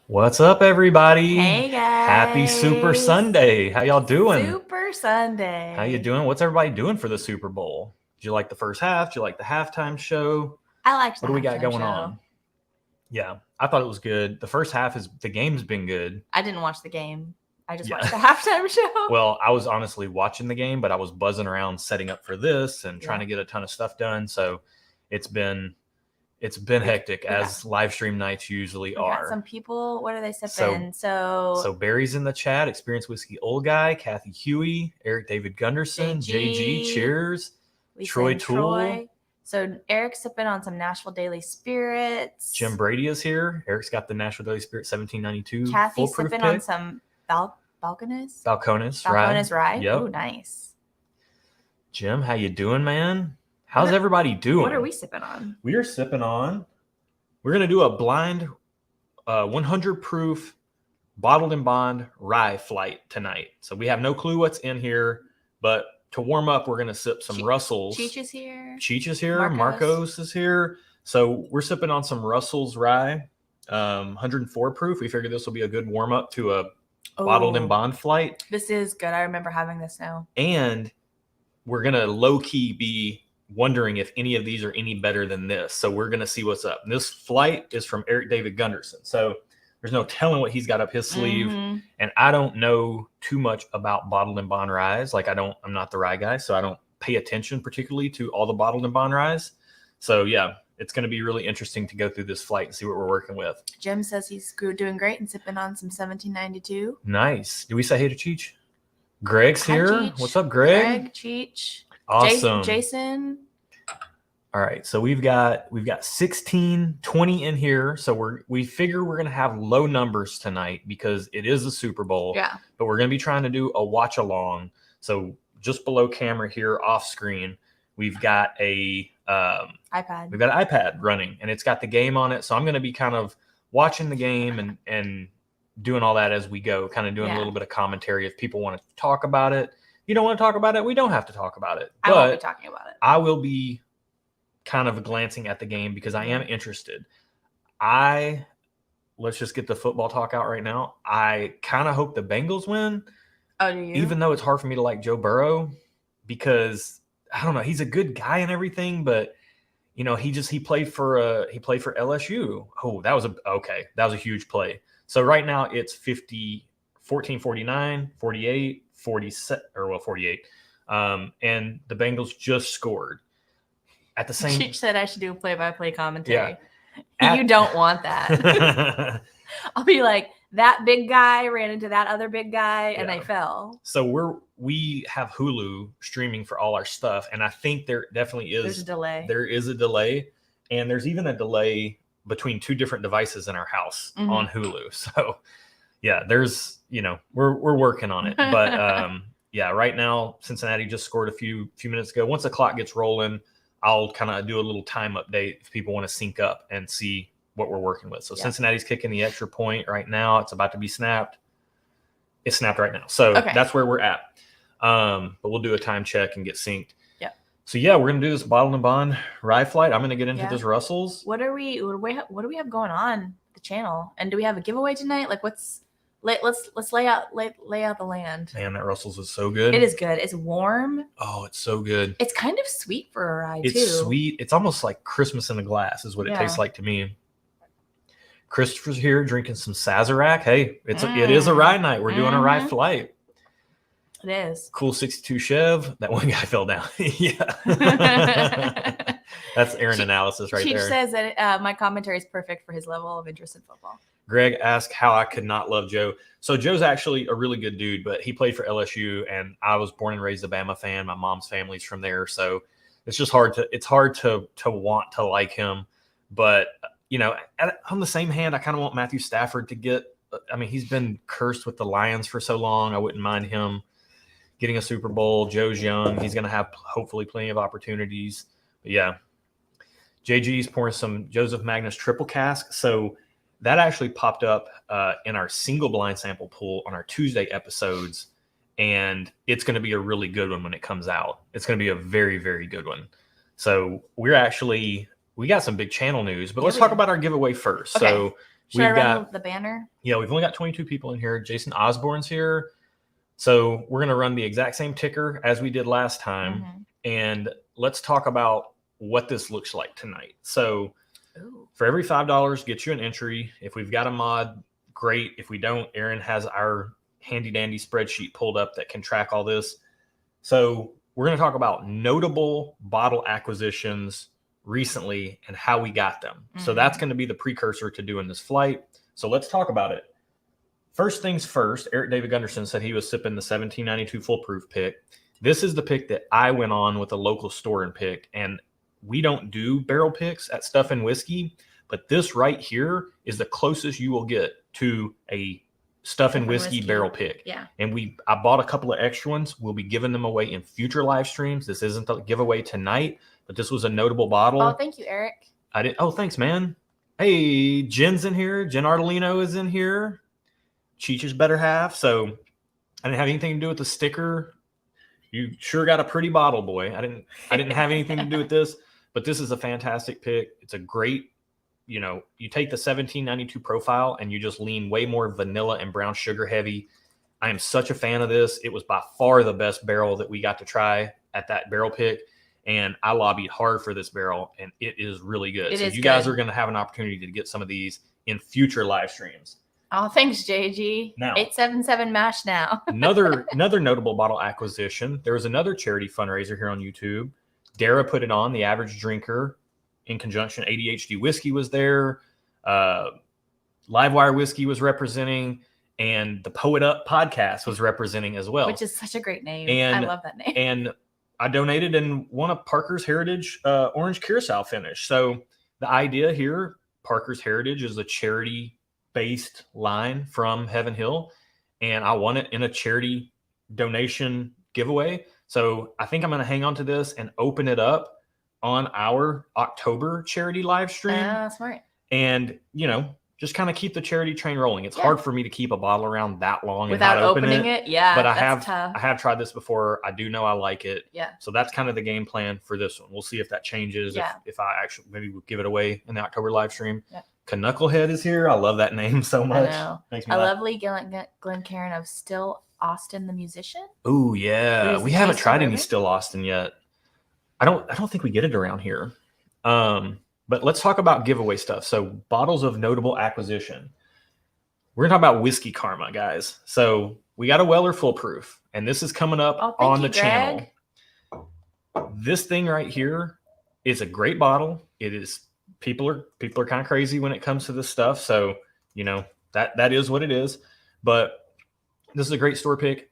What's up, everybody? Hey, guys. Happy Super Sunday. How y'all doing? Super Sunday. How you doing? What's everybody doing for the Super Bowl? Did you like the first half? Did you like the halftime show? I liked the What do we got halftime going show. on? Yeah, I thought it was good. The first half the game's been good. I didn't watch the game. I just watched the halftime show. Well, I was honestly watching the game, but I was buzzing around setting up for this and trying to get a ton of stuff done. So it's been hectic, as live stream nights usually are. Got some people, what are they sipping? So Barry's in the chat, Experienced Whiskey Old Guy, Kathy Huey, Eric David Gunderson, JG, cheers, Troy Toole. So Eric's sipping on some Nashville Daily Spirits. Jim Brady is here. Eric's got the Nashville Daily Spirit 1792. Kathy's sipping on some Balcones rye. Yep. Ooh, nice. Jim, how you doing, man? How's everybody doing? What are we sipping on? We are sipping on, we're going to do a blind 100 proof bottled in bond rye flight tonight. So we have no clue what's in here, but to warm up, we're going to sip some Russell's. Cheech is here. Cheech is here. Marcos is here. So we're sipping on some Russell's rye, 104 proof. We figured this will be a good warm up to a bottled in bond flight. This is good. I remember having this now. And we're going to low key be wondering if any of these are any better than this. So we're going to see what's up. And this flight is from Eric David Gunderson. So there's no telling what he's got up his sleeve. Mm-hmm. And I don't know too much about bottled and bond ryes. Like I'm not the rye guy, so I don't pay attention particularly to all the bottled and bond ryes. So yeah, it's going to be really interesting to go through this flight and see what we're working with. Jim says he's doing great and sipping on some 1792. Nice. Do we say hey to Cheech? Greg's here. Cheech. What's up, Greg? Greg, Cheech. Awesome. Jason. All right, so we've got 16, 20 in here. So we figure we're going to have low numbers tonight because it is the Super Bowl. Yeah. But we're going to be trying to do a watch along. So just below camera here off screen, we've got a iPad. We've got an iPad running and it's got the game on it. So I'm going to be kind of watching the game and doing all that as we go, kind of doing a little bit of commentary if people want to talk about it. If you don't want to talk about it, we don't have to talk about it. I won't be talking about it. I will be kind of glancing at the game because I am interested. Let's just get the football talk out right now. I kind of hope the Bengals win. Oh, do you? Even though it's hard for me to like Joe Burrow because I don't know, he's a good guy and everything, but you know, he played for LSU. Oh, that was a huge play. So right now it's 14, 49, 48, 47 48. And the Bengals just scored. At the same, Cheech said I should do a play-by-play commentary. Yeah. You don't want that. I'll be like, that big guy ran into that other big guy and they fell. So we have Hulu streaming for all our stuff, and I think there definitely is. There's a delay. There is a delay, and there's even a delay between two different devices in our house on Hulu. So yeah, there's we're working on it, but yeah, right now Cincinnati just scored a few minutes ago. Once the clock gets rolling, I'll kind of do a little time update if people want to sync up and see what we're working with. So Cincinnati's kicking the extra point right now. It's about to be snapped. It's snapped right now. So that's where we're at. But we'll do a time check and get synced. Yeah. So yeah, we're going to do this bottled and bond rye flight. I'm going to get into this Russell's. What do we have going on the channel? And do we have a giveaway tonight? Like let's lay out the land. Man, that Russell's is so good. It is good. It's warm. Oh, it's so good. It's kind of sweet for a rye too. It's sweet. It's almost like Christmas in a glass is what it tastes like to me. Christopher's here drinking some Sazerac. Hey, it is a rye night. We're doing a rye flight. It is. Cool 62 Chev. That one guy fell down. Yeah. That's Erin analysis right Cheech there. says that my commentary is perfect for his level of interest in football. Greg asked how I could not love Joe. So Joe's actually a really good dude, but he played for LSU, and I was born and raised a Bama fan. My mom's family's from there, so it's just hard to want to like him. But on the same hand, I kind of want Matthew Stafford to get. I mean, he's been cursed with the Lions for so long. I wouldn't mind him getting a Super Bowl. Joe's young. He's going to have hopefully plenty of opportunities. But yeah, JG's pouring some Joseph Magnus triple cask. So that actually popped up in our single blind sample pool on our Tuesday episodes, and it's going to be a really good one when it comes out. It's going to be a very, very good one. So we got some big channel news, but let's talk about our giveaway first. Okay. So Should I run the banner? Yeah, we've only got 22 people in here. Jason Osborne's here. So we're going to run the exact same ticker as we did last time. And let's talk about what this looks like tonight. So for every $5, get you an entry. If we've got a mod, great. If we don't, Erin has our handy dandy spreadsheet pulled up that can track all this. So we're going to talk about notable bottle acquisitions recently and how we got them. So that's going to be the precursor to doing this flight. So let's talk about it. First things first, Eric David Gunderson said he was sipping the 1792 Full Proof pick. This is the pick that I went on with a local store and picked. And we don't do barrel picks at Stuff and Whiskey, but this right here is the closest you will get to a Stuff and Whiskey barrel pick. Yeah. And I bought a couple of extra ones. We'll be giving them away in future live streams. This isn't the giveaway tonight, but this was a notable bottle. Oh, thank you, Eric. Oh, thanks, man. Hey, Jen's in here. Jen Ardolino is in here. Cheech's better half. So I didn't have anything to do with the sticker. You sure got a pretty bottle, boy. I didn't have anything to do with this, but this is a fantastic pick. It's a great, you take the 1792 profile and you just lean way more vanilla and brown sugar heavy. I am such a fan of this. It was by far the best barrel that we got to try at that barrel pick. And I lobbied hard for this barrel, and it is really good. So you guys are going to have an opportunity to get some of these in future live streams. Oh, thanks, JG. Now, 877 MASH now. another notable bottle acquisition. There was another charity fundraiser here on YouTube. Dara put it on, The Average Drinker, in conjunction. ADHD Whiskey was there. Livewire Whiskey was representing, and the Poet Up podcast was representing as well. Which is such a great name. And I love that name. And I donated and won a Parker's Heritage Orange Curacao finish. So the idea here, Parker's Heritage is a charity-based line from Heaven Hill, and I won it in a charity donation giveaway. So I think I'm going to hang on to this and open it up on our October charity live stream. Smart. And, just kind of keep the charity train rolling. It's hard for me to keep a bottle around that long without and not opening it. Yeah, but I have tried this before. I do know I like it. Yeah. So that's kind of the game plan for this one. We'll see if that changes. Yeah. If I actually maybe we'll give it away in the October live stream. Yeah. Knucklehead is here. I love that name so much. I know. A lovely Glencairn of Still Austin the musician. Oh yeah, we haven't tried any Still Austin yet. I don't think we get it around here. But let's talk about giveaway stuff. So bottles of notable acquisition. We're going to talk about Whiskey Karma, guys. So we got a Weller Full Proof, and this is coming up on the channel. This thing right here is a great bottle. It is people are kind of crazy when it comes to this stuff. So, that is what it is. But this is a great store pick.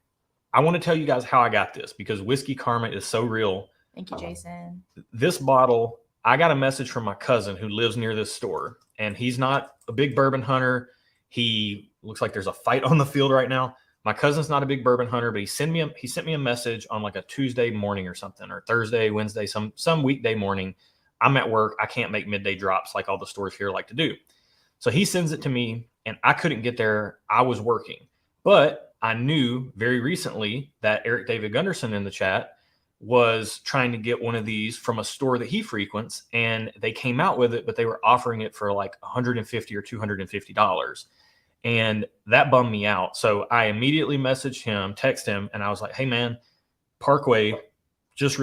I want to tell you guys how I got this because Whiskey Karma is so real. Thank you, Jason. This bottle, I got a message from my cousin who lives near this store, and he's not a big bourbon hunter. He looks like there's a fight on the field right now. My cousin's not a big bourbon hunter, but he sent me a message on like a Tuesday morning or something, or Thursday, Wednesday, some weekday morning. I'm at work. I can't make midday drops like all the stores here like to do. So he sends it to me, and I couldn't get there. I was working, but I knew very recently that Eric David Gunderson in the chat was trying to get one of these from a store that he frequents, and they came out with it, but they were offering it for like $150 or $250. And that bummed me out. So I immediately messaged him, text him, and I was like, hey man, Parkway just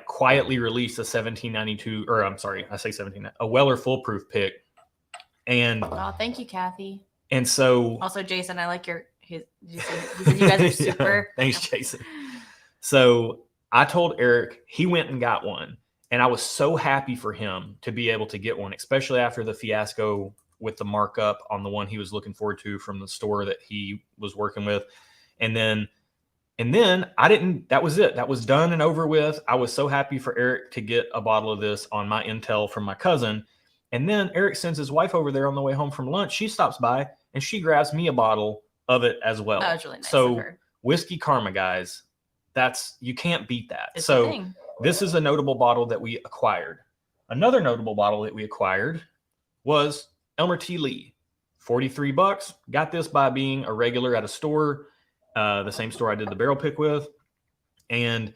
quietly released a 1792, or I'm sorry, I say 17, a Weller Full Proof pick. And oh, thank you, Kathy. And so also Jason, I like he said you guys are super. Yeah, thanks, Jason. So I told Eric, he went and got one. And I was so happy for him to be able to get one, especially after the fiasco with the markup on the one he was looking forward to from the store that he was working with. And then that was it. That was done and over with. I was so happy for Eric to get a bottle of this on my intel from my cousin. And then Eric sends his wife over there on the way home from lunch. She stops by and she grabs me a bottle of it as well. That was really nice so of her. Whiskey Karma, guys, you can't beat that. It's so a thing. This is a notable bottle that we acquired. Another notable bottle that we acquired was Elmer T. Lee. $43. Got this by being a regular at a store, the same store I did the barrel pick with. And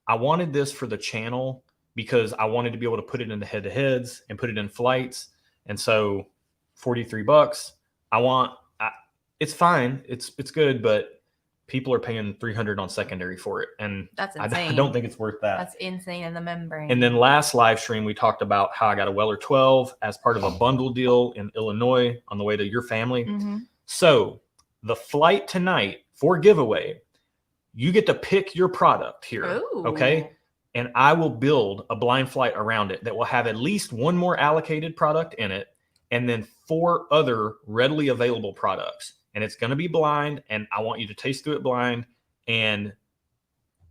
I wanted this for the channel because I wanted to be able to put it into head-to-heads and put it in flights. And so $43. It's fine. It's good, but people are paying $300 on secondary for it. And that's insane. I don't think it's worth that. That's insane in the membrane. And then last live stream, we talked about how I got a Weller 12 as part of a bundle deal in Illinois on the way to your family. Mm-hmm. So the flight tonight for giveaway, you get to pick your product here. Ooh. Okay. And I will build a blind flight around it that will have at least one more allocated product in it and then 4 other readily available products. And it's going to be blind, and I want you to taste through it blind and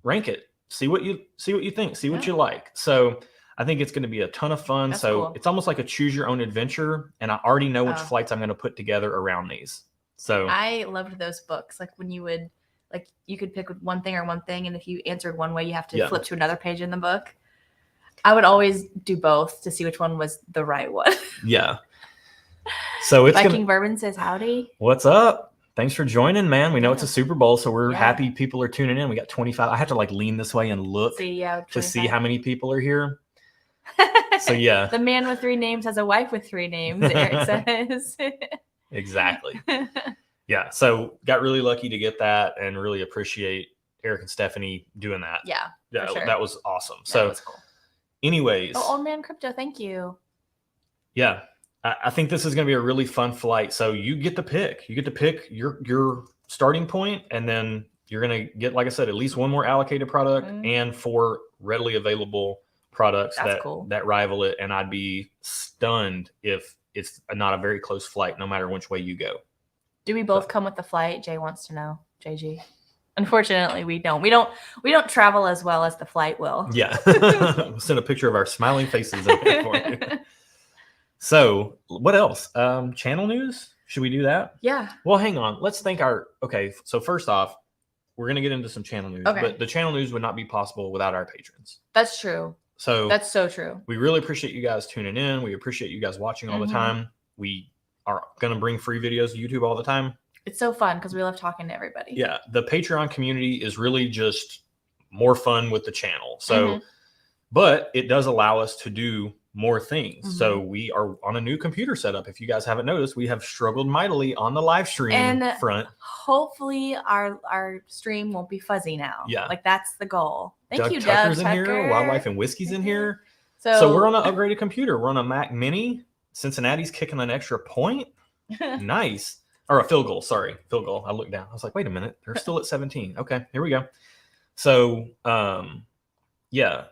rank it. See what you think. See what you like. So I think it's going to be a ton of fun. That's so cool. It's almost like a choose your own adventure, and I already know which flights I'm going to put together around these. So I loved those books. Like when you would, like you could pick one thing, and if you answered one way, you have to flip to another page in the book. I would always do both to see which one was the right one. Yeah. So it's Viking Bourbon says howdy. What's up? Thanks for joining, man. We know it's a Super Bowl, so we're happy people are tuning in. We got 25. I have to lean this way and look to see how many people are here. So yeah. The man with 3 names has a wife with 3 names, Eric says. Exactly. Yeah. So got really lucky to get that and really appreciate Eric and Stephanie doing that. Yeah. Sure. That was awesome. That was cool. Anyways. Oh, Old Man Crypto, thank you. Yeah. I think this is going to be a really fun flight. So you get to pick. You get to pick your starting point, and then you're going to get, like I said, at least one more allocated product and 4 readily available products that rival it. And I'd be stunned if it's not a very close flight, no matter which way you go. Do we both come with the flight? Jay wants to know. JG. Unfortunately, we don't. We don't travel as well as the flight will. Yeah. We'll send a picture of our smiling faces in there for you. So what else? Channel news? Should we do that? Yeah. Well, hang on. Let's think okay. So first off, we're going to get into some channel news, but the channel news would not be possible without our patrons. That's true. So that's so true. We really appreciate you guys tuning in. We appreciate you guys watching all the time. We are going to bring free videos to YouTube all the time. It's so fun because we love talking to everybody. Yeah. The Patreon community is really just more fun with the channel. So, but it does allow us to do more things. So we are on a new computer setup. If you guys haven't noticed, we have struggled mightily on the live stream front. Hopefully our stream won't be fuzzy now. Yeah. Like that's the goal. Thank you, Tucker's Doug in Tucker. here. Wildlife and Whiskey's in here. So we're on an upgraded computer. We're on a Mac Mini. Cincinnati's kicking an extra point. Nice. Or a field goal. Sorry. Field goal. I looked down. I was like, wait a minute. They're still at 17. Okay. Here we go. So, yeah.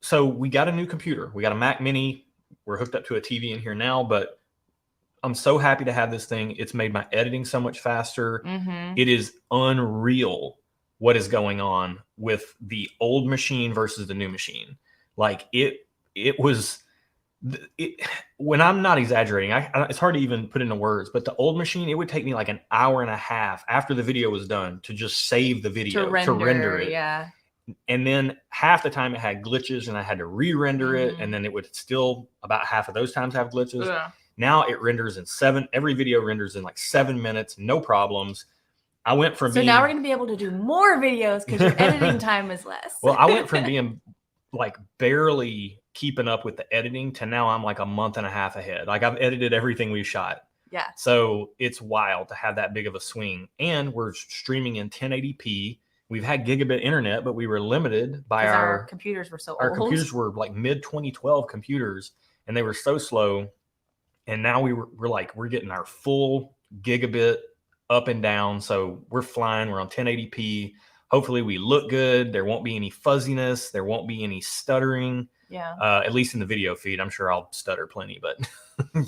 So we got a new computer. We got a Mac Mini. We're hooked up to a TV in here now, but I'm so happy to have this thing. It's made my editing so much faster. It is unreal what is going on with the old machine versus the new machine. Like it was, when I'm not exaggerating, it's hard to even put into words, but the old machine, it would take me like an hour and a half after the video was done to just save the video, to render it. Yeah. And then half the time it had glitches and I had to re-render it. And then it would still about half of those times have glitches. Yeah. Now it renders in every video renders in like 7 minutes, no problems. I went from now we're going to be able to do more videos because your editing time is less. Well, I went from being like barely keeping up with the editing to now I'm like a month and a half ahead. Like I've edited everything we've shot. Yeah. So it's wild to have that big of a swing. And we're streaming in 1080p. We've had gigabit internet, but we were limited by our computers were so old. Our computers were like mid 2012 computers and they were so slow. And now we're getting our full gigabit up and down. So we're flying. We're on 1080p. Hopefully we look good. There won't be any fuzziness. There won't be any stuttering. Yeah. At least in the video feed. I'm sure I'll stutter plenty, but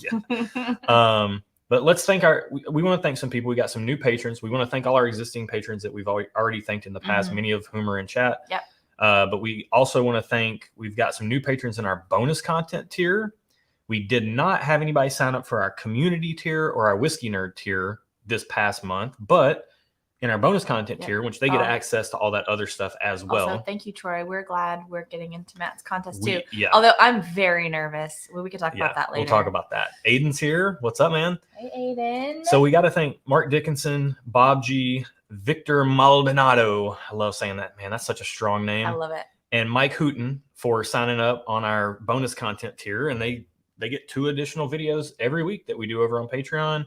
yeah. But let's thank we want to thank some people. We got some new patrons. We want to thank all our existing patrons that we've already thanked in the past, many of whom are in chat. Yep. But we also want to we've got some new patrons in our bonus content tier. We did not have anybody sign up for our community tier or our whiskey nerd tier this past month, but in our bonus content tier, which they get access to all that other stuff as well. Also, thank you, Troy. We're glad we're getting into Matt's contest too. Yeah. Although I'm very nervous. Well, we could talk about that later. We'll talk about that. Aiden's here. What's up, man? Hey, Aiden. So we got to thank Mark Dickinson, Bob G, Victor Maldonado. I love saying that, man. That's such a strong name. I love it. And Mike Hooten for signing up on our bonus content tier. And they get 2 additional videos every week that we do over on Patreon.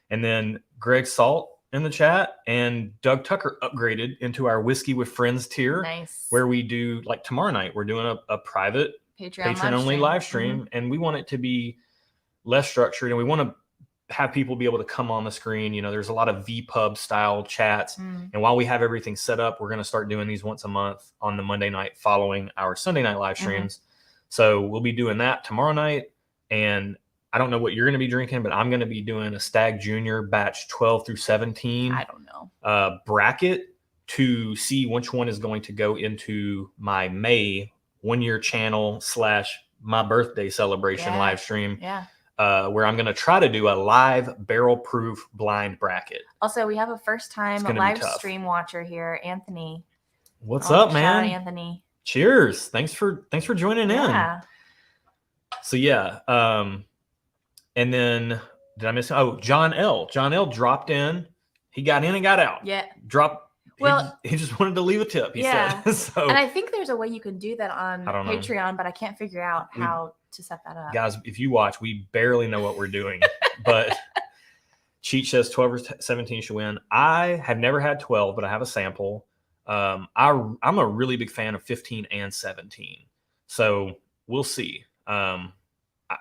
And then Greg Salt in the chat and Doug Tucker upgraded into our Whiskey with Friends tier. Nice. Where we do, like tomorrow night, we're doing a private Patreon only live stream. And we want it to be less structured. And we want to have people be able to come on the screen. You know, there's a lot of VPub style chats. And while we have everything set up, we're going to start doing these once a month on the Monday night following our Sunday night live streams. So we'll be doing that tomorrow night. And I don't know what you're going to be drinking, but I'm going to be doing a Stag Junior batch 12 through 17. I don't know. Bracket to see which one is going to go into my May 1 year channel / my birthday celebration live stream. Yeah. Where I'm going to try to do a live barrel proof blind bracket. Also, we have a first time live stream watcher here, Anthony. What's up, man? Shout out, Anthony. Cheers. Thanks for joining in. So yeah. And then did I miss? Oh, John L. John L. dropped in. He got in and got out. Yeah. Well, he just wanted to leave a tip. He said. So, and I think there's a way you can do that on Patreon, but I can't figure out how to set that up. Guys, if you watch, we barely know what we're doing. But Cheech says 12 or 17 should win. I have never had 12, but I have a sample. I'm a really big fan of 15 and 17. So we'll see.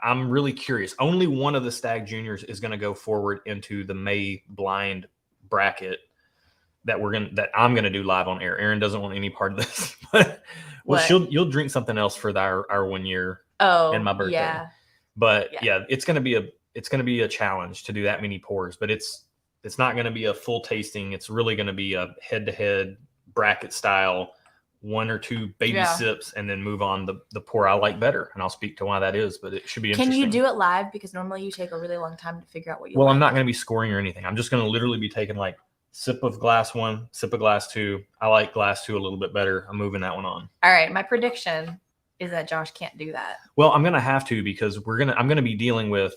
I'm really curious. Only one of the Stag Juniors is going to go forward into the May blind bracket that I'm going to do live on air. Erin doesn't want any part of this, but you'll drink something else for our 1 year and my birthday. Yeah. But it's going to be a challenge to do that many pours, but it's not going to be a full tasting. It's really going to be a head-to-head bracket style, 1 or 2 baby sips and then move on the pour I like better. And I'll speak to why that is, but it should be interesting. Can you do it live? Because normally you take a really long time to figure out what you like. I'm not going to be scoring or anything. I'm just going to literally be taking like sip of glass 1, sip of glass 2. I like glass 2 a little bit better. I'm moving that one on. All right. My prediction is that Josh can't do that. Well, I'm going to have to because I'm going to be dealing with,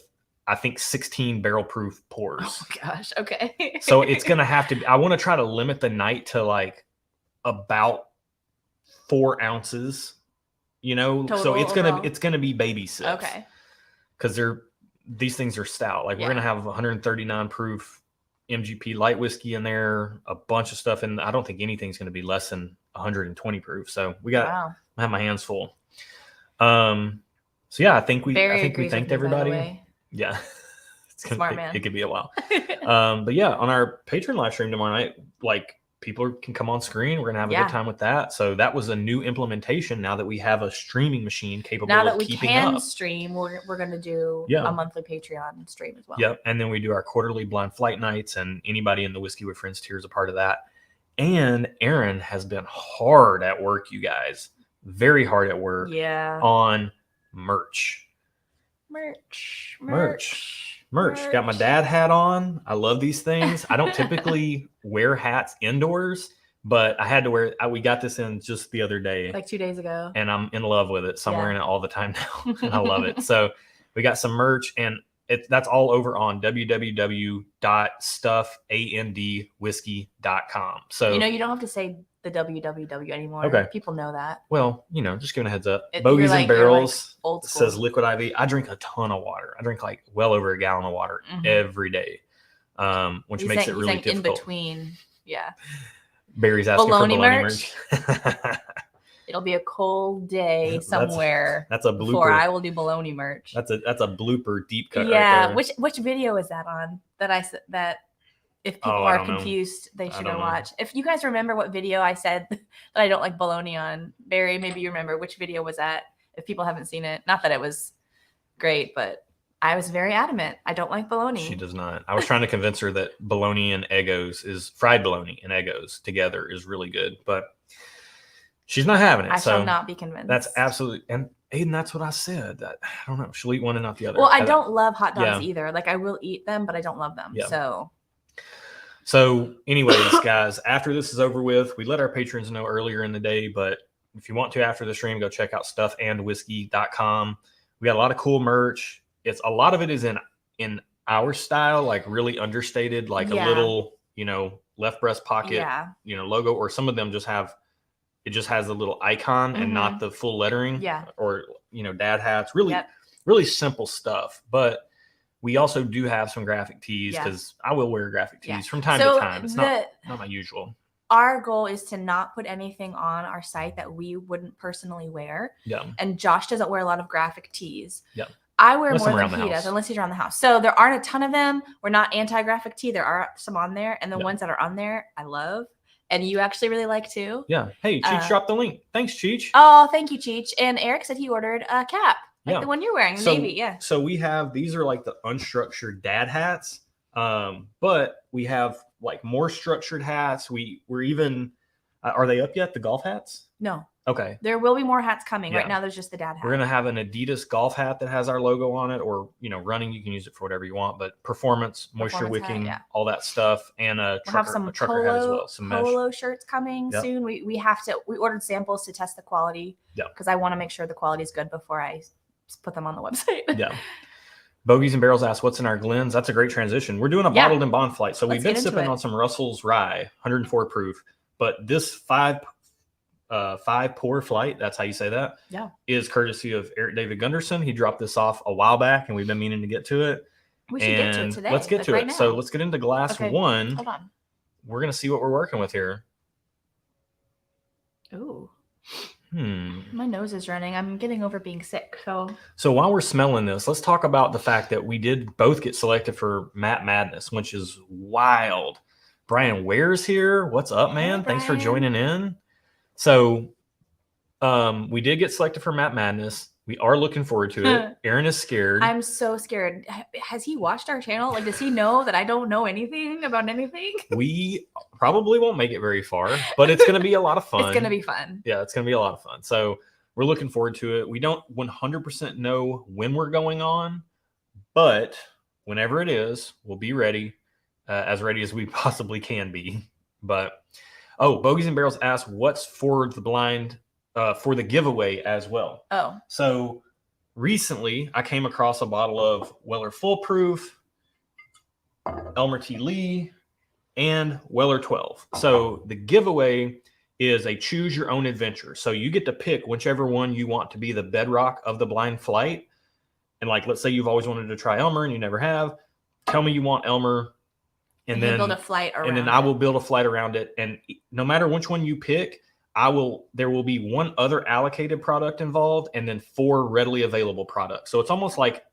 I think, 16 barrel proof pours. Oh gosh. Okay. So it's going to have to be, I want to try to limit the night to like about 4 ounces, total so it's gonna be baby sips. Okay. Because these things are stout. Like we're gonna have 139 proof MGP light whiskey in there, a bunch of stuff, and I don't think anything's gonna be less than 120 proof. So I have my hands full. So yeah, I think we thanked everybody. Yeah. Smart man. It could be a while. But yeah, on our Patreon live stream tomorrow night, like people can come on screen. We're going to have a good time with that. So that was a new implementation. Now that we have a streaming machine capable of keeping up. Now that we can stream, we're going to do a monthly Patreon stream as well. Yep. And then we do our quarterly blind flight nights, and anybody in the Whiskey with Friends tier is a part of that. And Erin has been hard at work, you guys. Very hard at work. Yeah. On merch. Got my dad hat on. I love these things. I don't typically wear hats indoors, but I had to wear we got this in just the other day. Like 2 days ago. And I'm in love with it. So I'm wearing it all the time now. And I love it. So we got some merch, and that's all over on www.stuffandwhiskey.com. So you don't have to say the www anymore. Okay. People know that. Well, just giving a heads up. Bogies and Barrels old school. Says Liquid IV. I drink a ton of water. I drink like well over a gallon of water every day, which makes it really difficult. In between, yeah. Barry's asking bologna for bologna merch. It'll be a cold day somewhere. That's a blooper. Before I will do bologna merch. That's a blooper deep cut. Yeah. Right there. Which video is that on? That if people are confused, they should go watch. If you guys remember what video I said that I don't like bologna on, Barry, maybe you remember which video was that. If people haven't seen it, not that it was great, but I was very adamant. I don't like bologna. She does not. I was trying to convince her that bologna and Eggos is fried bologna and Eggos together is really good, but she's not having it. I shall not be convinced. That's absolutely, and Aiden, that's what I said. That I don't know. She'll eat one and not the other. Well, I don't love hot dogs either. Like I will eat them, but I don't love them. Yeah. So anyways, guys, after this is over with, we let our patrons know earlier in the day, but if you want to after the stream, go check out stuffandwhiskey.com. We got a lot of cool merch. A lot of it is in our style, like really understated, like a little, left breast pocket, logo, or some of them just has the little icon and not the full lettering. Yeah. Or, dad hats, really simple stuff. But we also do have some graphic tees because I will wear graphic tees from time to time. It's not my usual. Our goal is to not put anything on our site that we wouldn't personally wear. Yeah. And Josh doesn't wear a lot of graphic tees. Yeah. I wear more than he does, unless he's around the house. So there aren't a ton of them. We're not anti-graphic tee. There are some on there. And the ones that are on there, I love. And you actually really like too. Yeah. Hey, Cheech dropped the link. Thanks, Cheech. Oh, thank you, Cheech. And Eric said he ordered a cap. Like the one you're wearing, navy, So these are like the unstructured dad hats. But we have like more structured hats. We're even, are they up yet? The golf hats? No. Okay. There will be more hats coming. Right now, there's just the dad hat. We're going to have an Adidas golf hat that has our logo on it, or, running, you can use it for whatever you want, but performance moisture wicking, all that stuff. And a trucker hat as well. Some polo shirts coming soon. We ordered samples to test the quality. Yeah. Because I want to make sure the quality is good before I put them on the website. Yeah. Bogies and Barrels asked, what's in our Glens? That's a great transition. We're doing a bottled and bond flight. So we've been sipping on some Russell's Rye, 104 proof. But this five pour flight, that's how you say that, is courtesy of Eric David Gunderson. He dropped this off a while back, and we've been meaning to get to it. We should get to it today. Let's get to it. Now. So let's get into glass one. Hold on. We're going to see what we're working with here. Ooh. My nose is running. I'm getting over being sick. So while we're smelling this, let's talk about the fact that we did both get selected for Matt Madness, which is wild. Brian Ware's here. What's up, man? Thanks for joining in. So we did get selected for Matt Madness. We are looking forward to it. Erin is scared. I'm so scared. Has he watched our channel? Like, does he know that I don't know anything about anything? We probably won't make it very far, but it's going to be a lot of fun. It's going to be fun. Yeah, it's going to be a lot of fun. So we're looking forward to it. We don't 100% know when we're going on, but whenever it is, we'll be ready, as ready as we possibly can be. But, Bogies and Barrels asked, what's for the blind for the giveaway as well? So recently I came across a bottle of Weller Full Proof, Elmer T. Lee, and Weller 12. So the giveaway is a choose your own adventure. So you get to pick whichever one you want to be the bedrock of the blind flight. And like, let's say you've always wanted to try Elmer and you never have. Tell me you want Elmer. And then build a flight around it. I will build a flight around it. And no matter which one you pick, there will be one other allocated product involved and then 4 readily available products. So it's almost like,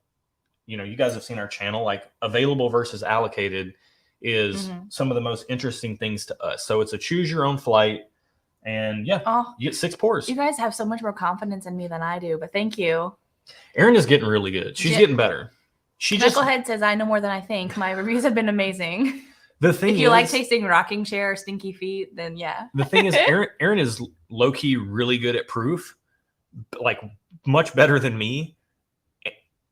you guys have seen our channel, like available versus allocated is some of the most interesting things to us. So it's a choose your own flight, and you get 6 pours. You guys have so much more confidence in me than I do, but thank you. Erin is getting really good. She's getting better. Knucklehead says I know more than I think. My reviews have been amazing. The thing if you like tasting rocking chair or stinky feet, then yeah. The thing is, Erin is low-key really good at proof, like much better than me.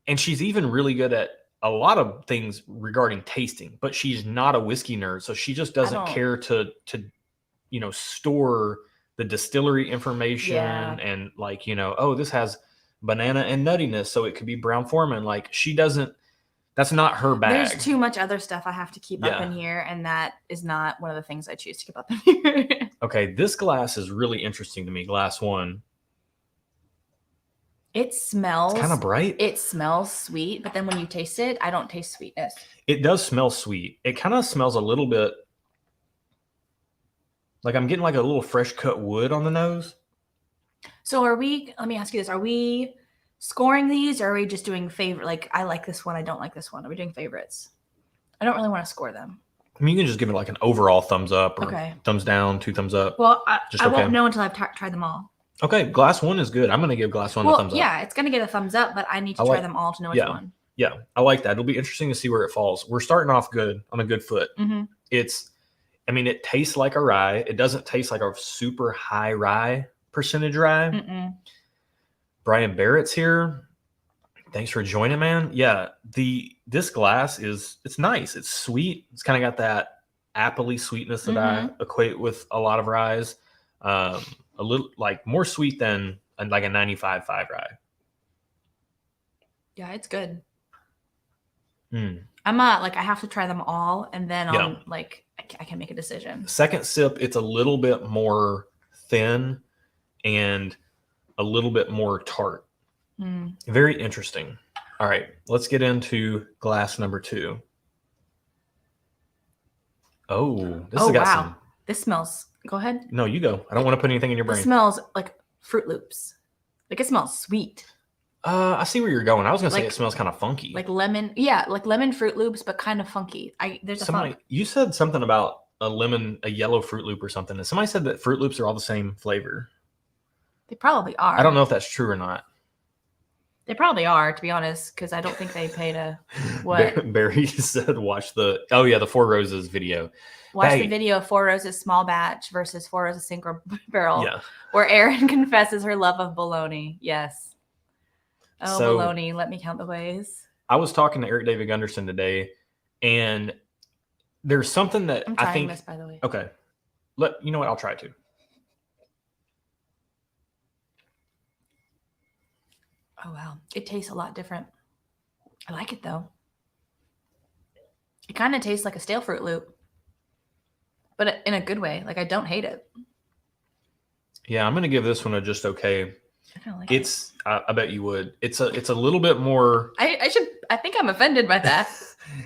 And she's even really good at a lot of things regarding tasting, but she's not a whiskey nerd. So she just doesn't care to store the distillery information and like, this has banana and nuttiness, so it could be Brown Forman. Like she doesn't. That's not her bag. There's too much other stuff I have to keep up in here, and that is not one of the things I choose to keep up in here. Okay, this glass is really interesting to me. Glass one. It smells kind of bright. It smells sweet, but then when you taste it, I don't taste sweetness. It does smell sweet. It kind of smells a little bit like I'm getting like a little fresh cut wood on the nose. So let me ask you this. Are we scoring these or are we just doing favorite? Like, I like this one, I don't like this one. Are we doing favorites? I don't really want to score them. I mean, you can just give it like an overall thumbs up or thumbs down, 2 thumbs up. Well, I won't know until I've tried them all. Okay, glass 1 is good. I'm going to give glass 1 a thumbs up. Yeah, it's going to get a thumbs up, but I need to try them all to know which one. Yeah, I like that. It'll be interesting to see where it falls. We're starting off good, on a good foot. Mm-hmm. It tastes like a rye. It doesn't taste like a super high rye percentage rye. Mm-mm. Brian Barrett's here. Thanks for joining, man. Yeah, this glass it's nice. It's sweet. It's kind of got that appley sweetness that I equate with a lot of ryes. A little like more sweet than like a 95.5 rye. Yeah, it's good. I'm I have to try them all, and then I can make a decision. Second sip, it's a little bit more thin and a little bit more tart. Very interesting. All right, let's get into glass number 2. Oh, this has got some. This smells. Go ahead. No, you go. I don't want to put anything in your brain. It smells like Fruit Loops. Like it smells sweet. I see where you're going. I was gonna say it smells kind of funky. Like lemon. Yeah, like lemon Fruit Loops, but kind of funky. There's a funk. You said something about a yellow Fruit Loop or something. And somebody said that Fruit Loops are all the same flavor. They probably are. I don't know if that's true or not. They probably are, to be honest, because I don't think they paid a what? Barry said watch the Four Roses video. Watch the video of Four Roses small batch versus Four Roses single barrel. Yeah. Where Erin confesses her love of bologna. Yes. Oh, so, bologna, let me count the ways. I was talking to Eric David Gunderson today, and there's something that I'm trying this, by the way. Okay. You know what? I'll try to. Oh, wow. It tastes a lot different. I like it, though. It kind of tastes like a stale Fruit Loop, but in a good way. Like, I don't hate it. Yeah, I'm going to give this one a just okay. I don't like it. I bet you would. It's a little bit more. I think I'm offended by that.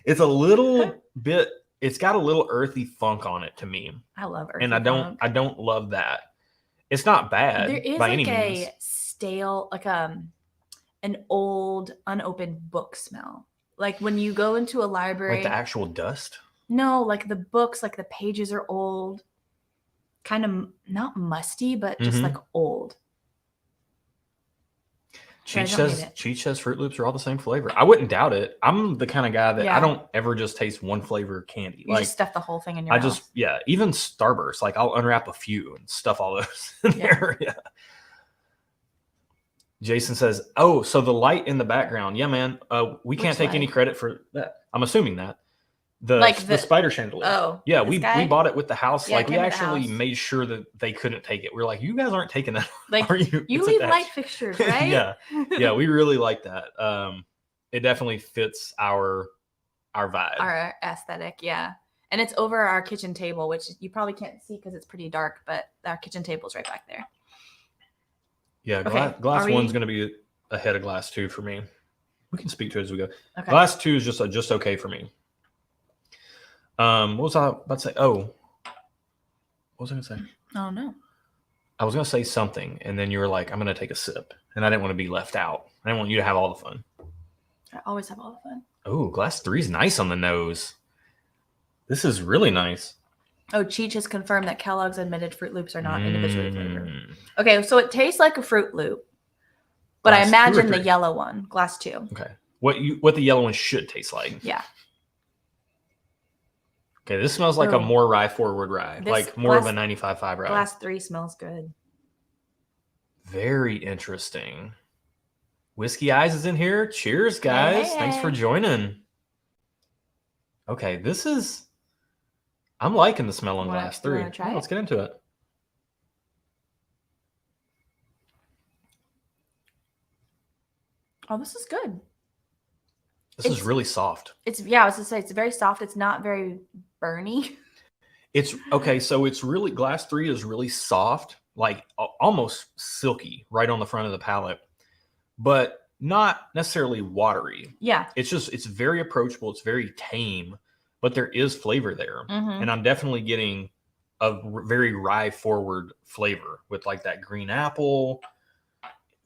It's a little bit. It's got a little earthy funk on it to me. I love earthy and I don't love that. It's not bad. There is by any means. Stale, like an old unopened book smell. Like when you go into a library. Like the actual dust? No, like the books, like the pages are old. Kind of not musty, but just like old. Cheech says Fruit Loops are all the same flavor. I wouldn't doubt it. I'm the kind of guy that I don't ever just taste one flavor of candy. You just stuff the whole thing in your mouth. Even Starburst, like I'll unwrap a few and stuff all those in there. Yeah. Jason says, "Oh, so the light in the background. Yeah, man. We can't take any credit for that. I'm assuming that the spider chandelier. Oh, yeah. We bought it with the house. Yeah, we actually made sure that they couldn't take it. We're like, you guys aren't taking that. Like, you leave light fixtures, right? yeah. We really like that. It definitely fits our vibe, our aesthetic. Yeah, and it's over our kitchen table, which you probably can't see because it's pretty dark, but our kitchen table's right back there. Yeah, glass 1's going to be ahead of glass 2 for me. We can speak to it as we go. Okay. Glass 2 is just okay for me. What was I about to say? Oh, what was I going to say? Oh, no. I was going to say something, and then you were like, I'm going to take a sip. And I didn't want to be left out. I didn't want you to have all the fun. I always have all the fun. Oh, glass 3 is nice on the nose. This is really nice. Oh, Cheech has confirmed that Kellogg's admitted Fruit Loops are not individually flavored. Okay, so it tastes like a Fruit Loop, but I imagine the yellow one, glass 2. Okay, what the yellow one should taste like. Yeah. Okay, this smells like a more rye forward rye, like more of a 95.5 rye. Glass 3 smells good. Very interesting. Whiskey Eyes is in here. Cheers, guys. Hey. Thanks for joining. Okay, I'm liking the smell on glass 3. Let's get into it. Oh, this is good. This is really soft. I was going to say, it's very soft. It's not very burny. It's okay. So it's really, glass 3 is really soft, like almost silky right on the front of the palate, but not necessarily watery. Yeah. It's very approachable. It's very tame, but there is flavor there. And I'm definitely getting a very rye forward flavor with like that green apple.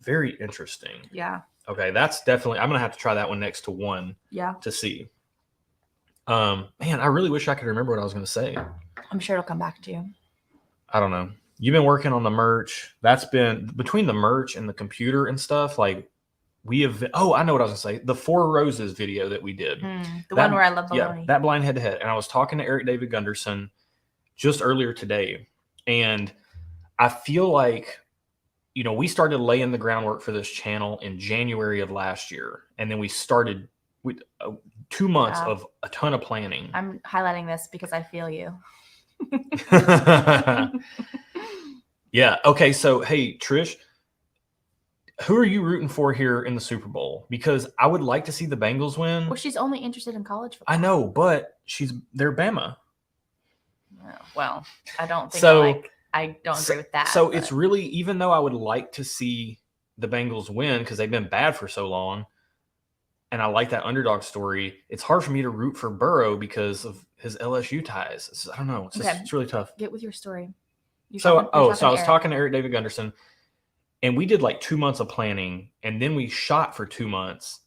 Very interesting. Yeah. Okay, that's definitely, I'm gonna have to try that one next to one. Yeah. To see. Man, I really wish I could remember what I was gonna say. I'm sure it'll come back to you. I don't know. You've been working on the merch. That's been between the merch and the computer and stuff. Like we have. Oh, I know what I was gonna say. The 4 Roses video that we did. The one where I love baloney. Yeah, that blind head to head. And I was talking to Eric David Gunderson just earlier today, and I feel like, you know, we started laying the groundwork for this channel in January of last year, and then we started with 2 months of a ton of planning. I'm highlighting this because I feel you. Yeah. Okay. So, hey, Trish, who are you rooting for here in the Super Bowl? Because I would like to see the Bengals win. Well, she's only interested in college football. I know, but they're Bama. Well, I don't think I don't agree with that. So it's really, even though I would like to see the Bengals win because they've been bad for so long, and I like that underdog story, it's hard for me to root for Burrow because of his LSU ties. I don't know. It's really tough. Get with your story. So I was talking to Eric David Gunderson, and we did like 2 months of planning, and then we shot for 2 months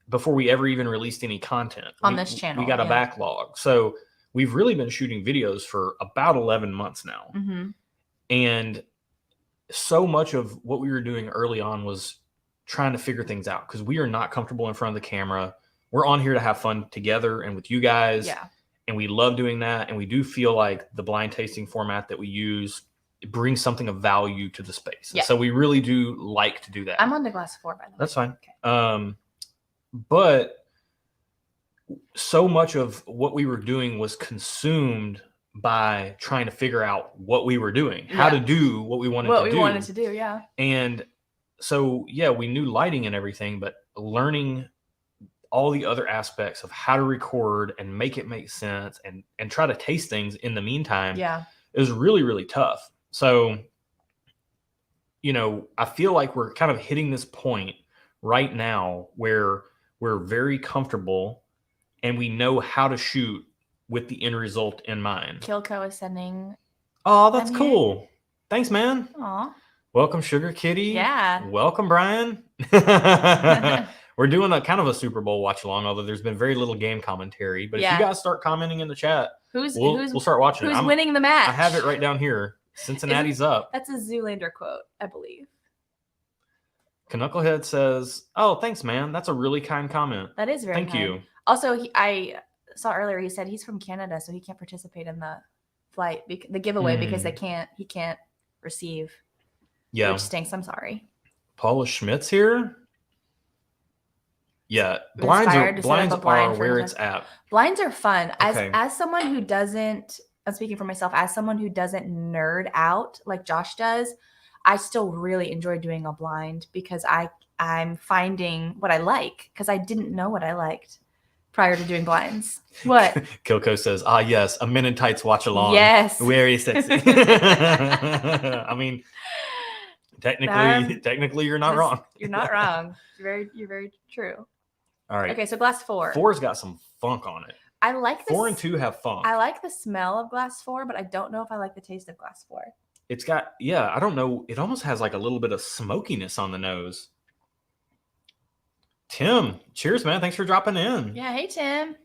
before we ever even released any content on this channel. We got a backlog. So we've really been shooting videos for about 11 months now. Mm-hmm. And so much of what we were doing early on was trying to figure things out because we are not comfortable in front of the camera. We're on here to have fun together and with you guys. Yeah. And we love doing that. And we do feel like the blind tasting format that we use brings something of value to the space. Yeah. So we really do like to do that. I'm on the glass 4, by the way. That's fine. Okay. But so much of what we were doing was consumed by trying to figure out what we were doing, how to do what we wanted to do. Yeah. And so, yeah, we knew lighting and everything, but learning all the other aspects of how to record and make it make sense and try to taste things in the meantime. Yeah. It was really, really tough. So, you know, I feel like we're kind of hitting this point right now where we're very comfortable and we know how to shoot with the end result in mind. Kilco is sending. Oh, that's cool. Thanks, man. Aw. Welcome, Sugar Kitty. Yeah. Welcome, Brian. We're doing a kind of a Super Bowl watch along, although there's been very little game commentary. But if you guys start commenting in the chat, we'll start watching. Who's winning the match? I have it right down here. Cincinnati's up. That's a Zoolander quote, I believe. Knucklehead says, "Oh, thanks, man. That's a really kind comment." That is very Thank kind. you. Also, I saw earlier he said he's from Canada, so he can't participate in the flight, the giveaway, because he can't receive. Yeah, which stinks. I'm sorry. Paula Schmidt's here. Yeah, blinds are where it's at. Blinds are fun. As someone who doesn't, I'm speaking for myself, as someone who doesn't nerd out like Josh does, I still really enjoy doing a blind because I'm finding what I like because I didn't know what I liked prior to doing blinds. What? Kilco says, yes, a Men in Tights watch along. Yes. Very sexy. I mean, technically you're not wrong. You're not wrong. You're very true. All right. Okay, so glass 4. 4's got some funk on it. I like this. 4 and 2 have funk. I like the smell of glass 4, but I don't know if I like the taste of glass 4. It's got, I don't know. It almost has like a little bit of smokiness on the nose. Tim, cheers, man. Thanks for dropping in. Yeah. Hey, Tim.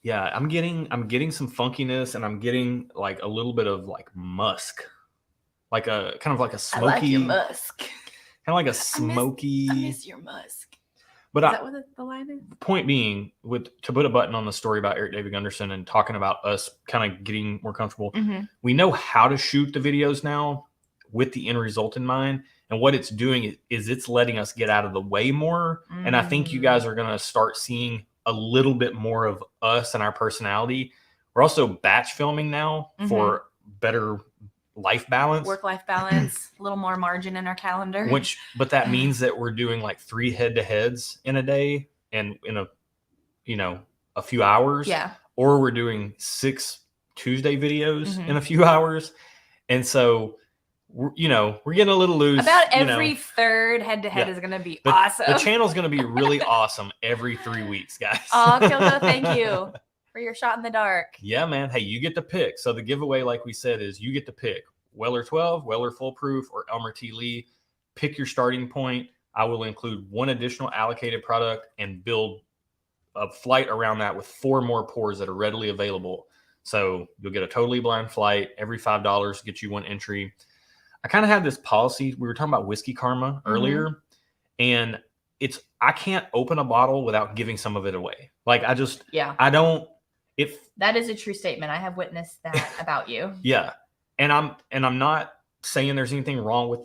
Yeah, I'm getting some funkiness, and I'm getting like a little bit of like musk, like a kind of like a smoky. I like your musk. Kind of like a smoky. I miss your musk. But is that what the line is? Point being, to put a button on the story about Eric David Gunderson and talking about us kind of getting more comfortable, we know how to shoot the videos now with the end result in mind. And what it's doing is it's letting us get out of the way more. And I think you guys are going to start seeing a little bit more of us and our personality. We're also batch filming now for better life balance, work-life balance, a little more margin in our calendar. But that means that we're doing like 3 head-to-heads in a day and in a few hours. Yeah. Or we're doing 6 Tuesday videos in a few hours. And so we're getting a little loose. About every third head-to-head is going to be awesome. The channel's going to be really awesome every 3 weeks, guys. Oh, Kilco, thank you. for your shot in the dark. Yeah, man. Hey, you get to pick. So the giveaway, like we said, is you get to pick Weller 12, Weller Full Proof, or Elmer T. Lee. Pick your starting point. I will include one additional allocated product and build a flight around that with 4 more pours that are readily available. So you'll get a totally blind flight. Every $5 gets you 1 entry. I kind of had this policy. We were talking about whiskey karma earlier, and I can't open a bottle without giving some of it away. Like I don't. That is a true statement. I have witnessed that about you. Yeah. And I'm not saying there's anything wrong with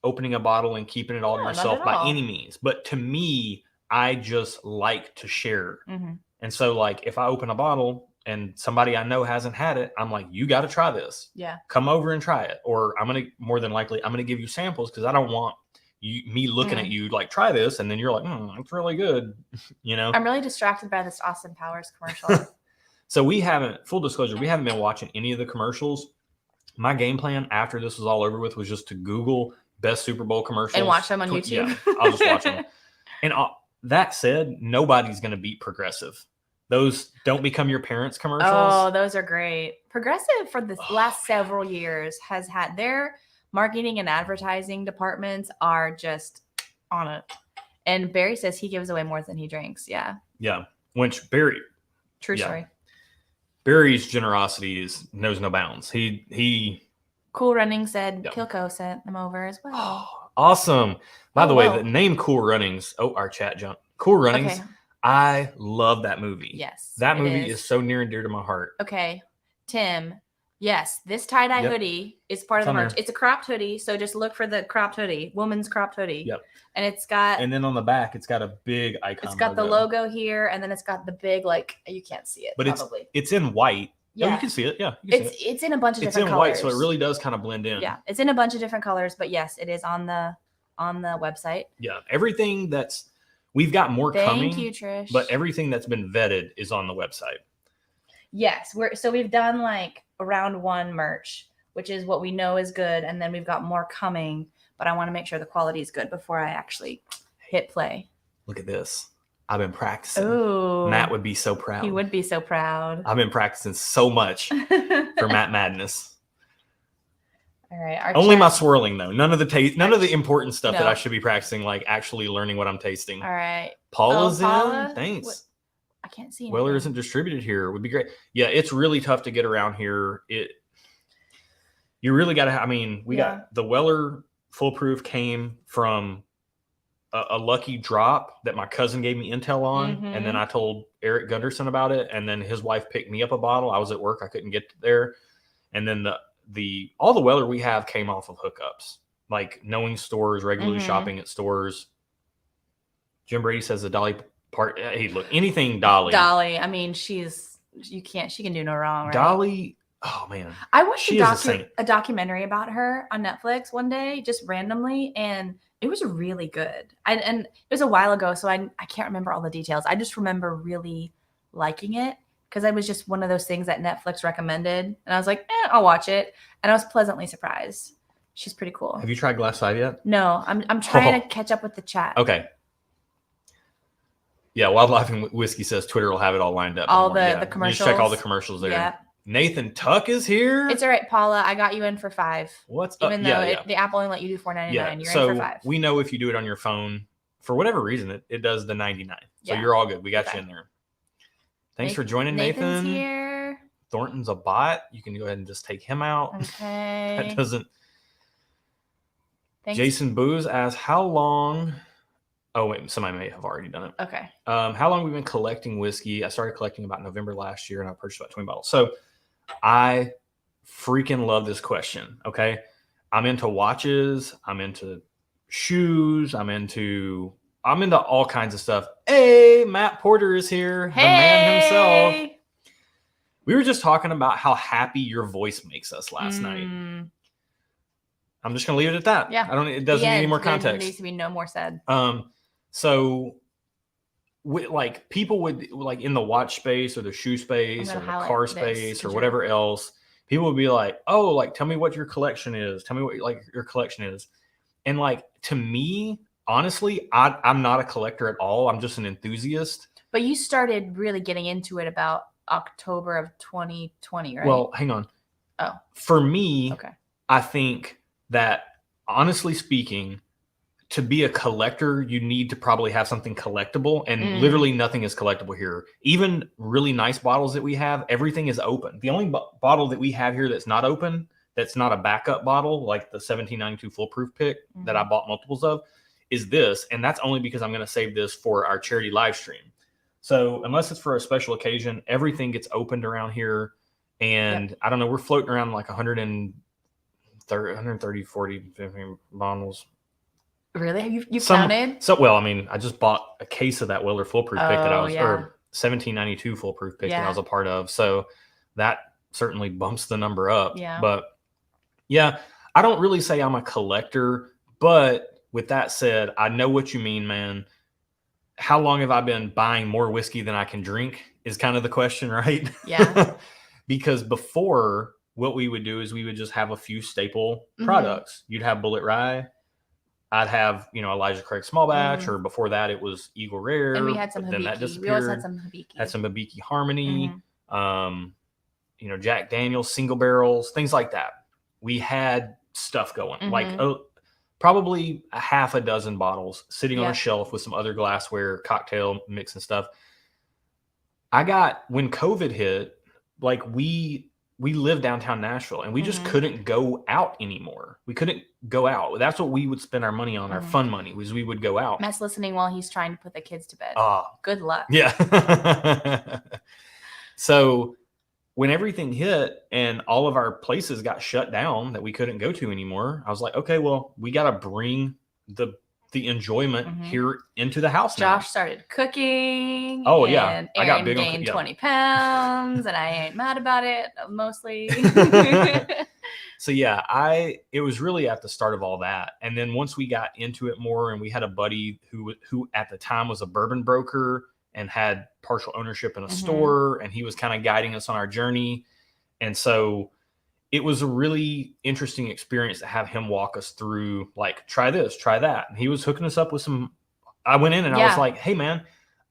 opening a bottle and keeping it all to yourself by any means. But to me, I just like to share. And so like if I open a bottle and somebody I know hasn't had it, I'm like, you got to try this. Yeah. Come over and try it. Or I'm going to give you samples because I don't want me looking at you like, try this. And then you're like, it's really good. You know, I'm really distracted by this Austin Powers commercial. So full disclosure, we haven't been watching any of the commercials. My game plan after this was all over with was just to Google best Super Bowl commercials. And watch them on YouTube. Yeah, I'll just watch them. And that said, nobody's going to beat Progressive. Those Don't Become Your Parents commercials. Oh, those are great. Progressive for the last several years has had their marketing and advertising departments are just on it. And Barry says he gives away more than he drinks. Yeah. Yeah. Which Barry. True story. Barry's generosity knows no bounds. He Cool Runnings said Kilco sent them over as well. Oh, awesome. By the way, the name Cool Runnings. Oh, our chat jumped. Cool Runnings. Okay. I love that movie. Yes. That movie is so near and dear to my heart. Okay. Tim. Yes, this tie-dye hoodie is part of the merch. It's a cropped hoodie, so just look for the cropped hoodie, woman's cropped hoodie. Yep. And it's got... And then on the back, it's got a big icon. It's got the logo here, and then it's got the big, like, you can't see it, but probably. It's in white. Yeah. Oh, you can see it. Yeah. It's in a bunch of different colors. It's in white, so it really does kind of blend in. Yeah. It's in a bunch of different colors, but yes, it is on the website. Yeah. Everything we've got more coming. Thank you, Trish. But everything that's been vetted is on the website. Yes. We've done like round 1 merch, which is what we know is good. And then we've got more coming, but I want to make sure the quality is good before I actually hit play. Look at this. I've been practicing. Ooh. Matt would be so proud. He would be so proud. I've been practicing so much for Matt Madness. All right. Only my swirling though. None of the important stuff that I should be practicing, like actually learning what I'm tasting. All right. Paula's in. Thanks. I can't see anything. Weller isn't distributed here. Would be great. Yeah, it's really tough to get around here. You really got to. We got the Weller Full Proof came from a lucky drop that my cousin gave me intel on, and then I told Eric Gunderson about it, and then his wife picked me up a bottle. I was at work, I couldn't get there, and then all the Weller we have came off of hookups, like knowing stores, regularly shopping at stores. Jim Brady says the Dolly part. Hey, look, anything Dolly. Dolly, she can do no wrong, right? Dolly. Oh man, I watched a documentary about her on Netflix one day, just randomly, and it was really good. And it was a while ago, so I can't remember all the details. I just remember really liking it because it was just one of those things that Netflix recommended, and I was like, I'll watch it, and I was pleasantly surprised. She's pretty cool. Have you tried Glass Side yet? No, I'm trying to catch up with the chat. Okay. Yeah, Wildlife and Whiskey says Twitter will have it all lined up. All the commercials. You just check all the commercials there. Yeah. Nathan Tuck is here. It's all right, Paula. I got you in for $5. What's up? Even though the app only let you do $4.99, you're in for $5. We know if you do it on your phone, for whatever reason, it does the $99. So you're all good. We got you in there. Thanks for joining, Nathan. Nathan's here. Thornton's a bot. You can go ahead and just take him out. Okay. That doesn't. Thanks. Jason Booz asks, how long? Oh, wait, somebody may have already done it. Okay. How long have we been collecting whiskey? I started collecting about November last year, and I purchased about 20 bottles. So I freaking love this question, okay? I'm into watches. I'm into shoes. I'm into all kinds of stuff. Hey, Matt Porter is here. Hey. The man himself. We were just talking about how happy your voice makes us last night. I'm just going to leave it at that. Yeah. It doesn't need any more context. There needs to be no more said. So people would in the watch space or the shoe space or the car space or whatever else, people would be like, oh, tell me what your collection is. Tell me what your collection is. And to me, honestly, I'm not a collector at all. I'm just an enthusiast. But you started really getting into it about October of 2020, right? Well, hang on. Oh. For me, okay. I think that, honestly speaking, to be a collector, you need to probably have something collectible, and literally nothing is collectible here. Even really nice bottles that we have, everything is open. The only bottle that we have here that's not open, that's not a backup bottle, like the 1792 foolproof pick that I bought multiples of, is this. And that's only because I'm going to save this for our charity live stream. So unless it's for a special occasion, everything gets opened around here. And I don't know, we're floating around like 130, 40, 50 bottles. Really? You counted? So, well, I mean, I just bought a case of that Weller foolproof pick that I was, or 1792 foolproof pick that I was a part of. So that certainly bumps the number up. Yeah. But yeah, I don't really say I'm a collector, but with that said, I know what you mean, man. How long have I been buying more whiskey than I can drink is kind of the question, right? Yeah. Because before, what we would do is we would just have a few staple products. You'd have Bullet Rye. I'd have, Elijah Craig Small Batch, or before that it was Eagle Rare. And we had some Hibiki. Then that disappeared. We always had some Hibiki. Had some Hibiki Harmony. Jack Daniel's single barrels, things like that. We had stuff going, like probably a half a dozen bottles sitting on a shelf with some other glassware, cocktail mix and stuff. When COVID hit, like we live downtown Nashville, and we just couldn't go out anymore. We couldn't go out. That's what we would spend our money on. Our fun money was we would go out. Matt's listening while he's trying to put the kids to bed. Good luck. Yeah. So when everything hit and all of our places got shut down that we couldn't go to anymore, I was like, okay, well, we got to bring the enjoyment here into the house now. Josh started cooking. Oh, yeah. I got big gained 20 pounds, and I ain't mad about it, mostly. So, yeah, it was really at the start of all that. And then once we got into it more, and we had a buddy who at the time was a bourbon broker and had partial ownership in a store, and he was kind of guiding us on our journey. And so it was a really interesting experience to have him walk us through, like, try this, try that. And he was hooking us up with I went in and I was like, hey man,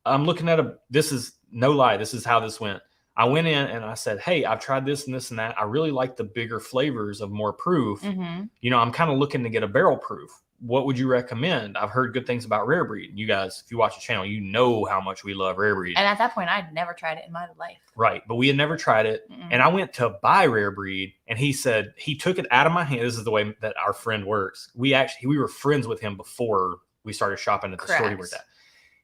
I'm looking at this is no lie. This is how this went. I went in and I said, hey, I've tried this and this and that. I really like the bigger flavors of more proof. I'm kind of looking to get a barrel proof. What would you recommend? I've heard good things about Rare Breed. You guys, if you watch the channel, you know how much we love Rare Breed. And at that point, I'd never tried it in my life. Right. But we had never tried it. And I went to buy Rare Breed, and he said, he took it out of my hand. This is the way that our friend works. We were friends with him before we started shopping at the store he worked at.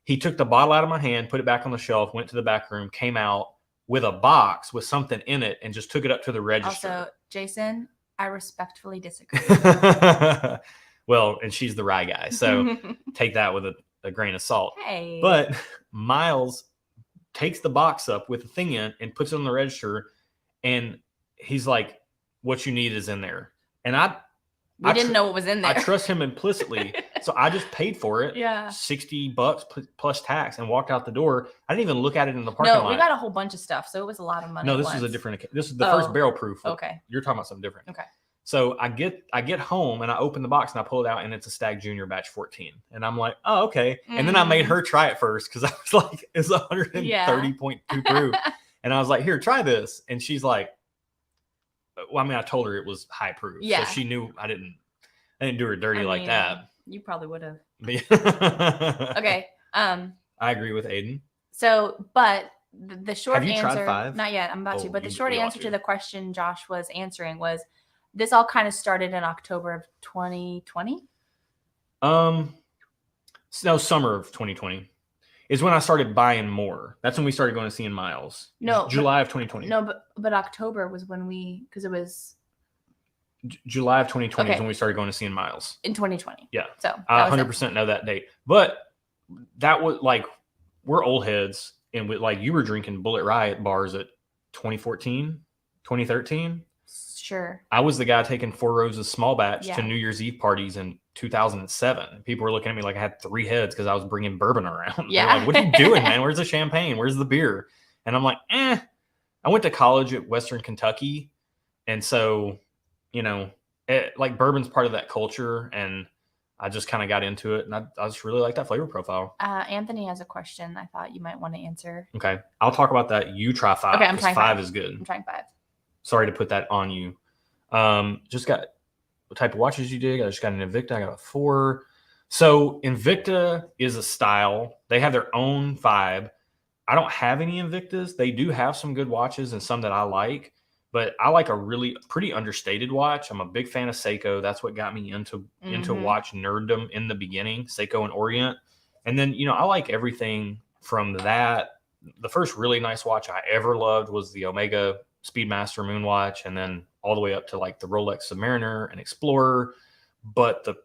He took the bottle out of my hand, put it back on the shelf, went to the back room, came out with a box with something in it, and just took it up to the register. Also, Jason, I respectfully disagree. Well, and she's the rye guy, so take that with a grain of salt. Hey. But Miles takes the box up with the thing in and puts it on the register, and he's like, what you need is in there. And we didn't know what was in there. I trust him implicitly. So I just paid for it. Yeah. $60 plus tax, and walked out the door. I didn't even look at it in the parking lot. No, we got a whole bunch of stuff, so it was a lot of money. No, this is a different. This is the first barrel proof. Okay. You're talking about something different. Okay. So I get home and I open the box and I pull it out, and it's a Stag Junior batch 14. And I'm like, oh, okay. And then I made her try it first, because I was like, it's 130.2 proof. And I was like, here, try this. And she's like, well, I mean, I told her it was high proof. Yeah. So she knew I didn't do her dirty like that. You probably would have. Okay. I agree with Aiden. So, but the short answer. Have you tried 5? Not yet. I'm about to. But the short answer to the question Josh was answering was, this all kind of started in October of 2020. No, summer of 2020 is when I started buying more. That's when we started going to see in Miles. No, July of 2020. No, but October was when because it was July of 2020 is when we started going to see in Miles. In 2020. Yeah. So I 100% know that date. But that was like, we're old heads, and like you were drinking Bullet Rye at bars at 2014, 2013. Sure. I was the guy taking Four Roses small batch to New Year's Eve parties in 2007. People were looking at me like I had 3 heads because I was bringing bourbon around. Yeah. Like, what are you doing, man? Where's the champagne? Where's the beer? And I'm like, I went to college at Western Kentucky. And so, like bourbon's part of that culture. And I just kind of got into it, and I just really like that flavor profile. Anthony has a question I thought you might want to answer. Okay. I'll talk about that. You try 5. Okay, I'm trying 5 is good. I'm trying 5. Sorry to put that on you. Just got what type of watches you did. I just got an Invicta. I got a 4. So Invicta is a style. They have their own vibe. I don't have any Invictas. They do have some good watches and some that I like, but I like a really pretty understated watch. I'm a big fan of Seiko. That's what got me into watch nerddom in the beginning, Seiko and Orient. And then, I like everything from that. The first really nice watch I ever loved was the Omega Speedmaster Moon watch, and then all the way up to like the Rolex Submariner and Explorer. But the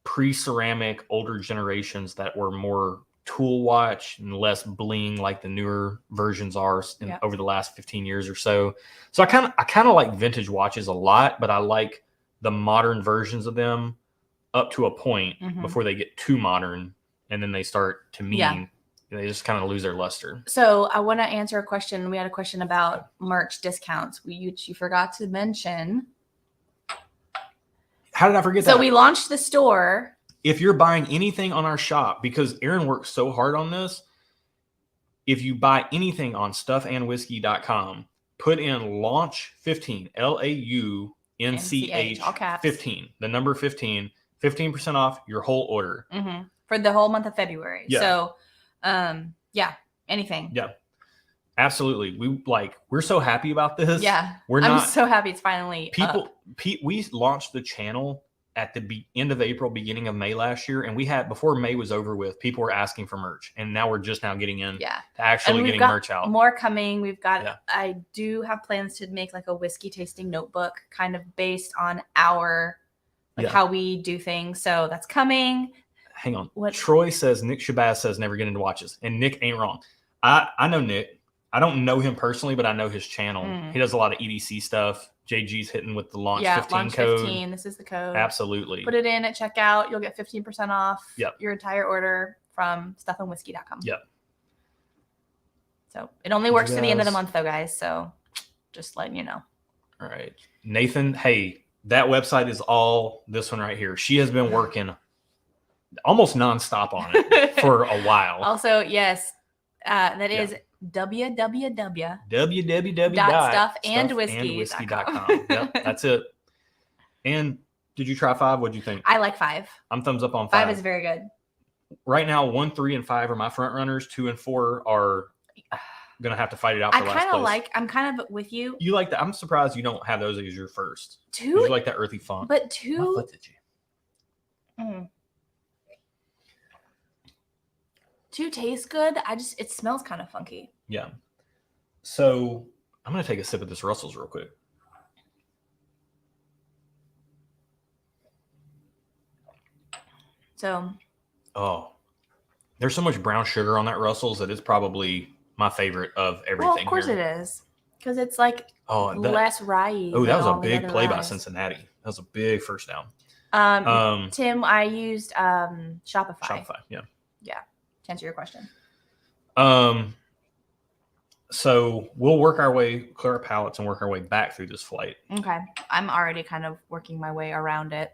pre-ceramic older generations that were more tool watch and less bling like the newer versions are over the last 15 years or so. So I kind of like vintage watches a lot, but I like the modern versions of them up to a point before they get too modern, and then they start to they just kind of lose their luster. So I want to answer a question. We had a question about merch discounts, which you forgot to mention. How did I forget that? So we launched the store. If you're buying anything on our shop, because Erin works so hard on this, if you buy anything on stuffandwhiskey.com, put in launch 15, LAUNCH all caps. 15, the number 15, 15% off your whole order. For the whole month of February. Yeah. So, anything. Yeah. Absolutely. We're so happy about this. Yeah. I'm so happy it's finally we launched the channel at the end of April, beginning of May last year. And we had, before May was over with, people were asking for merch. And now we're just now getting in to actually getting merch out. More coming. We've got, I do have plans to make like a whiskey tasting notebook kind of based on our, how we do things. So that's coming. Hang on. Troy says, Nick Shabazz says, never get into watches. And Nick ain't wrong. I know Nick. I don't know him personally, but I know his channel. He does a lot of EDC stuff. JG's hitting with the launch 15 launch code. 15. This is the code. Absolutely. Put it in at checkout. You'll get 15% off your entire order from stuffandwhiskey.com. Yep. So it only works to the end of the month, though, guys. So just letting you know. All right. Nathan, hey, that website is all this one right here. She has been working almost nonstop on it for a while. Also, yes, that is www.stuffandwhiskey.com. Yep, that's it. And did you try 5? What'd you think? I like 5. I'm thumbs up on 5. 5 is very good. Right now, 1, 3, and 5 are my front runners. 2 and 4 are gonna have to fight it out for last place. I'm kind of with you. You like that? I'm surprised you don't have those as your first. 2, you like that earthy funk. But 2. What did you? 2 tastes good. It smells kind of funky. Yeah. So I'm gonna take a sip of this Russell's real quick. So. Oh, there's so much brown sugar on that Russell's that it's probably my favorite of everything. Well, of course it is, because it's like less rye. Oh, that was a big play by Cincinnati. That was a big first down. Tim, I used Shopify. Yeah. To answer your question. So we'll work our way, clear our palettes, and work our way back through this flight. Okay. I'm already kind of working my way around it.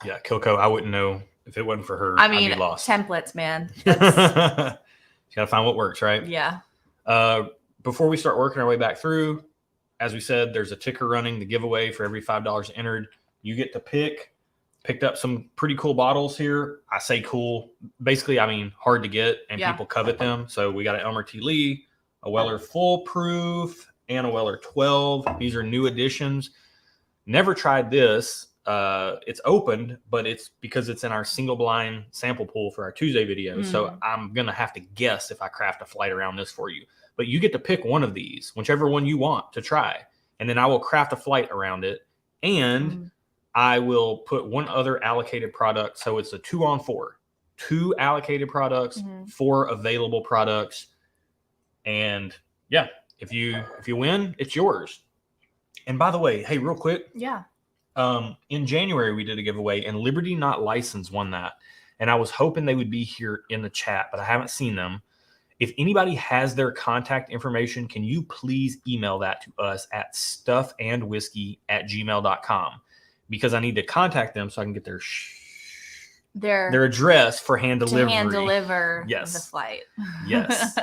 Yeah, Kilco, I wouldn't know if it wasn't for her. I'd be lost. Templates, man. You got to find what works, right? Yeah. Before we start working our way back through, as we said, there's a ticker running, the giveaway for every $5 entered. You get to picked up some pretty cool bottles here. I say cool. Basically, I mean hard to get, and people covet them. So we got an Elmer T. Lee, a Weller Full Proof, and a Weller 12. These are new additions. Never tried this. It's opened, but it's because it's in our single blind sample pool for our Tuesday video. So I'm going to have to guess if I craft a flight around this for you. But you get to pick one of these, whichever one you want to try. And then I will craft a flight around it. And I will put one other allocated product. So it's a 2-on-4. 2 allocated products, 4 available products. And if you win, it's yours. And by the way, hey, real quick. Yeah. In January, we did a giveaway, and Liberty Not Licensed won that. And I was hoping they would be here in the chat, but I haven't seen them. If anybody has their contact information, can you please email that to us at stuffandwhiskey@gmail.com? because I need to contact them so I can get their address for hand delivery. To hand deliver the flight. Yes.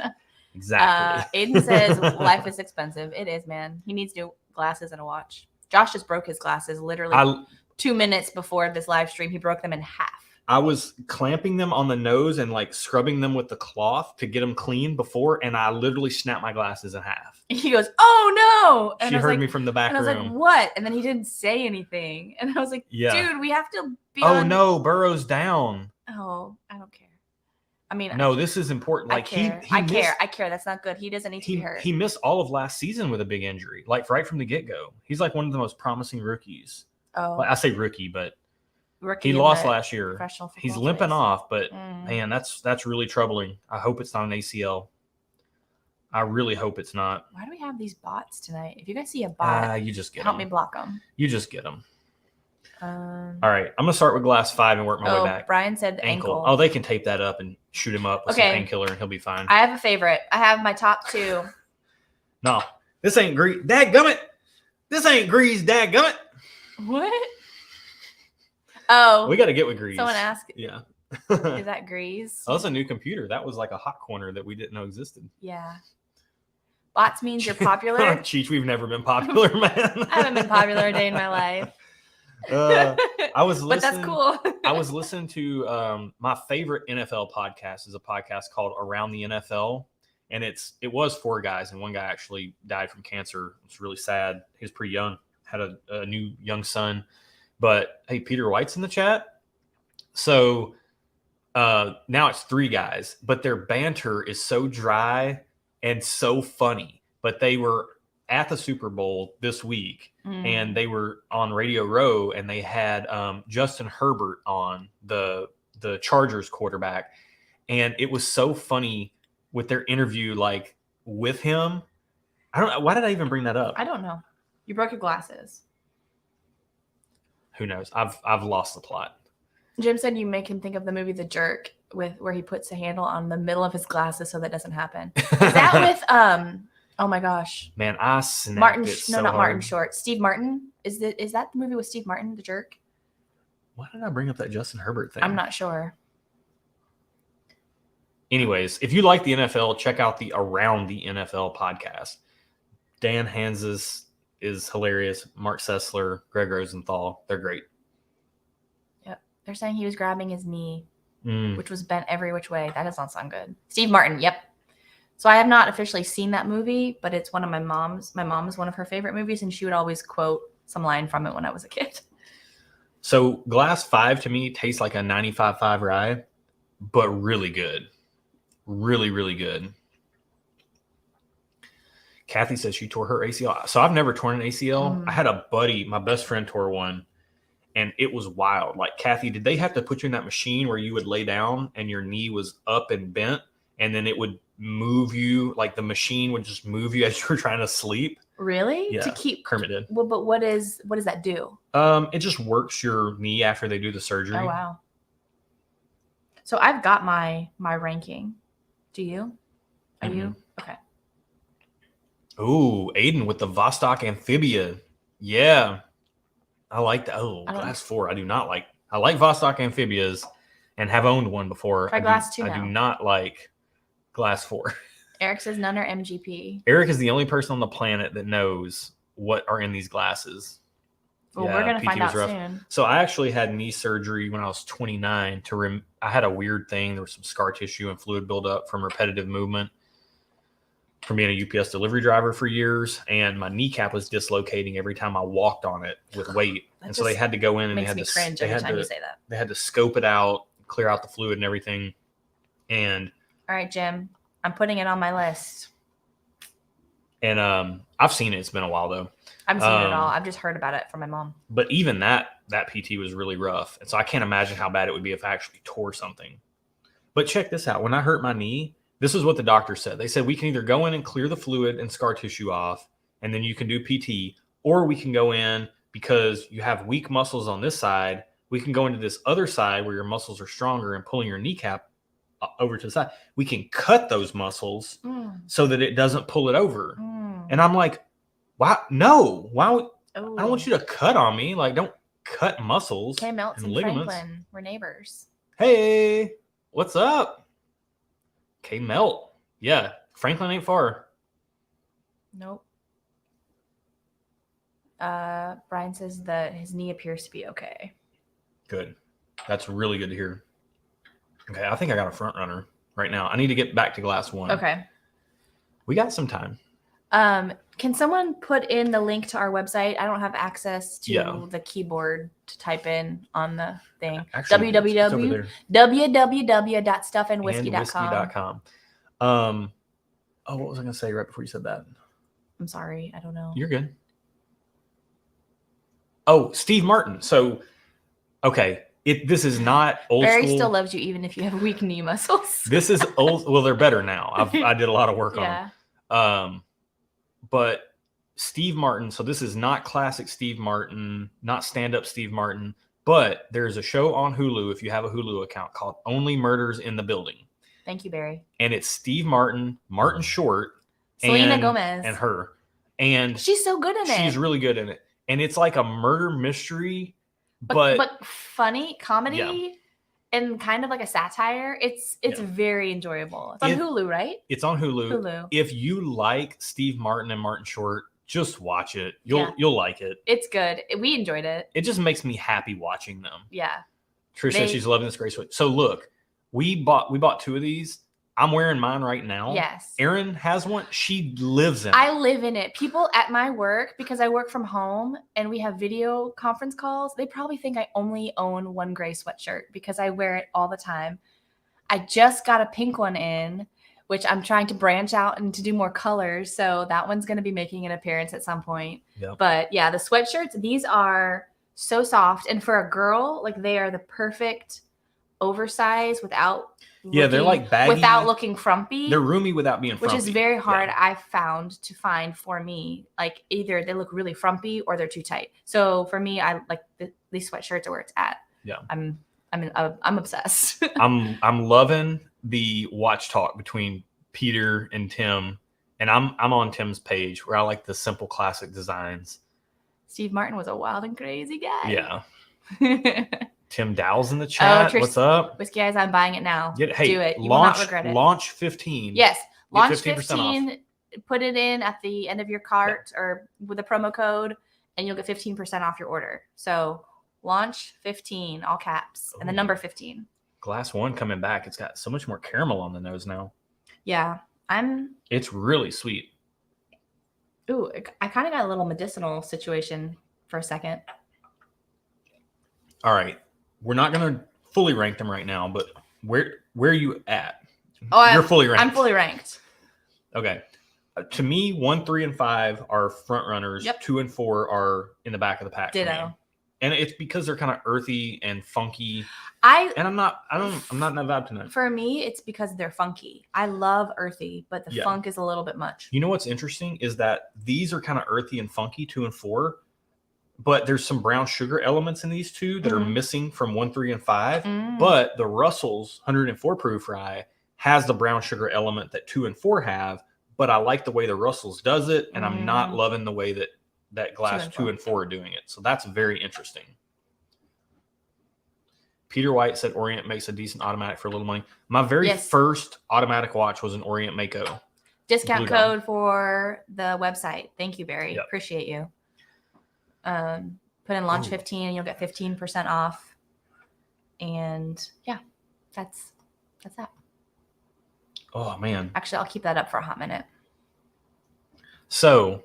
Exactly. Aiden says life is expensive. It is, man. He needs new glasses and a watch. Josh just broke his glasses literally 2 minutes before this live stream. He broke them in half. I was clamping them on the nose and like scrubbing them with the cloth to get them clean before, and I literally snapped my glasses in half. He goes, "Oh no!" And she heard me from the back room. I was like, "What?" And then he didn't say anything, and I was like, "Dude, we have to be." Oh no, Burrow's down. Oh, I don't care. I mean, no, this is important. Like I care. That's not good. He doesn't need to be hurt. He missed all of last season with a big injury, like right from the get go. He's like one of the most promising rookies. Oh, well, I say rookie, but he lost last year. He's limping off, but man, that's really troubling. I hope it's not an ACL. I really hope it's not. Why do we have these bots tonight? If you guys see a bot, you just get help them. Me block them. You just get them. All right, I'm gonna start with glass 5 and work my way back. Brian said ankle. Oh, they can tape that up and shoot him up with some painkiller, and he'll be fine. I have a favorite. I have my top 2. No, this ain't grease. Dadgummit. This ain't grease. Dadgummit. What? Oh, we got to get with grease. Someone asked. Yeah. Is that grease? Oh, that's a new computer. That was like a hot corner that we didn't know existed. Yeah. Bots means you're popular. Cheech, we've never been popular, man. I haven't been popular a day in my life. I was listening. But that's cool. I was listening to my favorite NFL podcast is a podcast called Around the NFL. And it was 4 guys, and one guy actually died from cancer. It's really sad. He was pretty young, had a new young son. But hey, Peter White's in the chat. So now it's 3 guys, but their banter is so dry and so funny. But they were at the Super Bowl this week, and they were on Radio Row, and they had Justin Herbert on, the Chargers quarterback. And it was so funny with their interview, like with him. I don't know. Why did I even bring that up? I don't know. You broke your glasses. Who knows? I've lost the plot. Jim said you make him think of the movie The Jerk, where he puts a handle on the middle of his glasses so that doesn't happen. Is that with oh my gosh. Man, I snapped Martin. It so not hard. Martin Short. Steve Martin. Is that the movie with Steve Martin, The Jerk? Why did I bring up that Justin Herbert thing? I'm not sure. Anyways, if you like the NFL, check out the Around the NFL podcast. Dan Hanses is hilarious. Mark Sessler, Greg Rosenthal, they're great. Yep. They're saying he was grabbing his knee, which was bent every which way. That does not sound good. Steve Martin, yep. So I have not officially seen that movie, but it's one of my mom's. My mom is one of her favorite movies, and she would always quote some line from it when I was a kid. So glass 5 to me tastes like a 95.5 rye, but really good. Really, really good. Kathy says she tore her ACL. So I've never torn an ACL. I had a buddy, my best friend tore one, and it was wild. Like, Kathy, did they have to put you in that machine where you would lay down and your knee was up and bent, and then it would move you, like the machine would just move you as you were trying to sleep? Really? Yeah. To keep Kermit did. Well, but what does that do? It just works your knee after they do the surgery. Oh wow. So I've got my ranking. Do you? Are you? Okay. Ooh, Aiden with the Vostok Amphibia. Yeah. I like that. Oh, glass 4. I do not like. I like Vostok Amphibias and have owned one before. Try glass 2 now. I do not like glass 4. Eric says none are MGP. Eric is the only person on the planet that knows what are in these glasses. Well, we're going to find out soon. So I actually had knee surgery when I was 29. I had a weird thing. There was some scar tissue and fluid buildup from repetitive movement from being a UPS delivery driver for years. And my kneecap was dislocating every time I walked on it with weight. And so they had to go in and they had to cringe every time you say that. They had to scope it out, clear out the fluid and everything. And all right, Jim, I'm putting it on my list. And I've seen it. It's been a while though. I haven't seen it at all. I've just heard about it from my mom. But even that PT was really rough. And so I can't imagine how bad it would be if I actually tore something. But check this out. When I hurt my knee, this is what the doctor said. They said we can either go in and clear the fluid and scar tissue off, and then you can do PT, or we can go in because you have weak muscles on this side. We can go into this other side where your muscles are stronger and pulling your kneecap over to the side. We can cut those muscles so that it doesn't pull it over. And I'm like, why? No, why? I don't want you to cut on me. Like, don't cut muscles K Melts and ligaments. Franklin were neighbors. Hey, what's up? K Melt. Yeah, Franklin ain't far. Nope. Brian says that his knee appears to be okay. Good. That's really good to hear. Okay, I think I got a front runner right now. I need to get back to glass one. Okay. We got some time. Can someone put in the link to our website? I don't have access to the keyboard to type in on the thing. www.stuffandwhiskey.com. Oh, what was I going to say right before you said that? I'm sorry. I don't know. You're good. Oh, Steve Martin. So, okay. This is not old Barry school. Still loves you even if you have weak knee muscles. This is old. Well, they're better now. I did a lot of work on them. But Steve Martin. So this is not classic Steve Martin, not stand-up Steve Martin. But there's a show on Hulu, if you have a Hulu account, called Only Murders in the Building. Thank you, Barry. And it's Steve Martin, Martin Short, Selena Gomez, and her. And she's so good in it. She's really good in it. And it's like a murder mystery. But funny comedy and kind of like a satire. It's very enjoyable. It's on Hulu, right? It's on Hulu. If you like Steve Martin and Martin Short, just watch it. You'll like it. It's good. We enjoyed it. It just makes me happy watching them. Yeah. Trish says she's loving this gracefully. So look, we bought two of these. I'm wearing mine right now. Yes. Erin has one. She lives in it. I live in it. People at my work, because I work from home and we have video conference calls, they probably think I only own one gray sweatshirt because I wear it all the time. I just got a pink one in, which I'm trying to branch out and to do more colors. So that one's going to be making an appearance at some point. Yep. But yeah, the sweatshirts, these are so soft. And for a girl, like they are the perfect oversize without they're like baggy without looking frumpy. They're roomy without being frumpy, which is very hard. I've found to find for me. Like either they look really frumpy or they're too tight. So for me, I like these sweatshirts are where it's at. Yeah, I'm obsessed. I'm loving the watch talk between Peter and Tim, and I'm on Tim's page where I like the simple classic designs. Steve Martin was a wild and crazy guy. Yeah. Tim Dow's in the chat. What's up? Whiskey Eyes, I'm buying it now. Do it. You will not regret it. Launch 15. Yes. Launch 15. Off. Put it in at the end of your cart or with a promo code, and you'll get 15% off your order. So launch 15, all caps, and the number 15. Glass one coming back. It's got so much more caramel on the nose now. Yeah. It's really sweet. Ooh, I kind of got a little medicinal situation for a second. All right. We're not going to fully rank them right now, but where are you at? Oh, you're fully ranked. I'm fully ranked. Okay. To me, 1, 3, and 5 are front runners. Yep. 2 and 4 are in the back of the pack. Ditto. And it's because they're kind of earthy and funky. I'm not in that vibe tonight. For me, it's because they're funky. I love earthy, but the funk is a little bit much. You know what's interesting is that these are kind of earthy and funky, 2 and 4. But there's some brown sugar elements in these two that are missing from 1, 3, and 5. But the Russell's 104 proof rye has the brown sugar element that 2 and 4 have. But I like the way the Russell's does it, and I'm not loving the way that glass 2 and 4 are doing it. So that's very interesting. Peter White said Orient makes a decent automatic for a little money. My very first automatic watch was an Orient Mako. Discount code for the website. Thank you, Barry. Yep. Appreciate you. Put in launch 15 and you'll get 15% off. And yeah, that's that. Oh man. Actually, I'll keep that up for a hot minute. So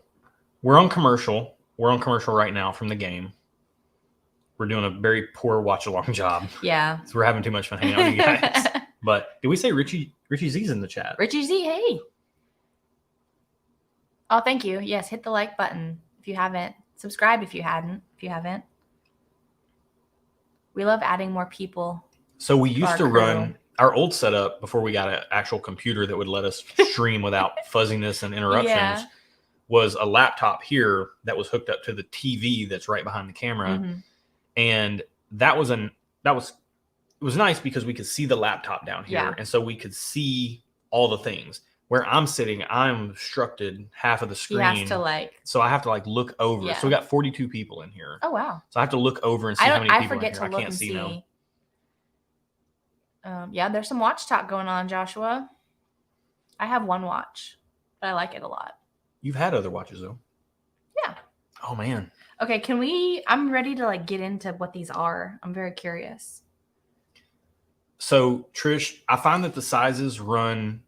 we're on commercial. We're on commercial right now from the game. We're doing a very poor watch along job. Yeah. So we're having too much fun hanging out with you guys. But did we say Richie Z's in the chat? Richie Z, hey. Oh, thank you. Yes, hit the like button if you haven't. Subscribe if you haven't. We love adding more people. So we used to run our old setup before we got an actual computer that would let us stream without fuzziness and interruptions. Was a laptop here that was hooked up to the TV that's right behind the camera. And it was nice because we could see the laptop down here. And so we could see all the things. where I'm sitting, I'm obstructed half of the screen. He has to so I have to look over. Yeah. So we got 42 people in here. Oh wow. So I have to look over and see how many people are in here. I can't see now. Yeah, there's some watch talk going on, Joshua. I have one watch, but I like it a lot. You've had other watches though. Yeah. Oh man. Okay, I'm ready to get into what these are. I'm very curious. So Trish, I find that the sizes run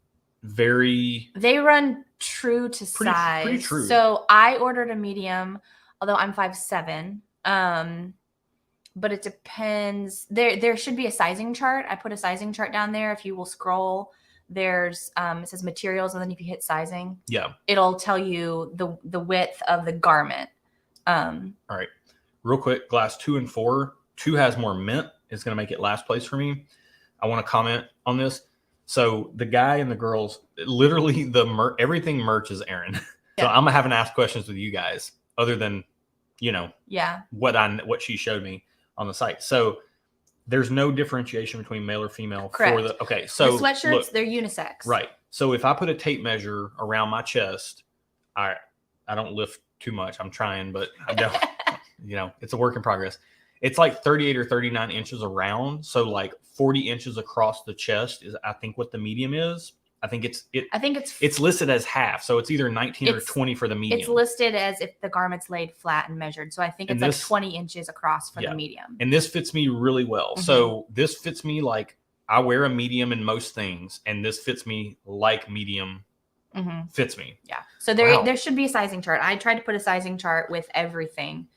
they run true to size. Pretty true. So I ordered a medium, although I'm 5'7". But it depends. There should be a sizing chart. I put a sizing chart down there. If you will scroll, there's it says materials, and then if you hit sizing, it'll tell you the width of the garment. All right, real quick, glass 2 and 4. 2 has more mint. It's going to make it last place for me. I want to comment on this. So the guy and the girls, literally everything merch is Erin. So I'm gonna have to ask questions with you guys, other than, what she showed me on the site. So there's no differentiation between male or female. Correct. So the sweatshirts, they're unisex. Right. So if I put a tape measure around my chest, I don't lift too much. I'm trying, but I don't. It's a work in progress. It's 38 or 39 inches around. So 40 inches across the chest is, I think, what the medium is. I think it's listed as half. So it's either 19 or 20 for the medium. It's listed as if the garment's laid flat and measured. So I think it's 20 inches across for the medium. And this fits me really well. Mm-hmm. So this fits me I wear a medium in most things, and this fits me like medium fits me. Yeah. So there should be a sizing chart. I tried to put a sizing chart with everything.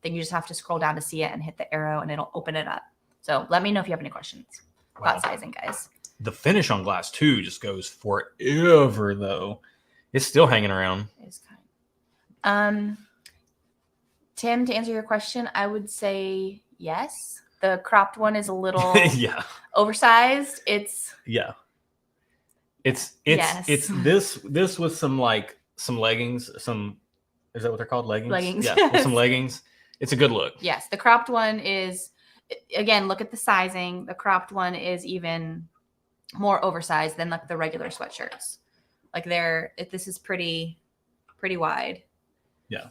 Then you just have to scroll down to see it and hit the arrow, and it'll open it up. So let me know if you have any questions about sizing, guys. The finish on glass 2 just goes forever, though. It's still hanging around. It's kind. Tim, to answer your question, I would say yes. The cropped one is a little oversized. It's this with some leggings. Is that what they're called? Leggings? Yeah, with some leggings. It's a good look. Yes. The cropped one is, again, look at the sizing. The cropped one is even more oversized than the regular sweatshirts. This is pretty wide. Yeah.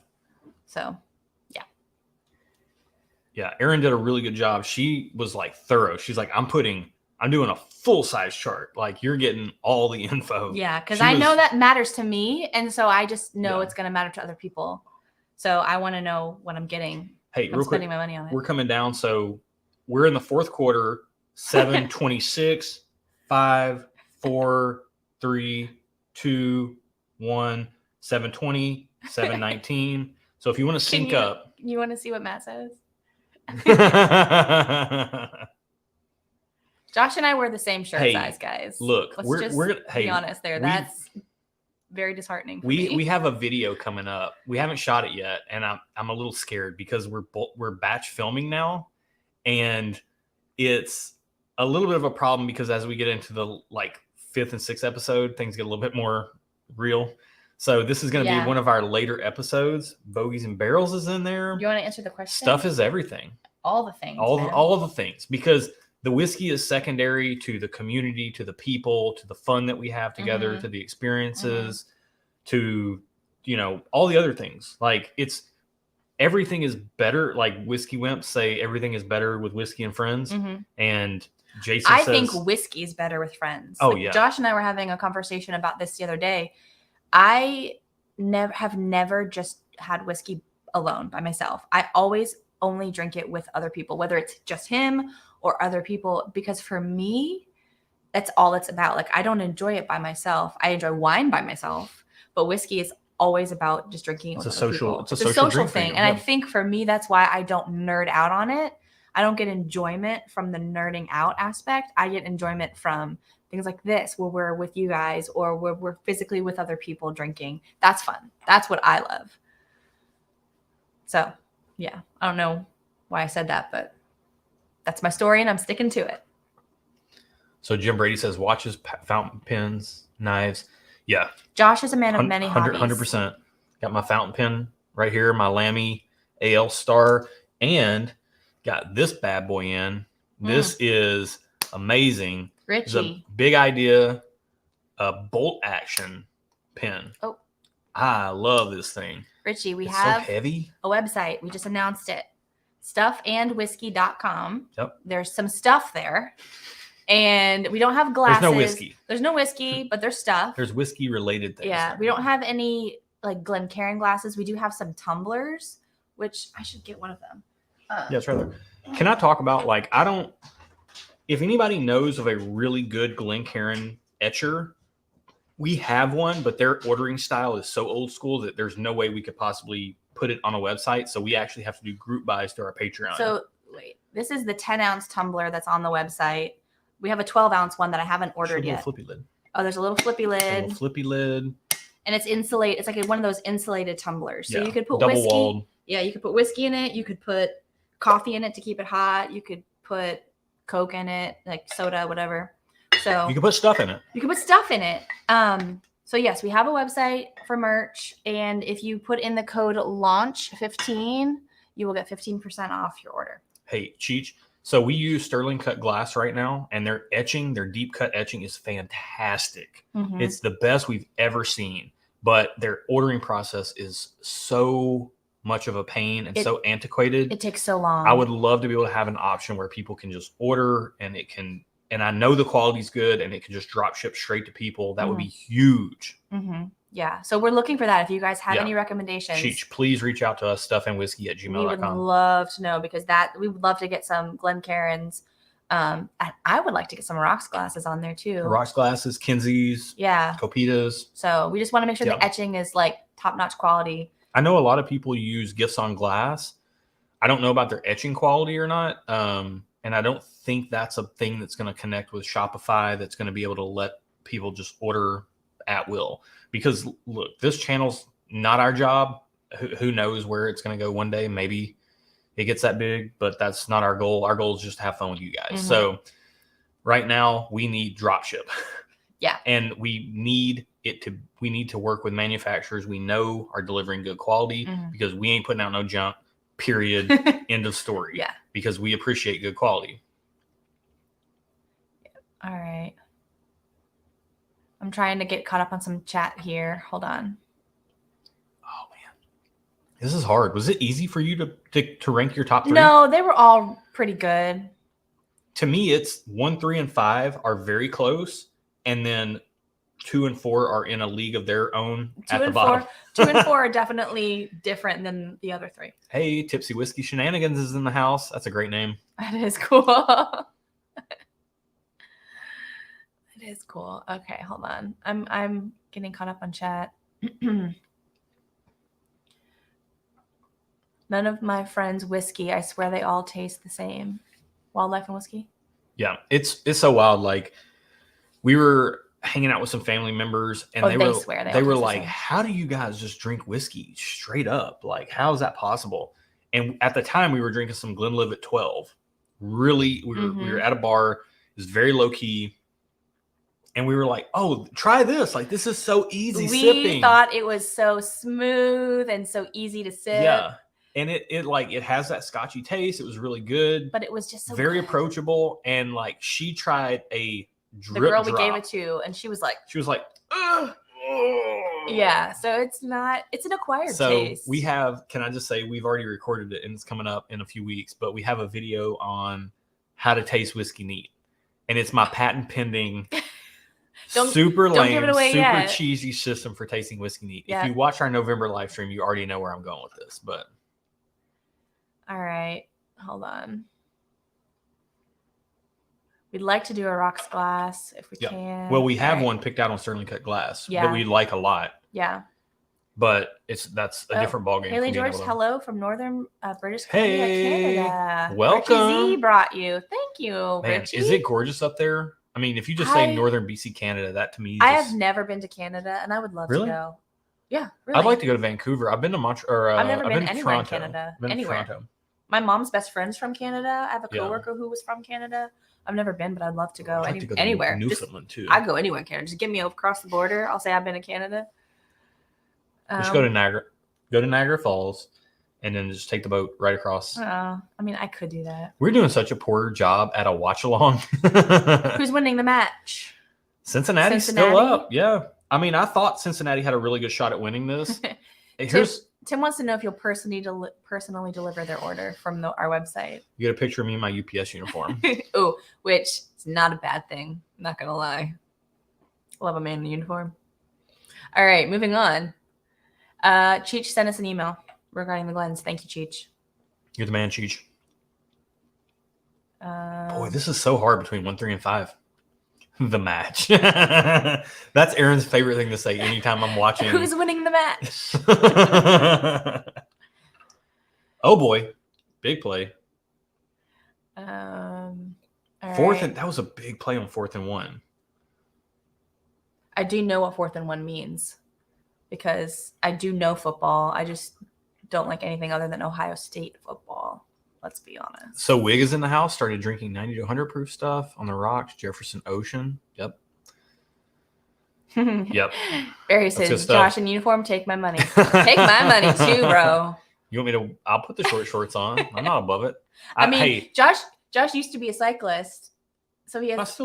So, yeah. Yeah. Erin did a really good job. She was thorough. She's I'm doing a full size chart. You're getting all the info. Yeah. Cause I know that matters to me. And so I just know it's going to matter to other people. So I want to know what I'm getting. Hey, I'm spending my money on it. We're coming down. So we're in the fourth quarter, 7:26, 5, 4, 3, 2, 1, 7:20, 7:19. So if you want to sync up. You want to see what Matt says? Josh and I wear the same shirt size, guys. Look, we're gonna be honest there. That's very disheartening. We have a video coming up. We haven't shot it yet, and I'm a little scared because we're batch filming now, and it's a little bit of a problem because as we get into the 5th and 6th episode, things get a little bit more real. So this is going to be one of our later episodes. Bogies and Barrels is in there. You want to answer the question? Stuff is everything. All the things. All of the things, because the whiskey is secondary to the community, to the people, to the fun that we have together, to the experiences, to, all the other things. Everything is better. Whiskey Wimps say everything is better with whiskey and friends. And Jason says, I think whiskey is better with friends. Oh, yeah. Josh and I were having a conversation about this the other day. I have never just had whiskey alone by myself. I always only drink it with other people, whether it's just him or other people, because for me, that's all it's about. I don't enjoy it by myself. I enjoy wine by myself, but whiskey is always about just drinking it with other people. It's a social thing. And I think for me, that's why I don't nerd out on it. I don't get enjoyment from the nerding out aspect. I get enjoyment from things like this, where we're with you guys or where we're physically with other people drinking. That's fun. That's what I love. So, yeah, I don't know why I said that, but that's my story and I'm sticking to it. So Jim Brady says watches, fountain pens, knives. Yeah. Josh is a man of many hobbies. 100%. Got my fountain pen right here, my Lamy AL Star, and got this bad boy in. This is amazing. Richie. It's a big idea. a bolt action pen. Oh, I love this thing. Richie, it's have so heavy. A website. We just announced it. stuffandwhiskey.com. Yep. There's some stuff there. And we don't have glasses. There's no whiskey, but there's stuff. There's whiskey related things. Yeah. We don't have any like Glencairn glasses. We do have some tumblers, which I should get one of them. Yeah, it's right there. Can I talk about if anybody knows of a really good Glencairn etcher, we have one, but their ordering style is so old school that there's no way we could possibly put it on a website. So we actually have to do group buys through our Patreon. So wait, this is the 10-ounce tumbler that's on the website. We have a 12-ounce one that I haven't ordered yet. Flippy lid. Oh, there's a little flippy lid. A little flippy lid. And it's insulated. It's like one of those insulated tumblers. So you could put double whiskey. Walled. Yeah, you could put whiskey in it. You could put coffee in it to keep it hot. You could put Coke in it, like soda, whatever. So you can put stuff in it. So yes, we have a website for merch, and if you put in the code LAUNCH15, you will get 15% off your order. Hey, Cheech. So we use sterling cut glass right now, and their deep cut etching is fantastic. Mm-hmm. It's the best we've ever seen, but their ordering process is so much of a pain and so antiquated. It takes so long. I would love to be able to have an option where people can just order and and I know the quality's good and it can just drop ship straight to people. That would be huge. Mm-hmm. Yeah. So we're looking for that. If you guys have any recommendations, Cheech, please reach out to us, stuffandwhiskey@gmail.com. We would love to know, because we would love to get some Glencairns. I would like to get some rocks glasses on there too. Rocks glasses, Kinseys, Copitas. So we just want to make sure the etching is like top-notch quality. I know a lot of people use gifts on glass. I don't know about their etching quality or not. And I don't think that's a thing that's going to connect with Shopify, that's going to be able to let people just order at will. Because look, this channel's not our job. Who knows where it's going to go one day? Maybe it gets that big, but that's not our goal. Our goal is just to have fun with you guys. Mm-hmm. So right now we need drop ship. Yeah. And we need to work with manufacturers we know are delivering good quality, because we ain't putting out no junk, period. End of story. Yeah. Because we appreciate good quality. All right. I'm trying to get caught up on some chat here. Hold on. Oh man, this is hard. Was it easy for you to rank your top 3? No, they were all pretty good. To me, it's 1, 3, and 5 are very close, and then 2 and 4 are in a league of their own at the bottom. 2 and 4 are definitely different than the other 3. Hey, Tipsy Whiskey Shenanigans is in the house. That's a great name. That is cool. It is cool. Okay, hold on. I'm getting caught up on chat. None of my friends' whiskey. I swear they all taste the same. Wildlife and whiskey. Yeah, it's so wild. Like, we were hanging out with some family members, and they were like, "How do you guys just drink whiskey straight up? Like, how is that possible?" And at the time, we were drinking some Glenlivet 12. Really, we were at a bar. It was very low key. And we were like, "Oh, try this! Like, this is so easy sipping." We thought it was so smooth and so easy to sip. Yeah, and it has that scotchy taste. It was really good, but it was just so very good. Approachable. And like, she tried a drip the girl drop. We gave it to, and she was like, "Ugh." Yeah. So it's an acquired taste. We have. Can I just say, we've already recorded it, and it's coming up in a few weeks. But we have a video on how to taste whiskey neat, and it's my patent pending. Super lame, give it away super yet. cheesy system for tasting whiskey neat. Yeah. If you watch our November live stream, you already know where I'm going with this. But all right, hold on. We'd like to do a rocks glass if we can. Well, we have one picked out on sterling cut glass that we like a lot. Yeah. But that's a different ballgame. Haley George, hello from Northern British Columbia, Canada. Welcome. Richie Z brought you. Thank you, Man, Richie. is it gorgeous up there? I mean, if you just say Northern BC, Canada, that to me I have never been to Canada, and I would love to go. Yeah, really. I'd like to go to Vancouver. I've been to Montreal. I've never been anywhere Toronto. in Canada. Anywhere. My mom's best friend's from Canada. I have a coworker who was from Canada. I've never been, but I'd love to go, anywhere. Newfoundland too. I'd go anywhere in Canada. Just get me across the border. I'll say I've been to Canada. Just go to Niagara. Go to Niagara Falls. And then just take the boat right across. I mean, I could do that. We're doing such a poor job at a watch along. Who's winning the match? Cincinnati's still up. Yeah. I mean, I thought Cincinnati had a really good shot at winning this. Tim wants to know if you'll personally deliver their order from our website. You get a picture of me in my UPS uniform. Oh, which is not a bad thing. I'm not going to lie. Love a man in uniform. All right, moving on. Cheech sent us an email regarding the Glens. Thank you, Cheech. You're the man, Cheech. Boy, this is so hard between 1, 3, and 5. The match. That's Erin's favorite thing to say anytime I'm watching. Who's winning the match? Oh boy, big play. Fourth and that was a big play on 4th and 1. I do know what 4th and 1 means because I do know football. I just don't like anything other than Ohio State football. Let's be honest. So Wig is in the house, started drinking 90 to 100 proof stuff on the rocks, Jefferson Ocean. Yep. Yep. Barry says, Josh in uniform, take my money. Take my money too, bro. You want me to? I'll put the short shorts on. I'm not above it. I mean, hey, Josh used to be a cyclist. So he has,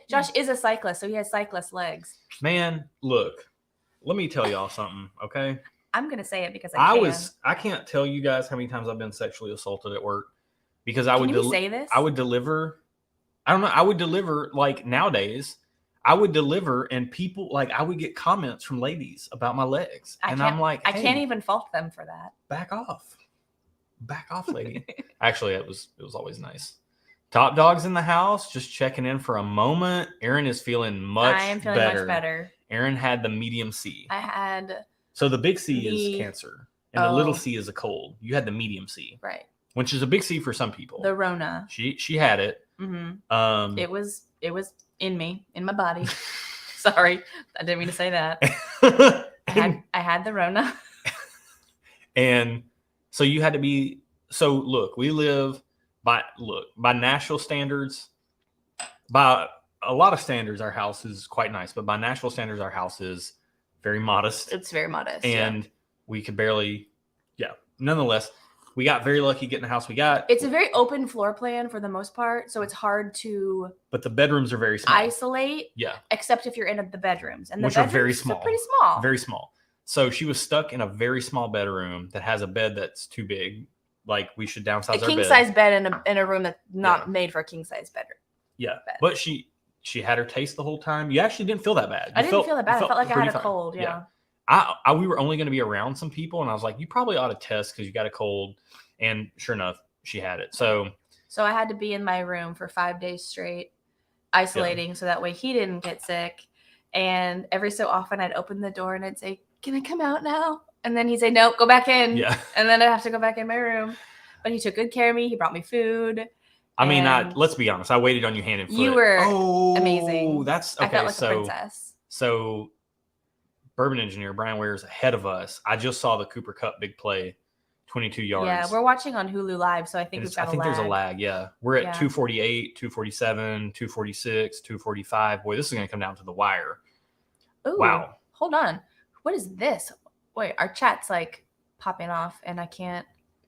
Josh is a cyclist, so he has cyclist legs. Man, look, let me tell y'all something, okay? I'm going to say it because I can't tell you guys how many times I've been sexually assaulted at work because I would say this? I would deliver. I don't know. I would deliver like nowadays. I would deliver and people like I would get comments from ladies about my legs. And I'm like, hey, I can't even fault them for that. Back off, lady. Actually, it was always nice. Top Dog's in the house, just checking in for a moment. Erin is feeling much better. I am feeling much better. Erin had the medium C. So the big C is cancer, and the little C is a cold. You had the medium C, right? Which is a big C for some people. The Rona. She had it. Mm-hmm. It was in my body. Sorry, I didn't mean to say that. I had the Rona. And so you had to be. So look, we live by Nashville standards. By a lot of standards, our house is quite nice, but by Nashville standards, our house is very modest. It's very modest. And we could barely, nonetheless, we got very lucky getting the house we got. It's a very open floor plan for the most part, so it's hard to. But the bedrooms are very small. Isolate. Yeah. Except if you're in the bedrooms. And which are very small. Pretty small. Very small. So she was stuck in a very small bedroom that has a bed that's too big. Like we should downsize our bed. A king-size bed in a room that's not made for a king-size bedroom. Yeah. But she had her taste the whole time. You actually didn't feel that bad. I didn't feel that bad. I felt like I had a cold. Yeah. We were only going to be around some people, and I was like, you probably ought to test because you got a cold. And sure enough, she had it. So I had to be in my room for 5 days straight, isolating, so that way he didn't get sick. And every so often, I'd open the door and I'd say, "Can I come out now?" And then he'd say, "Nope, go back in." Yeah. And then I'd have to go back in my room. But he took good care of me. He brought me food. I mean, let's be honest. I waited on you hand and foot. You were amazing. That's okay. I felt like a princess. So, Bourbon Engineer Brian Ware's ahead of us. I just saw the Cooper Cup big play, 22 yards. Yeah, we're watching on Hulu Live, so I think there's a lag. Yeah, we're at 248, 247, 246, 245. Boy, this is going to come down to the wire. Ooh, wow. Hold on. What is this? Wait, our chat's like popping off, and I can't.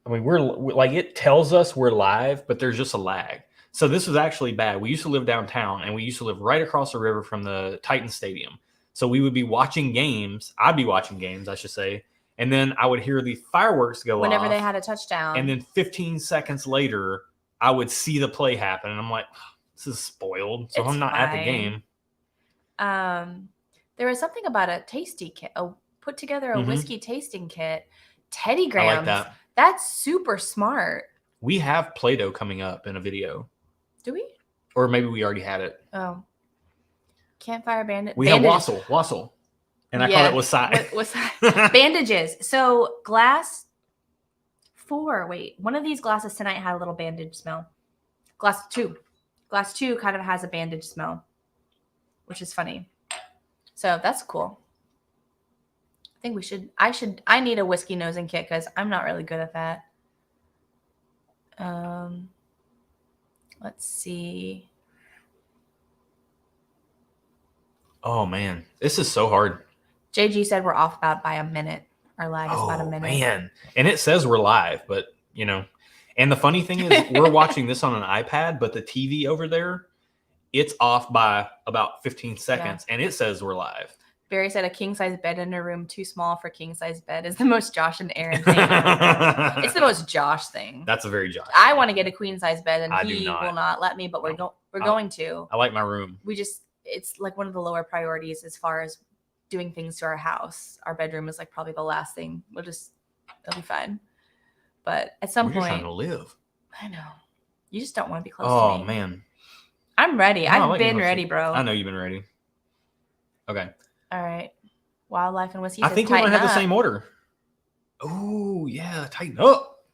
I mean, we're like, it tells us we're live, but there's just a lag. So this was actually bad. We used to live downtown, and we used to live right across the river from the Titans Stadium. So we would be watching games. I'd be watching games, I should say. And then I would hear the fireworks go off. Whenever they had a touchdown. And then 15 seconds later, I would see the play happen. And I'm like, this is spoiled. So I'm not at the game. There was something about a tasty kit. Put together a whiskey tasting kit. Teddy Grahams. I like that. That's super smart. We have Play-Doh coming up in a video. Do we? Or maybe we already had it. Oh. Campfire bandit. We have Wassel. And I call it Wasai. Bandages. So glass 4. Wait, one of these glasses tonight had a little bandage smell. Glass 2 kind of has a bandage smell, which is funny. So that's cool. I think I need a whiskey nosing kit because I'm not really good at that. Let's see. Oh man, this is so hard. JG said we're off by a minute. Our lag is about a minute. Man. And it says we're live, but and the funny thing is we're watching this on an iPad, but the TV over there it's off by about 15 seconds, and it says we're live. Barry said a king-size bed in a room too small for king-size bed is the most Josh and Erin thing. It's the most Josh thing. That's a very Josh thing. I want to get a queen-size bed, and he will not let me, but we're going to. I like my room. It's like one of the lower priorities as far as doing things to our house. Our bedroom is like probably the last thing. It'll be fine. But at some point, you're trying to live. I know. You just don't want to be close to me. Oh man. I'm ready. I've been ready, bro. I know you've been ready. Okay. All right. Wildlife and whiskey. I think we might have the same order. Oh, yeah. Tighten up.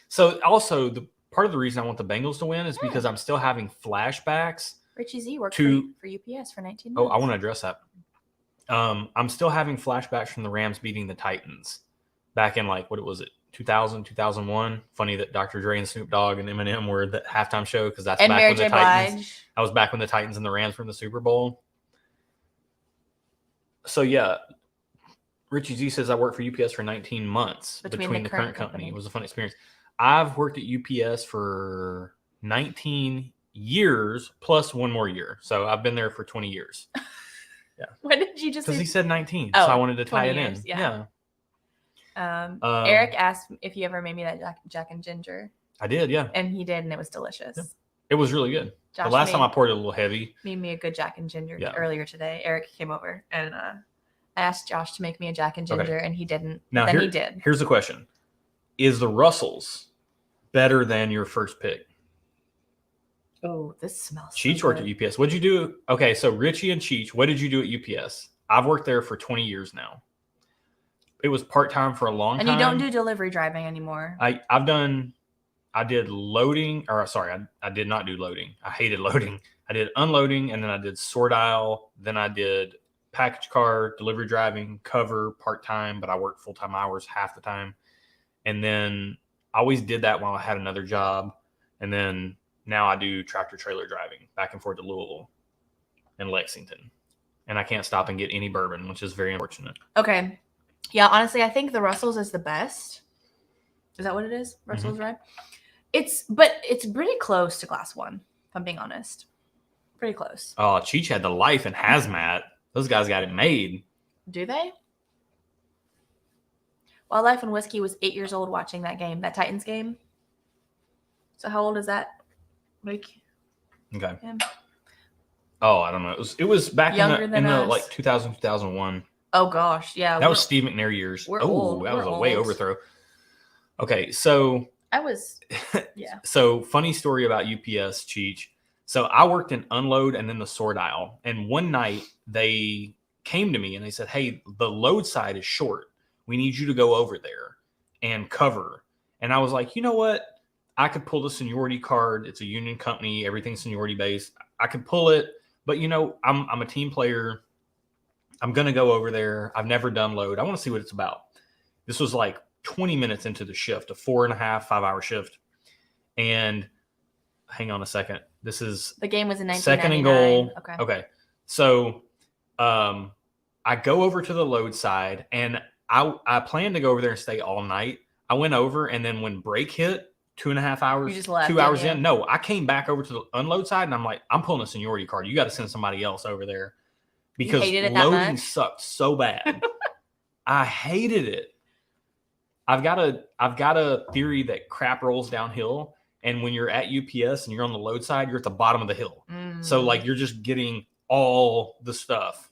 So also, the part of the reason I want the Bengals to win is because I'm still having flashbacks. Richie Z worked for UPS for 19 months. Oh, I want to address that. I'm still having flashbacks from the Rams beating the Titans back in, like, what was it? 2000, 2001. Funny that Dr. Dre and Snoop Dogg and Eminem were the halftime show because that's back when the Titans. I was back when the Titans and the Rams were in the Super Bowl. So yeah, Richie Z says I worked for UPS for 19 months between the current company. It was a fun experience. I've worked at UPS for 19 years plus one more year, so I've been there for 20 years. Yeah. When did you just? Because he said 19, so I wanted to tie it in. Yeah. Eric asked if you ever made me that Jack and Ginger. I did, yeah. And he did, and it was delicious. Yeah. It was really good. The last time I poured it a little heavy. Made me a good Jack and Ginger earlier today. Eric came over, and I asked Josh to make me a Jack and Ginger, and he didn't. Now, he did. Here's the question. Is the Russells better than your first pick? Oh, this smells Cheech worked at UPS. What'd you do? Okay, so Richie and Cheech, what did you do at UPS? I've worked there for 20 years now. It was part-time for a long time. And you don't do delivery driving anymore. I did loading, or sorry, I did not do loading. I hated loading. I did unloading, and then I did sort aisle. Then I did package car, delivery driving, cover, part-time, but I worked full-time hours half the time. And then I always did that while I had another job. And then now I do tractor trailer driving back and forth to Louisville and Lexington. And I can't stop and get any bourbon, which is very unfortunate. Okay. Yeah, honestly, I think the Russell's is the best. Is that what it is? Russell's, right? It's pretty close to Glass One, if I'm being honest. Pretty close. Oh, Cheech had the life in hazmat. Those guys got it made. Do they? Wildlife and Whiskey was 8 years old watching that game, that Titans game. So how old is that? Like, okay. Yeah. Oh, I don't know. It was back in the like 2000, 2001. Oh gosh, yeah. That was Steve McNair years. That was a way overthrow. Okay, so I was, yeah. So funny story about UPS, Cheech. So I worked in unload and then the sort aisle. And one night they came to me and they said, "Hey, the load side is short. We need you to go over there and cover." And I was like, you know what? I could pull the seniority card. It's a union company. Everything's seniority based. I could pull it, but I'm a team player. I'm going to go over there. I've never done load. I want to see what it's about. This was like 20 minutes into the shift, a 4.5, 5-hour shift. And hang on a second. This is the game was in 1999. Second and goal. Okay. So I go over to the load side and I planned to go over there and stay all night. I went over and then when break hit, 2.5 hours, you just left, 2 hours in. No, I came back over to the unload side and I'm like, I'm pulling a seniority card. You got to send somebody else over there because loading sucked so bad. I hated it. I've got a theory that crap rolls downhill. And when you're at UPS and you're on the load side, you're at the bottom of the hill. So like you're just getting all the stuff.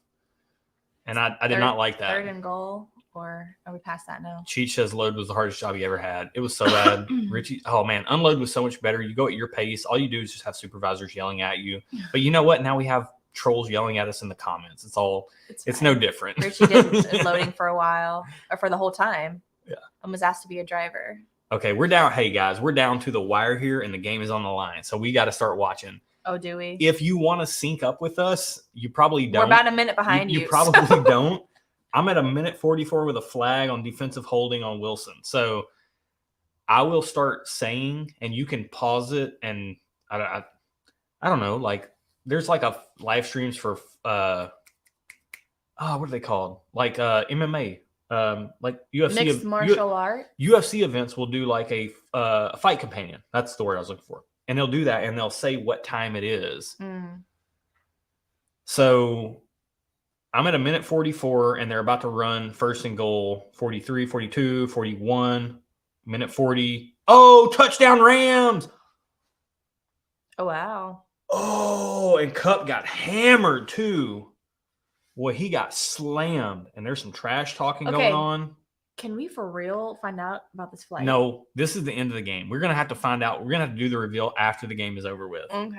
And I did not like that. Third and goal, or are we past that now? Cheech says load was the hardest job he ever had. It was so bad. Richie, oh man, unload was so much better. You go at your pace. All you do is just have supervisors yelling at you. But you know what? Now we have trolls yelling at us in the comments. It's no different. Richie did loading for a while, or for the whole time. Yeah. And was asked to be a driver. Okay, we're down. Hey guys, we're down to the wire here and the game is on the line. So we got to start watching. Oh, do we? If you want to sync up with us, you probably don't. We're about a minute behind you. You probably don't. I'm at a minute 44 with a flag on defensive holding on Wilson. So I will start saying, and you can pause it. And I don't know, like there's like a live streams for, what are they called? Like MMA, like UFC. Mixed martial art? UFC events will do like a fight companion. That's the word I was looking for. And they'll do that and they'll say what time it is. So I'm at a minute 44, and they're about to run first and goal, 43, 42, 41, minute 40. Oh, touchdown Rams. Oh, wow. Oh, and Kupp got hammered too. Boy, he got slammed, and there's some trash talking going on. Can we for real find out about this flight? No, this is the end of the game. We're going to have to find out. We're going to have to do the reveal after the game is over with. Okay.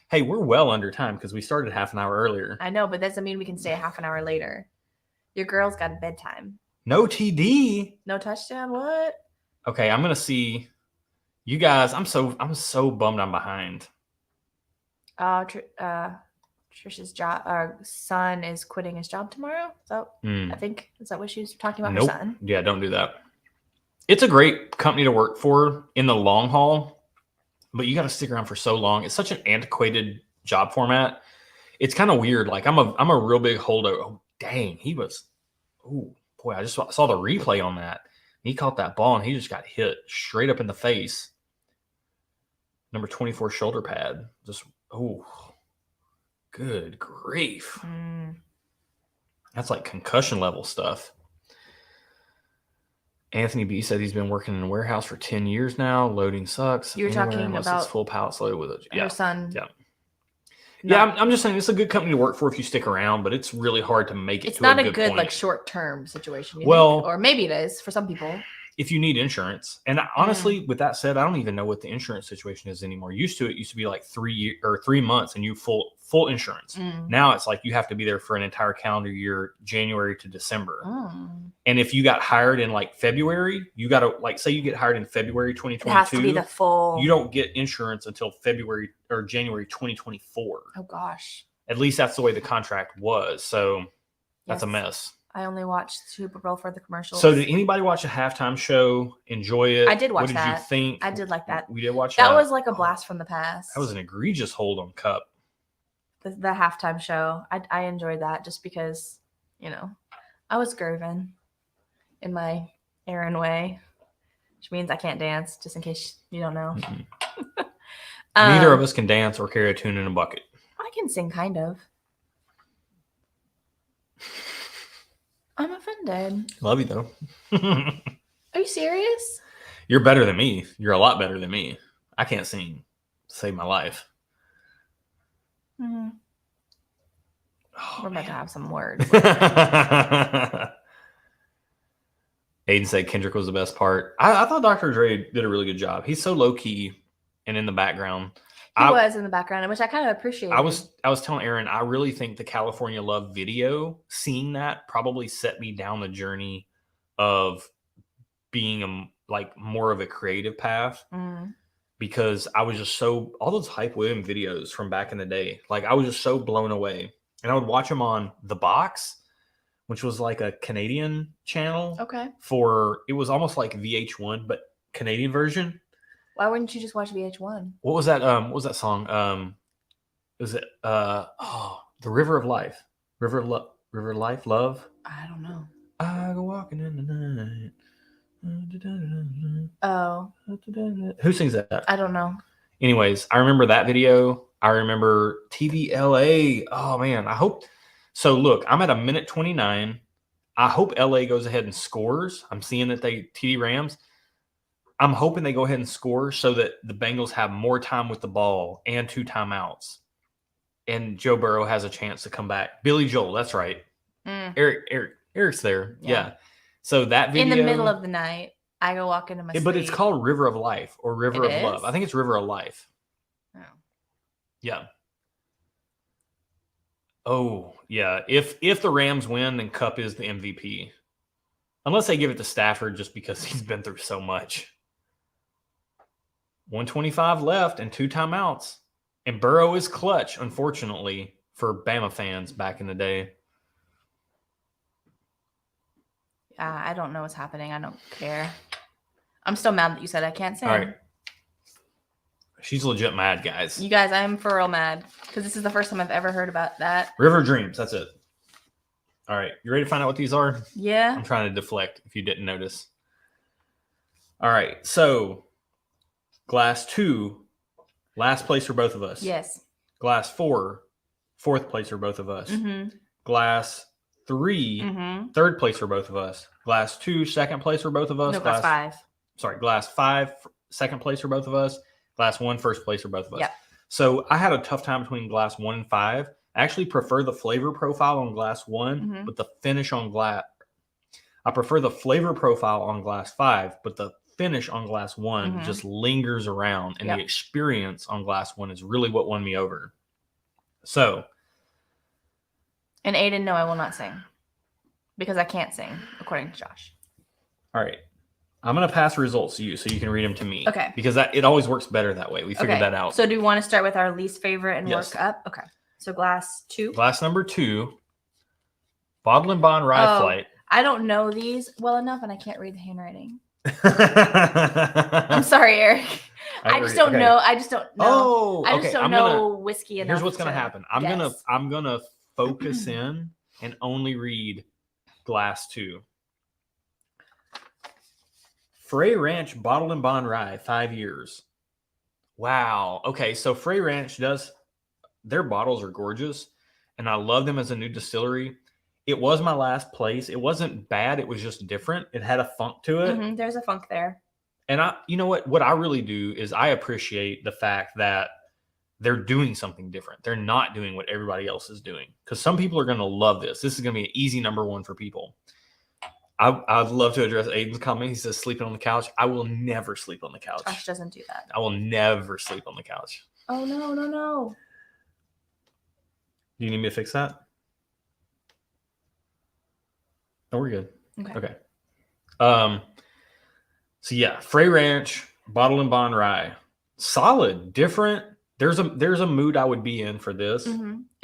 Hey, we're well under time because we started half an hour earlier. I know, but that doesn't mean we can stay half an hour later. Your girl's got a bedtime. No TD. No touchdown. What? Okay, I'm going to see you guys. I'm so bummed I'm behind. Trish's son is quitting his job tomorrow. So I think, is that what she was talking about? Nope. Her son? Yeah, don't do that. It's a great company to work for in the long haul, but you got to stick around for so long. It's such an antiquated job format. It's kind of weird. Like I'm a real big holdover. Oh, dang, he was. Oh boy, I just saw the replay on that. He caught that ball and he just got hit straight up in the face. Number 24 shoulder pad. Just good grief. That's like concussion level stuff. Anthony B said he's been working in a warehouse for 10 years now. Loading sucks. You were talking about it's full pallets loaded with it. Her son. Yeah. Yeah, I'm just saying it's a good company to work for if you stick around, but it's really hard to make it it's to a good point. It's not a good like short-term situation. Well, or maybe it is for some people. If you need insurance. And honestly, with that said, I don't even know what the insurance situation is anymore. It used to be like 3 months and you full insurance. Now it's like you have to be there for an entire calendar year, January to December. And if you got hired in like February, you got to like say you get hired in February 2022. It has to be the full. You don't get insurance until February or January 2024. Oh gosh. At least that's the way the contract was. So that's a mess. I only watched Super Bowl for the commercials. So did anybody watch a halftime show? Enjoy it? I did watch that. What did you think? I did like that. We did watch that. That was like a blast from the past. That was an egregious hold on Kupp. The halftime show. I enjoyed that just because, I was grooving in my Erin way, which means I can't dance, just in case you don't know. Neither of us can dance or carry a tune in a bucket. I can sing, kind of. I'm offended. Love you, though. Are you serious? You're better than me. You're a lot better than me. I can't sing. Save my life. Mm-hmm. Oh, we're about to have some words. Aiden said Kendrick was the best part. I thought Dr. Dre did a really good job. He's so low-key and in the background. He was in the background, which I kind of appreciated. I was telling Erin, I really think the California Love video, seeing that probably set me down the journey of being more of a creative path. Because I was just all those Hype Williams videos from back in the day, like I was just so blown away. And I would watch them on The Box, which was like a Canadian channel. Okay. It was almost like VH1, but Canadian version. Why wouldn't you just watch VH1? What was that? What was that song? Was it The River of Life? River Life, Love? I don't know. I go walking in the night. Oh. Who sings that? I don't know. Anyways, I remember that video. I remember TVLA. Oh man, I hope so. Look, I'm at a minute 29. I hope LA goes ahead and scores. I'm seeing that TD Rams. I'm hoping they go ahead and score so that the Bengals have more time with the ball and 2 timeouts. And Joe Burrow has a chance to come back. Billy Joel, that's right. Eric's there. Yeah. So that video. In the middle of the night, I go walk into my sleep. But it's called River of Life or River of Love. I think it's River of Life. Oh. Yeah. Oh, yeah. If the Rams win, then Kupp is the MVP. Unless they give it to Stafford just because he's been through so much. 125 left and 2 timeouts. And Burrow is clutch, unfortunately, for Bama fans back in the day. I don't know what's happening. I don't care. I'm still mad that you said I can't sing. All right. She's legit mad, guys. You guys, I'm for real mad because this is the first time I've ever heard about that. River Dreams. That's it. All right. You ready to find out what these are? Yeah. I'm trying to deflect if you didn't notice. All right. So, Glass 2, last place for both of us. Yes. Glass 4, fourth place for both of us. Mm-hmm. Glass 3, third place for both of us. Glass 2, second place for both of us. No, glass 5. Sorry, glass 5, second place for both of us. Glass 1, first place for both of us. Yep. So I had a tough time between glass 1 and 5. I actually prefer the flavor profile on glass 1, but the finish on glass. I prefer the flavor profile on glass 5, but the finish on glass 1 just lingers around, and the experience on glass 1 is really what won me over. So. And Aiden, no, I will not sing because I can't sing, according to Josh. All right. I'm going to pass results to you so you can read them to me. Okay. Because it always works better that way. We figured that out. So do you want to start with our least favorite and work up? Okay. So glass 2. Glass number 2, Bottle and Bond Rye Flight. I don't know these well enough, and I can't read the handwriting. I'm sorry, Eric. I just don't know. I just don't know. Oh, I just don't know whiskey enough. Here's what's going to happen. I'm going to focus in and only read glass 2. Frey Ranch Bottle and Bond Rye, 5 years. Wow. Okay, so Frey Ranch their bottles are gorgeous, and I love them as a new distillery. It was my last place. It wasn't bad. It was just different. It had a funk to it. There's a funk there. And you know what I really do is I appreciate the fact that they're doing something different. They're not doing what everybody else is doing, because some people are going to love this. This is going to be an easy number 1 for people. I'd love to address Aiden's comment. He says sleeping on the couch. I will never sleep on the couch. Josh doesn't do that. I will never sleep on the couch. Oh, no. Do you need me to fix that? No, we're good. Okay. So yeah, Frey Ranch, Bottle and Bond Rye. Solid, different. There's a mood I would be in for this.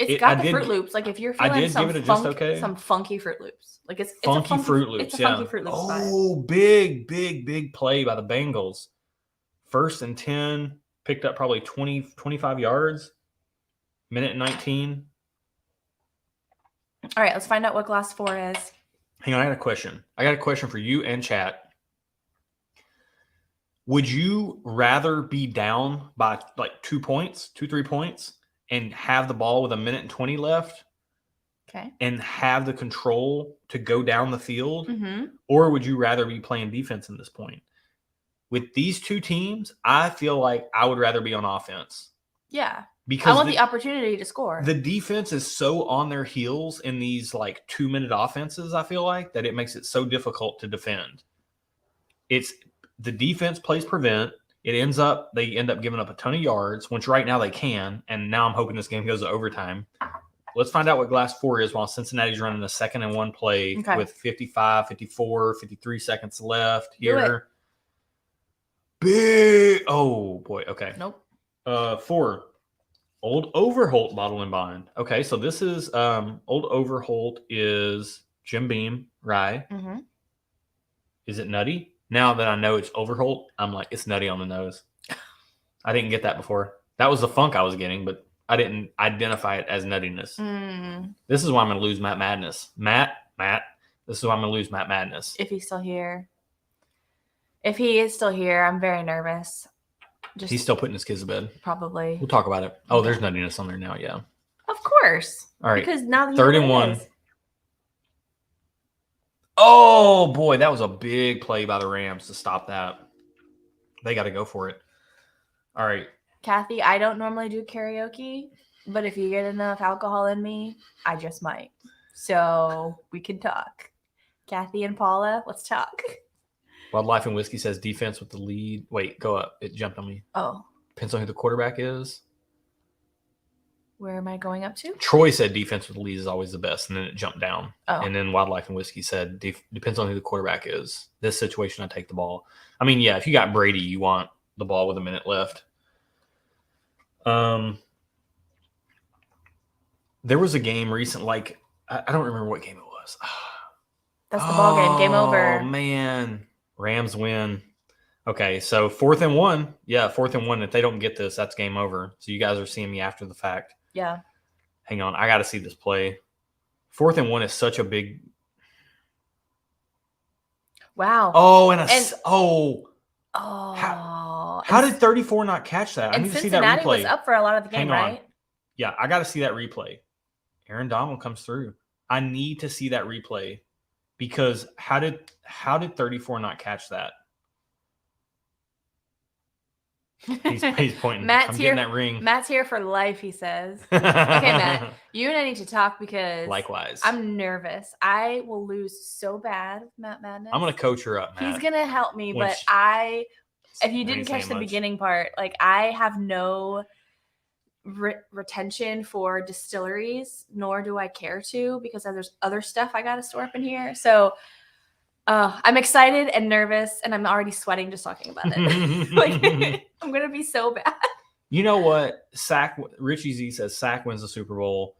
It's got the Fruit Loops. Like if you're feeling some funky Fruit Loops. Like it's funky Fruit Loops. It's a funky Fruit Loops vibe. Oh, big play by the Bengals. 1st and 10, picked up probably 25 yards. Minute 19. All right, let's find out what glass 4 is. Hang on, I got a question for you and chat. Would you rather be down by like 2 points, 3 points, and have the ball with 1:20 left? Okay. And have the control to go down the field? Or would you rather be playing defense in this point? With these two teams, I feel like I would rather be on offense. Yeah. Because I want the opportunity to score. The defense is so on their heels in these like 2-minute offenses, I feel like, that it makes it so difficult to defend. The defense plays prevent. They end up giving up a ton of yards, which right now they can. And now I'm hoping this game goes to overtime. Let's find out what glass 4 is while Cincinnati's running a 2nd and 1 play with 55, 54, 53 seconds left here. Big. Oh, boy. Okay. Nope. 4. Old Overholt Bottle and Bond. Okay, so this is Old Overholt is Jim Beam Rye. Is it nutty? Now that I know it's Overholt, I'm like, it's nutty on the nose. I didn't get that before. That was the funk I was getting, but I didn't identify it as nuttiness. This is why I'm going to lose Matt Madness. Matt, this is why I'm going to lose Matt Madness. If he's still here. If he is still here, I'm very nervous. He's still putting his kids to bed. Probably. We'll talk about it. Oh, there's nuttiness on there now, yeah. Of course. All right. Because now 3rd and 1. Oh, boy, that was a big play by the Rams to stop that. They got to go for it. All right. Kathy, I don't normally do karaoke, but if you get enough alcohol in me, I just might. So we can talk. Kathy and Paula, let's talk. Wildlife and Whiskey says defense with the lead. Wait, go up. It jumped on me. Oh. Depends on who the quarterback is. Where am I going up to? Troy said defense with the lead is always the best, and then it jumped down. Oh. And then Wildlife and Whiskey said depends on who the quarterback is. This situation, I take the ball. I mean, yeah, if you got Brady, you want the ball with a minute left. There was a game recent, like I don't remember what game it was. That's the ball game. Game over. Oh man, Rams win. Okay, so 4th and 1. Yeah, 4th and 1. If they don't get this, that's game over. So you guys are seeing me after the fact. Yeah. Hang on, I got to see this play. 4th and 1 is such a big. Wow. Oh, how did 34 not catch that? I need to see that replay. Cincinnati was up for a lot of the game, right? Yeah, I got to see that replay. Aaron Donald comes through. I need to see that replay because how did 34 not catch that? He's pointing. Matt's I'm here. getting that ring. Matt's here for life, he says. Okay, Matt, you and I need to talk because likewise, I'm nervous. I will lose so bad with Matt Madness. I'm gonna coach her up, Matt. He's gonna help me, but if you didn't catch the beginning part, like I have no retention for distilleries, nor do I care to because there's other stuff I got to store up in here. So I'm excited and nervous, and I'm already sweating just talking about it. Like I'm gonna be so bad. You know what? Richie Z says Sack wins the Super Bowl.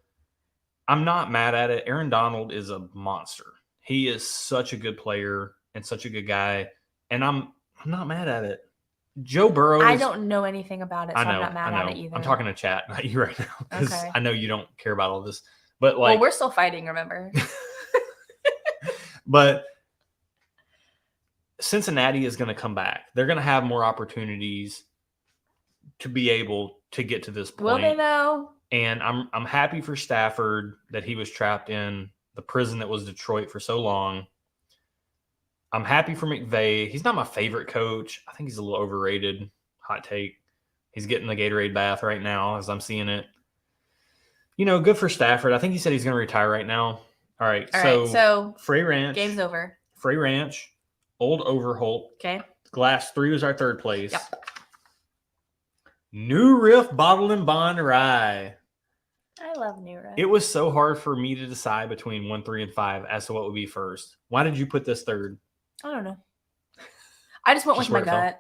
I'm not mad at it. Aaron Donald is a monster. He is such a good player and such a good guy, and I'm not mad at it. Joe Burrow. I don't know anything about it, so I'm not mad at it either. I'm talking to chat, not you right now, because I know you don't care about all this. But we're still fighting, remember? But Cincinnati is going to come back. They're going to have more opportunities to be able to get to this point. Will they though? And I'm happy for Stafford that he was trapped in the prison that was Detroit for so long. I'm happy for McVay. He's not my favorite coach. I think he's a little overrated. Hot take. He's getting the Gatorade bath right now as I'm seeing it. Good for Stafford. I think he said he's going to retire right now. All right. So Frey Ranch. Game's over. Frey Ranch. Old Overholt. Okay. Glass 3 was our third place. Yep. New Riff Bottled and Bond Rye. I love New Riff. It was so hard for me to decide between 1, 3, and 5 as to what would be first. Why did you put this third? I don't know. I just went with my gut.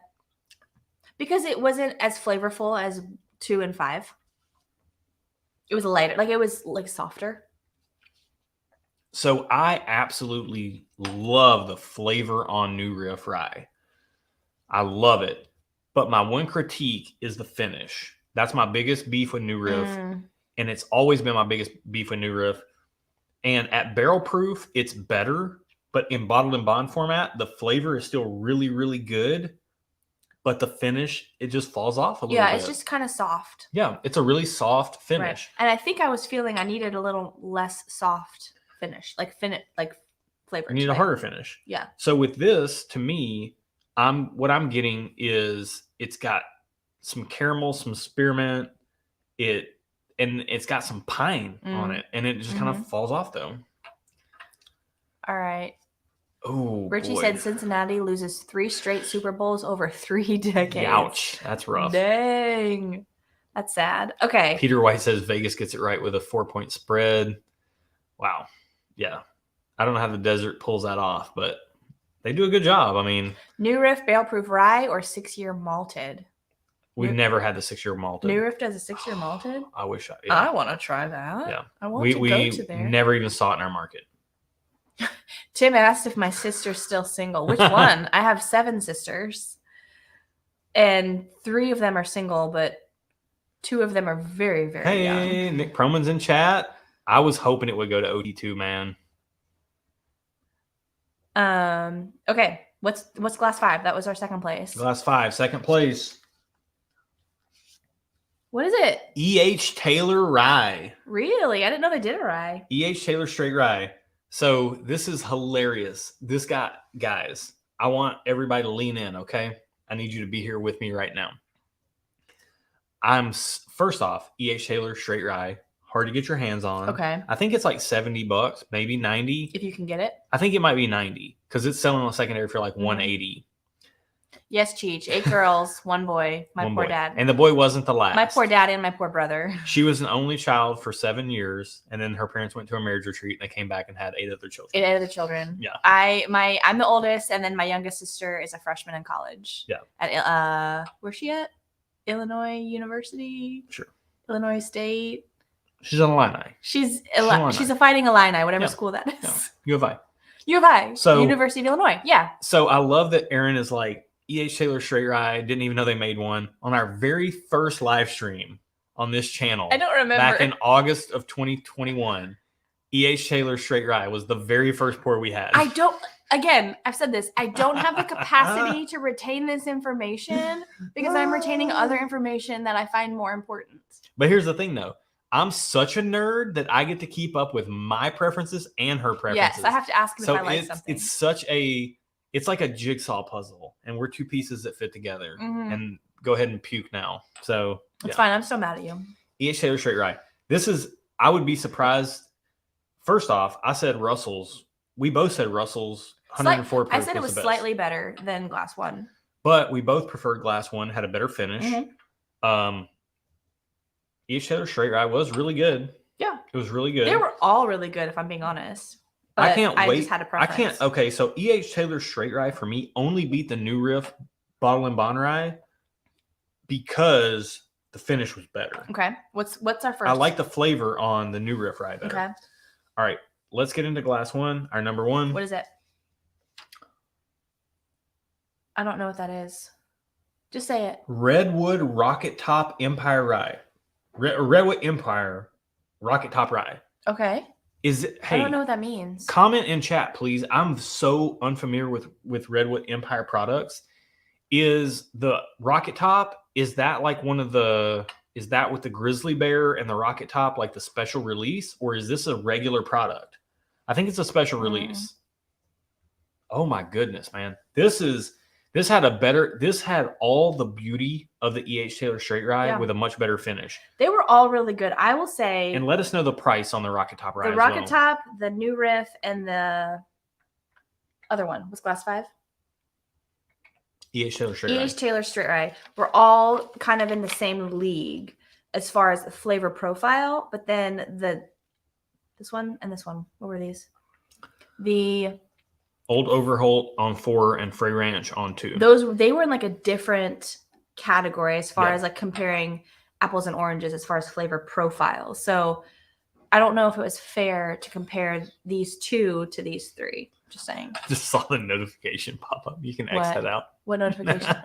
Because it wasn't as flavorful as 2 and 5. It was lighter. Like, it was, softer. So I absolutely love the flavor on New Riff Rye. I love it. But my one critique is the finish. That's my biggest beef with New Riff. And it's always been my biggest beef with New Riff. And at barrel proof, it's better. But in bottled and bond format, the flavor is still really, really good. But the finish, it just falls off a little bit. Yeah, it's just kind of soft. Yeah, it's a really soft finish. Right. And I think I was feeling I needed a little less soft finish, like flavor. You need a harder finish. Yeah. So with this, to me, what I'm getting is it's got some caramel, some spearmint, it's got some pine on it, and it just kind of falls off though. All right. Oh, Richie said Cincinnati loses 3 straight Super Bowls over 3 decades. Ouch. That's rough. Dang. That's sad. Okay. Peter White says Vegas gets it right with a 4-point spread. Wow. Yeah. I don't know how the desert pulls that off, but they do a good job. I mean, New Riff barrel proof rye or 6-year malted? We've never had the 6-year malted. New Riff does a 6-year malted? I wish I want to try that. Yeah. I want to go to there. We never even saw it in our market. Tim asked if my sister's still single. Which one? I have 7 sisters. And 3 of them are single, but 2 of them are very, very young. Hey, Nick Proman's in chat. I was hoping it would go to OT2, man. Okay. What's glass 5? That was our second place. Glass 5, second place. What is it? E.H. Taylor Rye. Really? I didn't know they did a rye. E.H. Taylor Straight Rye. So this is hilarious. Guys, I want everybody to lean in, okay? I need you to be here with me right now. First off, E.H. Taylor Straight Rye. Hard to get your hands on. Okay. I think it's like $70, maybe 90. If you can get it. I think it might be 90 because it's selling on secondary for like 180. Yes, Cheech. 8 girls, 1 boy. My poor dad. And the boy wasn't the last. My poor dad and my poor brother. She was an only child for 7 years, and then her parents went to a marriage retreat, and they came back and had 8 other children. 8 other children. Yeah. I'm the oldest, and then my youngest sister is a freshman in college. Yeah. At where's she at? Illinois University. Sure. Illinois State. She's an Illini. She's a Fighting Illini, whatever school that is. U of I. U of I. So University of Illinois. Yeah. So I love that Erin is like, E.H. Taylor Straight Rye, didn't even know they made one. On our very first live stream on this channel. I don't remember. Back in August of 2021, E.H. Taylor Straight Rye was the very first pour we had. I've said this. I don't have the capacity to retain this information because I'm retaining other information that I find more important. But here's the thing, though. I'm such a nerd that I get to keep up with my preferences and her preferences. Yes, I have to ask him if I like something. It's like a jigsaw puzzle, and we're two pieces that fit together. Mm-hmm. And go ahead and puke now. So it's fine. I'm still mad at you. E.H. Taylor Straight Rye. I would be surprised. First off, I said Russell's. We both said Russell's 104 proof. I said it was slightly better than Glass One. But we both preferred Glass One, had a better finish. Mm-hmm. E.H. Taylor Straight Rye was really good. Yeah. It was really good. They were all really good, if I'm being honest. But I can't wait. I just had a preference. Okay, so E.H. Taylor Straight Rye for me only beat the New Riff Bottle and Bond Rye because the finish was better. Okay. What's our first? I like the flavor on the New Riff Rye better. Okay. All right. Let's get into Glass One, our number one. What is it? I don't know what that is. Just say it. Redwood Rocket Top Empire Rye. Redwood Empire Rocket Top Rye. Okay. Hey, I don't know what that means. Comment in chat, please. I'm so unfamiliar with Redwood Empire products. Is the Rocket Top, is that like is that with the Grizzly Bear and the Rocket Top, like the special release, or is this a regular product? I think it's a special release. Oh my goodness, man. This had all the beauty of the E.H. Taylor Straight Rye with a much better finish. They were all really good. I will say. And let us know the price on the Rocket Top Rye. The Rocket Top, the New Riff, and the other one was Glass 5. E.H. Taylor Straight Rye. E.H. Taylor Straight Rye. We're all kind of in the same league as far as the flavor profile, but then this one and this one. What were these? The Old Overholt on 4 and Frey Ranch on 2. They were in like a different category as far as like comparing apples and oranges as far as flavor profile. So I don't know if it was fair to compare these two to these three. Just saying. Just saw the notification pop up. You can X that out. What notification?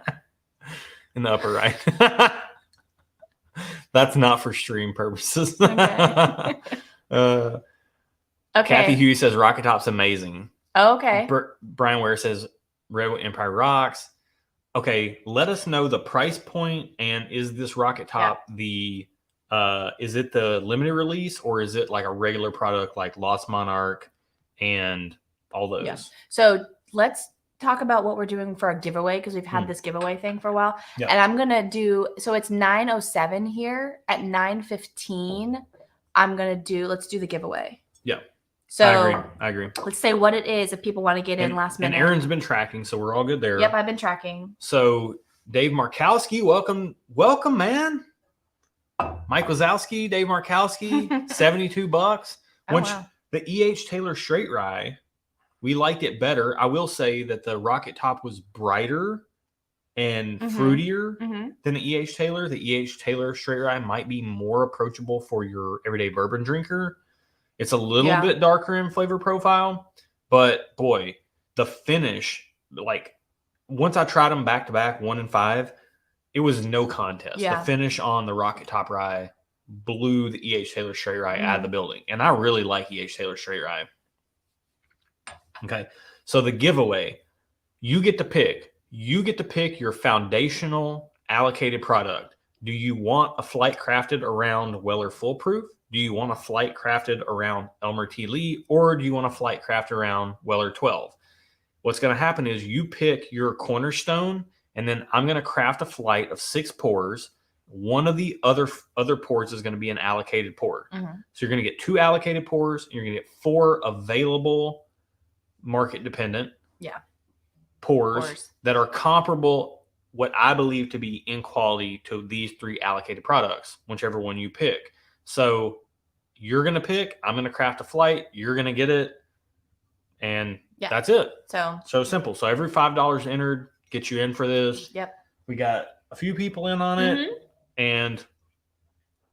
In the upper right. That's not for stream purposes. Okay. Okay. Kathy Huey says Rocket Top's amazing. Oh, okay. Brian Ware says Redwood Empire rocks. Okay, let us know the price point, and is this Rocket Top is it the limited release, or is it like a regular product like Lost Monarch and all those? Yeah. So let's talk about what we're doing for a giveaway, because we've had this giveaway thing for a while. Yeah. And I'm gonna so it's 9:07 here. At 9:15, let's do the giveaway. Yeah. So I agree. Let's say what it is if people want to get in last minute. And Erin's been tracking, so we're all good there. Yep, I've been tracking. So Dave Markowski, welcome, man. Mike Wazowski, Dave Markowski, $72. Which the E.H. Taylor Straight Rye, we liked it better. I will say that the Rocket Top was brighter and fruitier than the E.H. Taylor. The E.H. Taylor Straight Rye might be more approachable for your everyday bourbon drinker. It's a little bit darker in flavor profile, but boy, the finish, like once I tried them back to back, 1 and 5, it was no contest. Yeah. The finish on the Rocket Top Rye blew the E.H. Taylor Straight Rye out of the building. And I really like E.H. Taylor Straight Rye. Okay. So the giveaway, you get to pick your foundational allocated product. Do you want a flight crafted around Weller Foolproof? Do you want a flight crafted around Elmer T. Lee, or do you want a flight crafted around Weller 12? What's going to happen is you pick your cornerstone, and then I'm going to craft a flight of 6 pours. One of the other pours is going to be an allocated pour. So you're going to get 2 allocated pours, and you're going to get 4 available market dependent pours that are comparable, what I believe to be in quality, to these 3 allocated products, whichever one you pick. So you're going to pick, I'm going to craft a flight, you're going to get it, and that's it. So simple. So every $5 entered gets you in for this. Yep. We got a few people in on it, and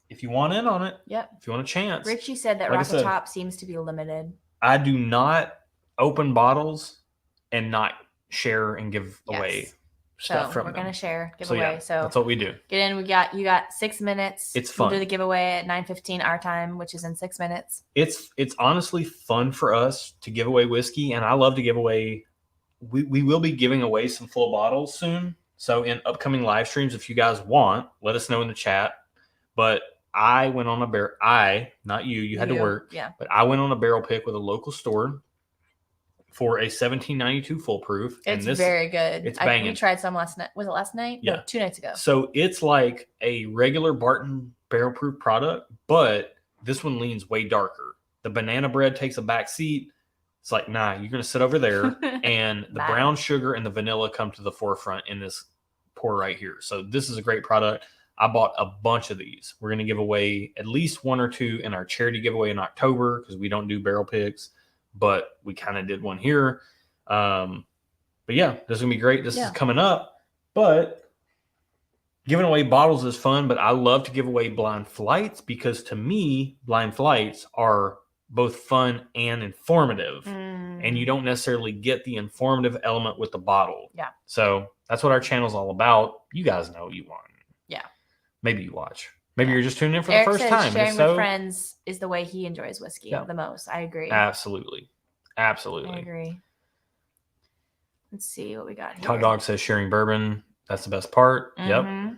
if you want in on it, if you want a chance. Richie said that Rocket Top seems to be limited. I do not open bottles and not share and give away stuff from we're going to share, give away. Yeah, so that's what we do. Get in. You got 6 minutes. It's fun. We'll do the giveaway at 9:15 our time, which is in 6 minutes. It's honestly fun for us to give away whiskey, and I love to give away. We will be giving away some full bottles soon. So in upcoming live streams, if you guys want, let us know in the chat. But I went on a not you had to work. Yeah. But I went on a barrel pick with a local store for a 1792 full proof. It's very good. It's banging. We tried some last night. Was it last night? Yeah. No, 2 nights ago. So it's like a regular Barton barrel proof product, but this one leans way darker. The banana bread takes a back seat. It's like, nah, you're going to sit over there. And the brown sugar and the vanilla come to the forefront in this pour right here. So this is a great product. I bought a bunch of these. We're going to give away at least 1 or 2 in our charity giveaway in October because we don't do barrel picks, but we kind of did one here. But yeah, this is going to be great. This is coming up. But giving away bottles is fun, but I love to give away blind flights because to me, blind flights are both fun and informative. And you don't necessarily get the informative element with the bottle. Yeah. So that's what our channel's all about. You guys know what you want. Yeah. Maybe you watch. Maybe you're just tuning in for Eric the first says time. Sharing with friends is the way he enjoys whiskey the most. I agree. Absolutely. Absolutely. I agree. Let's see what we got here. Hot Dog says sharing bourbon. That's the best part. Yep.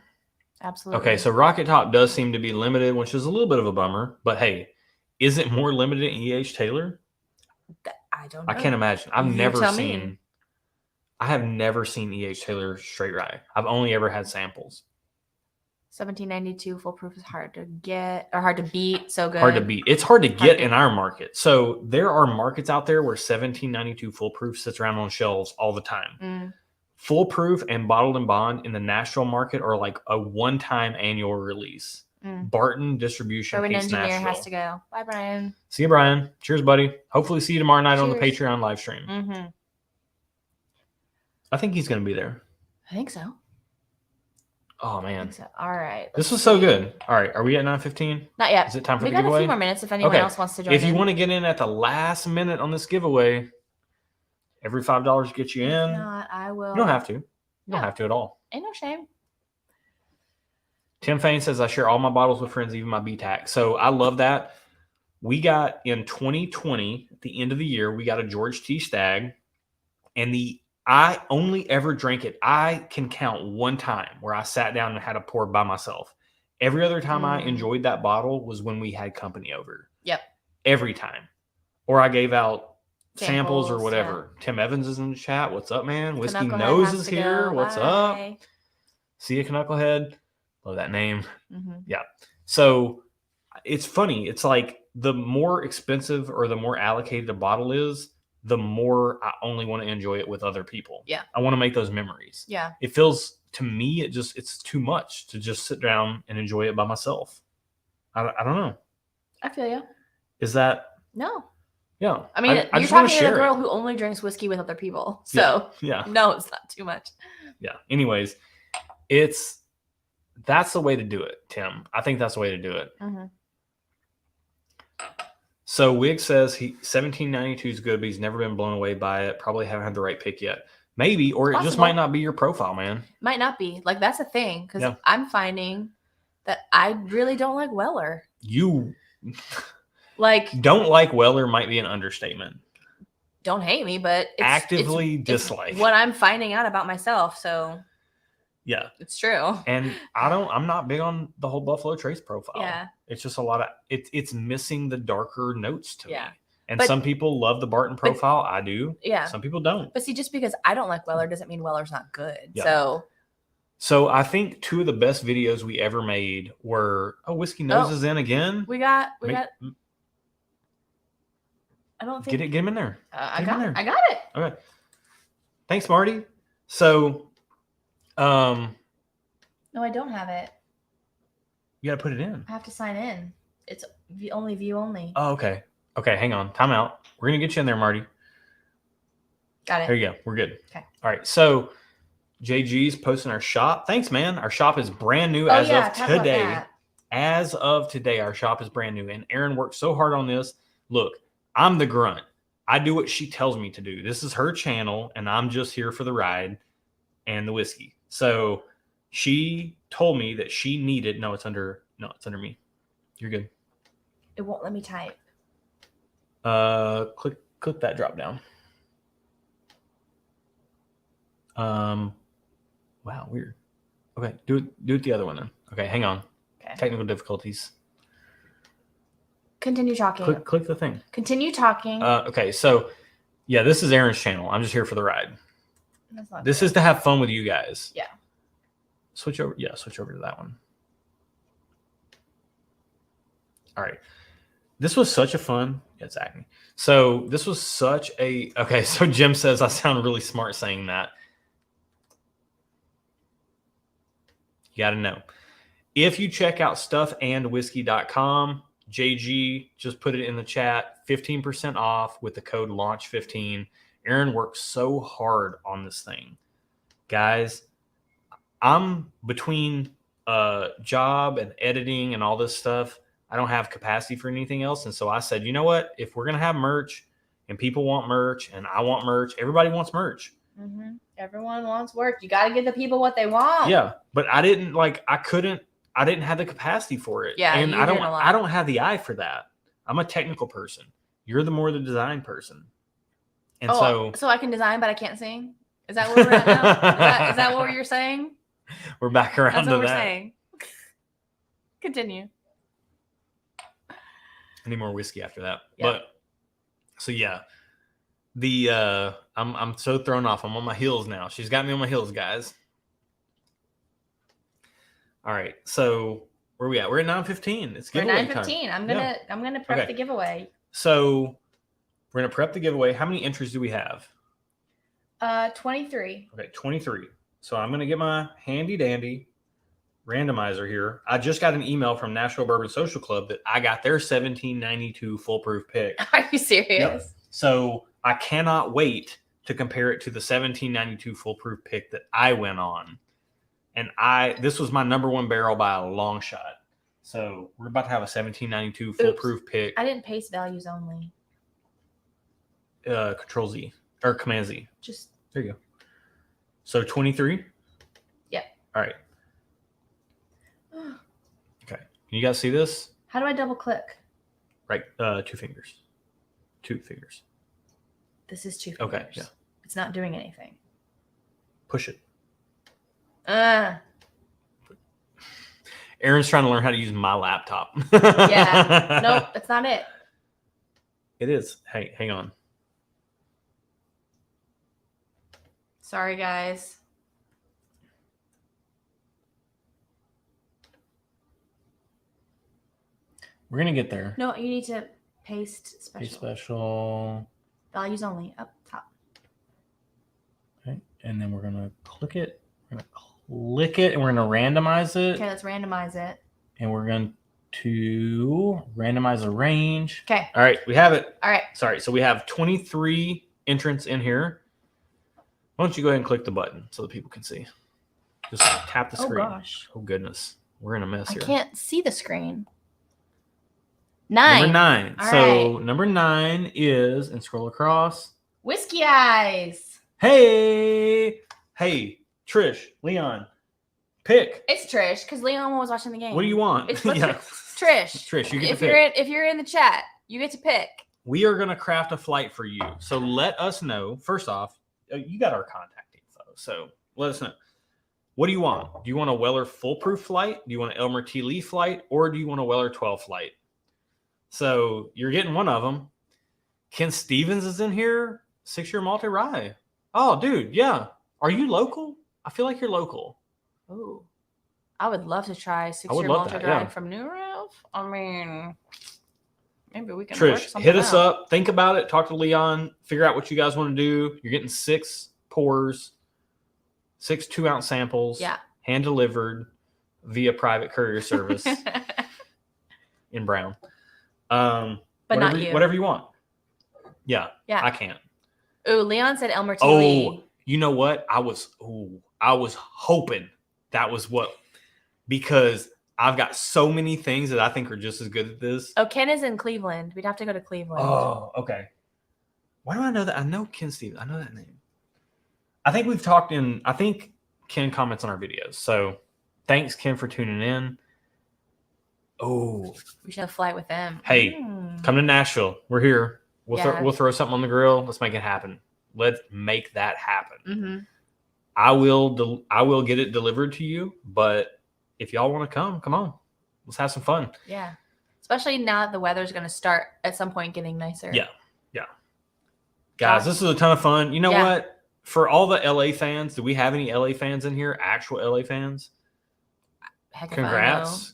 Absolutely. Okay, so Rocket Top does seem to be limited, which is a little bit of a bummer. But hey, is it more limited in E.H. Taylor? I don't know. I can't imagine. I have never seen E.H. Taylor straight rye. I've only ever had samples. 1792 full proof is hard to get or hard to beat. So good. Hard to beat. It's hard to get in our market. So there are markets out there where 1792 full proof sits around on shelves all the time. Full proof and bottled and bond in the Nashville market are like a one-time annual release. Barton distribution. An engineer Nashville. Has to go. Bye, Brian. See you, Brian. Cheers, buddy. Hopefully see you tomorrow night on the Patreon live stream. I think he's going to be there. I think so. Oh, man. So. All right. This was so good. All right. Are we at 9:15? Not yet. Is it time for the giveaway? We got a few more minutes if anyone else wants to join in. If you want to get in at the last minute on this giveaway, every $5 gets you in. If not, I will. You don't have to. You don't have to at all. Ain't no shame. Tim Fain says, I share all my bottles with friends, even my BTAC. So I love that. We got in 2020, at the end of the year, we got a George T. Stagg. And I only ever drank it. I can count one time where I sat down and had a pour by myself. Every other time I enjoyed that bottle was when we had company over. Yep. Every time. Or I gave out samples or whatever. Yeah. Tim Evans is in the chat. What's up, man? Whiskey Nose is here. What's up? See you, Knucklehead. Love that name. Yeah. So it's funny. It's like the more expensive or the more allocated a bottle is, the more I only want to enjoy it with other people. Yeah. I want to make those memories. Yeah. It feels, to me, it's too much to just sit down and enjoy it by myself. I don't know. I feel you. Is that? No. Yeah. I mean, you're talking to a girl who only drinks whiskey with other people. So yeah. No, it's not too much. Yeah. Anyways, that's the way to do it, Tim. I think that's the way to do it. So Wig says 1792 is good, but he's never been blown away by it. Probably haven't had the right pick yet. Maybe, or it just might not be your profile, man. Might not be. Like, that's a thing. Because I'm finding that I really don't like Weller. You like don't like Weller might be an understatement. Don't hate me, but it's actively dislike. It's what I'm finding out about myself. So yeah, it's true. And I'm not big on the whole Buffalo Trace profile. Yeah. It's just a lot of it's missing the darker notes to me. And but, some people love the Barton profile. I do. Yeah. Some people don't. But see, just because I don't like Weller doesn't mean Weller's not good. Yeah. So I think 2 of the best videos we ever made were Whiskey Nose is in again. We got I don't think get him in there. I got it. Okay. Thanks, Marty. So no, I don't have it. You got to put it in. I have to sign in. It's view only. Oh, okay. Okay, hang on. Time out. We're going to get you in there, Marty. Got it. There you go. We're good. Okay. All right. So JG's posting our shop. Thanks, man. Our shop is brand new as of today. As of today, our shop is brand new. And Erin worked so hard on this. Look, I'm the grunt. I do what she tells me to do. This is her channel, and I'm just here for the ride and the whiskey. So she told me that she needed. No, it's under me. You're good. It won't let me type. Click that drop down. Wow, weird. Okay, do it the other one then. Okay, hang on. Okay. Technical difficulties. Continue talking. Click the thing. Continue talking. Okay, so yeah, this is Erin's channel. I'm just here for the ride. This is to have fun with you guys. Yeah. Switch over to that one. All right. This was such a fun. Yeah, it's acne. So this was such a. Okay, so Jim says I sound really smart saying that. You got to know. If you check out stuffandwhiskey.com, JG just put it in the chat, 15% off with the code LAUNCH15. Erin worked so hard on this thing. Guys, I'm between job and editing and all this stuff. I don't have capacity for anything else. And so I said, you know what? If we're going to have merch and people want merch and I want merch, everybody wants merch. Mm-hmm. Everyone wants work. You got to give the people what they want. Yeah. But I didn't have the capacity for it. Yeah. And I don't have the eye for that. I'm a technical person. You're the design person. And so I can design, but I can't sing. Is that where we're at now? Is that what you're saying? We're back around That's to what we're that. saying. Continue. I need more whiskey after that. Yeah. But so yeah. I'm so thrown off. I'm on my heels now. She's got me on my heels, guys. All right. So where are we at? We're at 9:15. It's giveaway time. 9:15. I'm gonna prep the giveaway. So we're gonna prep the giveaway. How many entries do we have? 23. Okay, 23. So I'm gonna get my handy dandy randomizer here. I just got an email from Nashville Bourbon Social Club that I got their 1792 foolproof pick. Are you serious? Yep. So I cannot wait to compare it to the 1792 foolproof pick that I went on. And this was my number one barrel by a long shot. So we're about to have a 1792 foolproof pick. I didn't paste values only. Control Z or Command Z. Just there you go. So 23. Yep. All right. Okay. Can you guys see this? How do I double click? Right. 2 fingers. 2 fingers. This is 2 fingers. Okay. Yeah. It's not doing anything. Push it. Erin's trying to learn how to use my laptop. Yeah. Nope. That's not it. It is. Hey, hang on. Sorry, guys. We're going to get there. No, you need to paste special. Paste special. Values only. Up top. Okay. And then we're going to click it. We're going to click it and we're going to randomize it. Okay, let's randomize it. And we're going to randomize a range. Okay. All right. We have it. All right. Sorry. So we have 23 entrants in here. Why don't you go ahead and click the button so that people can see? Just tap the screen. Oh, gosh. Oh, goodness. We're in a mess here. I can't see the screen. 9. Number 9. All so right. number 9 is, and scroll across. Whiskey Eyes. Hey, Trish, Leon, pick. It's Trish because Leon was watching the game. What do you want? It's Trish. You get to pick. If you're in the chat, you get to pick. We are going to craft a flight for you. So let us know. First off, you got our contact info. So let us know. What do you want? Do you want a Weller foolproof flight? Do you want an Elmer T. Lee flight? Or do you want a Weller 12 flight? So you're getting one of them. Ken Stevens is in here. 6-year multi-rye. Oh, dude. Yeah. Are you local? I feel like you're local. Ooh. I would love to try 6-year multi-rye from New Ralph. I mean, maybe we can work something hit us out. up. Think about it. Talk to Leon. Figure out what you guys want to do. You're getting 6 pours, 6 2-ounce samples. Yeah. Hand delivered via private courier service in Brown. But whatever, not you. Whatever you want. Yeah. Yeah. I can't. Ooh, Leon said Elmer T. Lee. You know what? I was hoping that was because I've got so many things that I think are just as good as this. Oh, Ken is in Cleveland. We'd have to go to Cleveland. Oh, okay. Why do I know that? I know Ken Stevens. I know that name. I think Ken comments on our videos. So thanks, Ken, for tuning in. Oh. We should have a flight with them. Hey, come to Nashville. We're here. We'll throw something on the grill. Let's make it happen. Let's make that happen. Mm-hmm. I will get it delivered to you, but if y'all want to come on. Let's have some fun. Yeah. Especially now that the weather's going to start at some point getting nicer. Yeah. Guys, this is a ton of fun. You know what? For all the LA fans, do we have any LA fans in here? Actual LA fans? Heck, Congrats,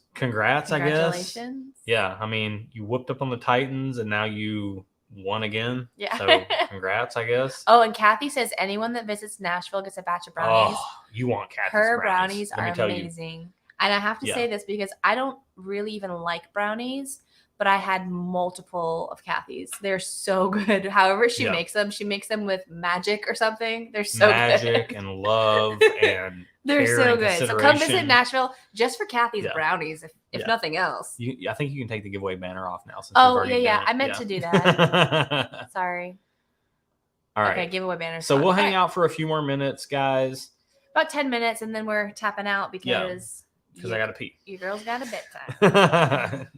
I guess. Congratulations. Yeah, I mean, you whooped up on the Titans, and now you won again. Yeah. So congrats, I guess. Oh, and Kathy says anyone that visits Nashville gets a batch of brownies. Oh, you want Kathy's Her brownies are amazing. And I have to say this because I don't really even like brownies, but I had multiple of Kathy's. They're so good. However she makes them with magic or something. They're so good. Magic and love and they're so good. So come visit Nashville just for Kathy's brownies, if nothing else. I think you can take the giveaway banner off now. Since I meant to do that. Sorry. All right. Okay, giveaway banner. So we'll hang out for a few more minutes, guys. About 10 minutes, and then we're tapping out because I got to pee. Your girl's got a bedtime.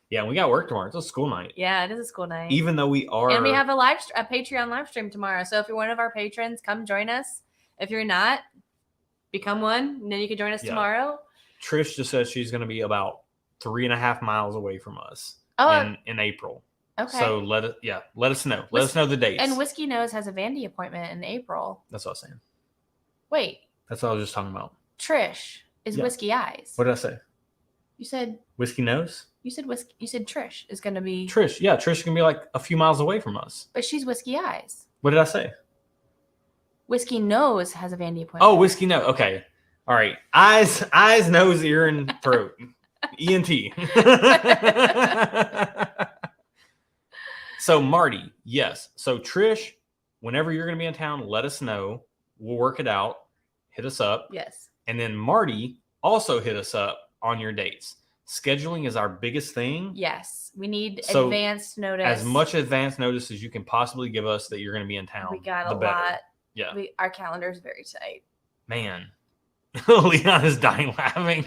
Yeah, and we got work tomorrow. It's a school night. Yeah, it is a school night. Even though we are. And we have a Patreon live stream tomorrow. So if you're one of our patrons, come join us. If you're not, become one. And then you can join us tomorrow. Trish just says she's going to be about 3.5 miles away from us in April. Okay. So let us know. Let us know the dates. And Whiskey Nose has a Vandy appointment in April. That's what I was saying. Wait. That's what I was just talking about. Trish is Whiskey Eyes. What did I say? You said Whiskey Nose? You said Trish is going to be... Trish. Yeah, Trish can be like a few miles away from us. But she's Whiskey Eyes. What did I say? Whiskey Nose has a Vandy appointment. Oh, Whiskey Nose. Okay. All right. Eyes, nose, ear, and throat. ENT. So, Marty, yes. So, Trish, whenever you're going to be in town, let us know. We'll work it out. Hit us up. Yes. And then Marty, also hit us up on your dates. Scheduling is our biggest thing. Yes. We need advanced notice. As much advanced notice as you can possibly give us that you're going to be in town. We got a lot. Yeah. Our calendar is very tight. Man. Leon is dying laughing.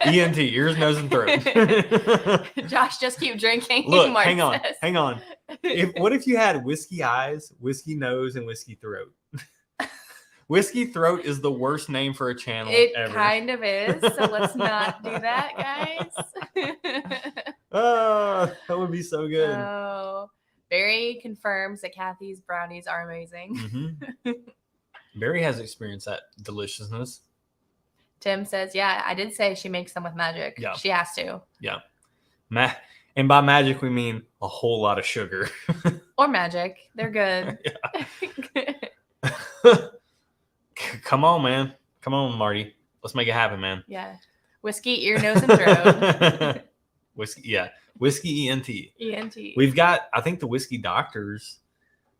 ENT, ears, nose, and throat. Josh, just keep drinking. Look, hang on. What if you had whiskey eyes, whiskey nose, and whiskey throat? Whiskey Throat is the worst name for a channel ever. It kind of is, so let's not do that, guys. That would be so good. Oh, Barry confirms that Kathy's brownies are amazing. Mm-hmm. Barry has experienced that deliciousness. Tim says, yeah, I did say she makes them with magic. Yeah. She has to. Yeah. And by magic, we mean a whole lot of sugar. Or magic. They're good. Come on, man. Come on, Marty. Let's make it happen, man. Yeah. Whiskey, ear, nose, and throat. Whiskey, ENT. ENT. We've got, I think, the whiskey doctors.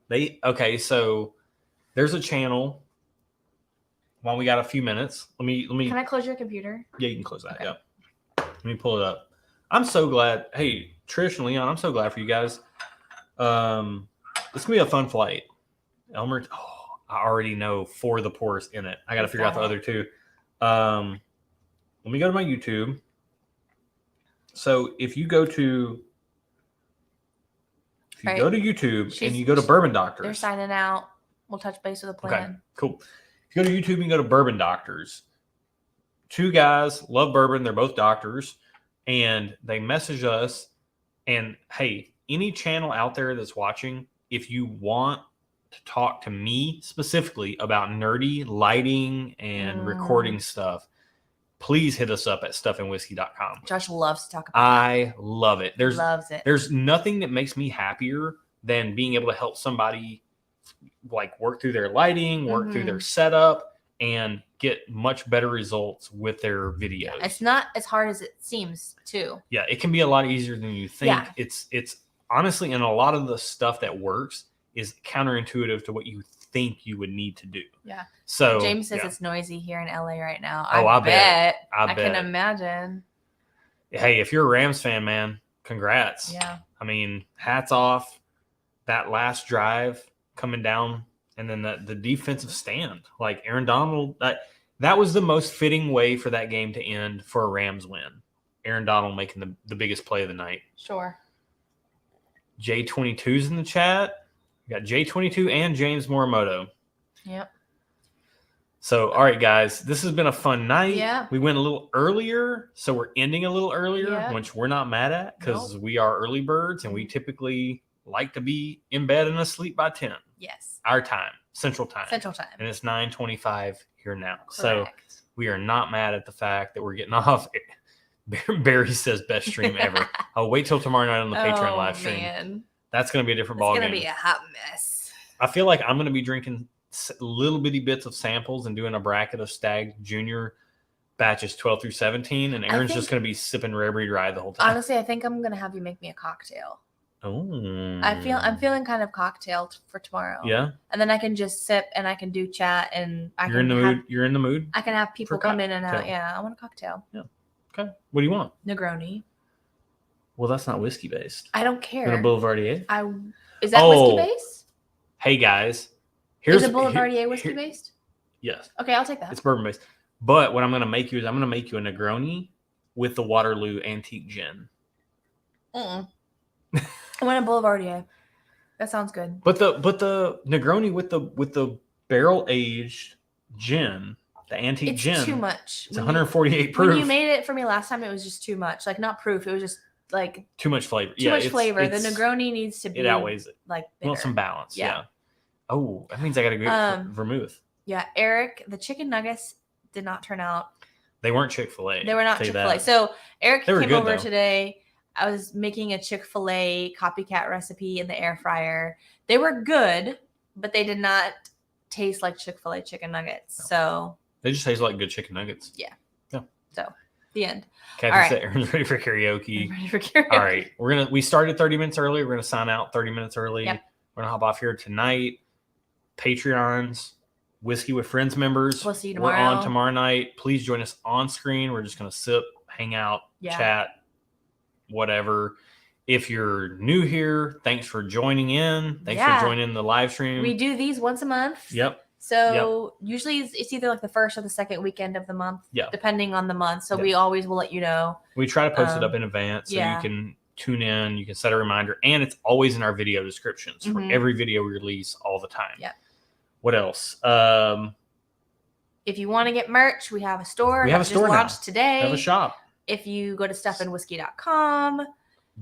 So there's a channel. While we got a few minutes, let me. Can I close your computer? Yeah, you can close that. Okay. Yeah. Let me pull it up. I'm so glad. Hey, Trish and Leon, I'm so glad for you guys. This is gonna be a fun flight. Elmer. I already know 4 of the poorest in it. I got to figure out the other 2. Let me go to my YouTube. So if you go to YouTube and you go to Bourbon Doctors. They're signing out. We'll touch base with a plan. Okay, cool. If you go to YouTube and go to Bourbon Doctors, 2 guys love bourbon. They're both doctors. And they message us. And hey, any channel out there that's watching, if you want to talk to me specifically about nerdy lighting and recording stuff, please hit us up at stuffandwhiskey.com. Josh loves to talk about I love it. Loves it. There's nothing that makes me happier than being able to help somebody like work through their lighting, work through their setup, and get much better results with their videos. Yeah, it's not as hard as it seems too. Yeah, it can be a lot easier than you think. Yeah. It's honestly, and a lot of the stuff that works is counterintuitive to what you think you would need to do. Yeah. So James says it's noisy here in LA right now. I bet. I can imagine. Hey, if you're a Rams fan, man, congrats. Yeah. I mean, hats off. That last drive coming down, and then the defensive stand. Like Aaron Donald, that was the most fitting way for that game to end for a Rams win. Aaron Donald making the biggest play of the night. Sure. J22's in the chat. We got J22 and James Morimoto. Yep. So, all right, guys, this has been a fun night. Yeah. We went a little earlier, so we're ending a little earlier, which we're not mad at because we are early birds and we typically like to be in bed and asleep by 10. Yes. Our time, Central Time. And it's 9:25 here now. Correct. So we are not mad at the fact that we're getting off. Barry says best stream ever. I'll wait till tomorrow night on the Patreon live stream. Man. That's going to be a different ballgame. It's going to be a hot mess. I feel like I'm going to be drinking little bitty bits of samples and doing a bracket of Stag Junior batches 12 through 17, and Erin's just going to be sipping Rare Breed Rye the whole time. Honestly, I think I'm going to have you make me a cocktail. Oh. I'm feeling kind of cocktailed for tomorrow. Yeah. And then I can just sip and I can do chat and You're in the mood? I can have people come in and out. Yeah, I want a cocktail. Yeah. Okay. What do you want? Negroni. Well, that's not whiskey based. I don't care. A Boulevardier? Is that whiskey based? Hey guys. Is a Boulevardier whiskey based? Yes. Okay, I'll take that. It's bourbon based. But what I'm going to make you is I'm going to make you a Negroni with the Waterloo Antique Gin. I want a Boulevardier. That sounds good. But the Negroni with the barrel aged gin, the antique gin. It's too much. It's 148 proof. When you made it for me last time, it was just too much. Like not proof. It was just like too much flavor. Too much flavor. The Negroni needs to be. It outweighs it. Like bitter. You want some balance. Yeah. Oh, that means I got to go vermouth. Yeah, Eric, the chicken nuggets did not turn out. They weren't Chick-fil-A. They were not Chick-fil-A. So Eric came over today. I was making a Chick-fil-A copycat recipe in the air fryer. They were good, but they did not taste like Chick-fil-A chicken nuggets. No. So they just taste like good chicken nuggets. Yeah. So the end. Kathy said Erin's ready for karaoke. I'm ready for karaoke. All right. We started 30 minutes early. We're gonna sign out 30 minutes early. Yep. We're gonna hop off here tonight. Patreons, Whiskey with Friends members. We'll see you tomorrow. We're on tomorrow night. Please join us on screen. We're just gonna sip, hang out, chat, whatever. If you're new here, thanks for joining in. Thanks for joining the live stream. We do these once a month. Yep. So usually it's either like the first or the second weekend of the month, depending on the month. So we always will let you know. We try to post it up in advance so you can tune in. You can set a reminder, and it's always in our video descriptions for every video we release all the time. Yeah. What else? If you want to get merch, we have a store. We have a store launched today. We have a shop. If you go to stuffandwhiskey.com.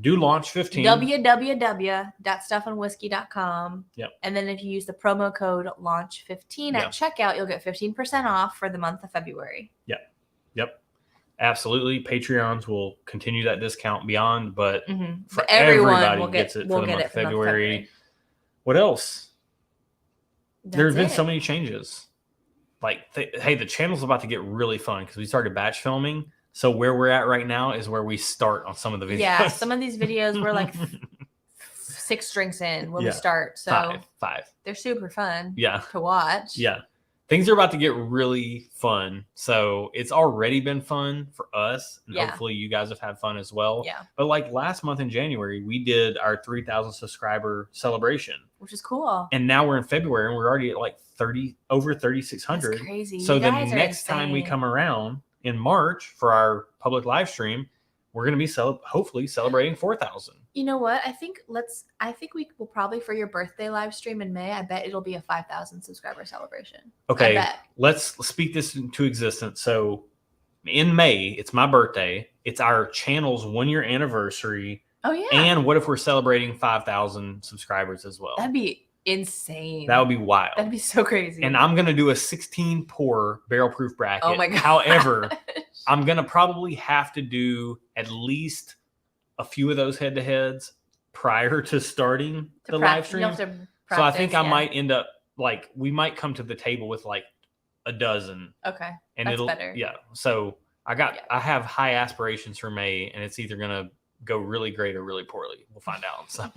Do launch 15. www.stuffandwhiskey.com. Yep. And then if you use the promo code launch15 at checkout, you'll get 15% off for the month of February. Yep. Absolutely. Patreons will continue that discount beyond, but for everybody gets it for the month of February. What else? There's been so many changes. Like, the channel's about to get really fun because we started batch filming. So where we're at right now is where we start on some of the videos. Yeah, some of these videos we're like 6 drinks in when we start. So 5. They're super fun to watch. Yeah. Things are about to get really fun. So it's already been fun for us. And hopefully you guys have had fun as well. Yeah. But like last month in January, we did our 3,000 subscriber celebration. Which is cool. And now we're in February and we're already at like over 3,600. That's crazy. So the next time we come around in March for our public live stream, we're going to be hopefully celebrating 4,000. You know what? I think we will probably, for your birthday live stream in May, I bet it'll be a 5,000 subscriber celebration. Okay. Let's speak this into existence. So in May, it's my birthday. It's our channel's 1-year anniversary. Oh yeah. And what if we're celebrating 5,000 subscribers as well? That'd be insane. That would be wild. That'd be so crazy. And I'm going to do a 16 pour barrel proof bracket. Oh my god. However, I'm going to probably have to do at least a few of those head-to-heads prior to starting the live stream. So I think I might end up we might come to the table with like a dozen. Okay. And that's better. Yeah. So I have high aspirations for May, and it's either going to go really great or really poorly. We'll find out. So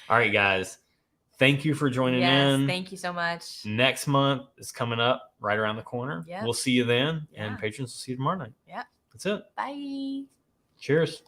all right, guys. Thank you for joining in. Thank you so much. Next month is coming up right around the corner. Yeah. We'll see you then. And patrons will see you tomorrow night. Yeah. That's it. Bye. Cheers.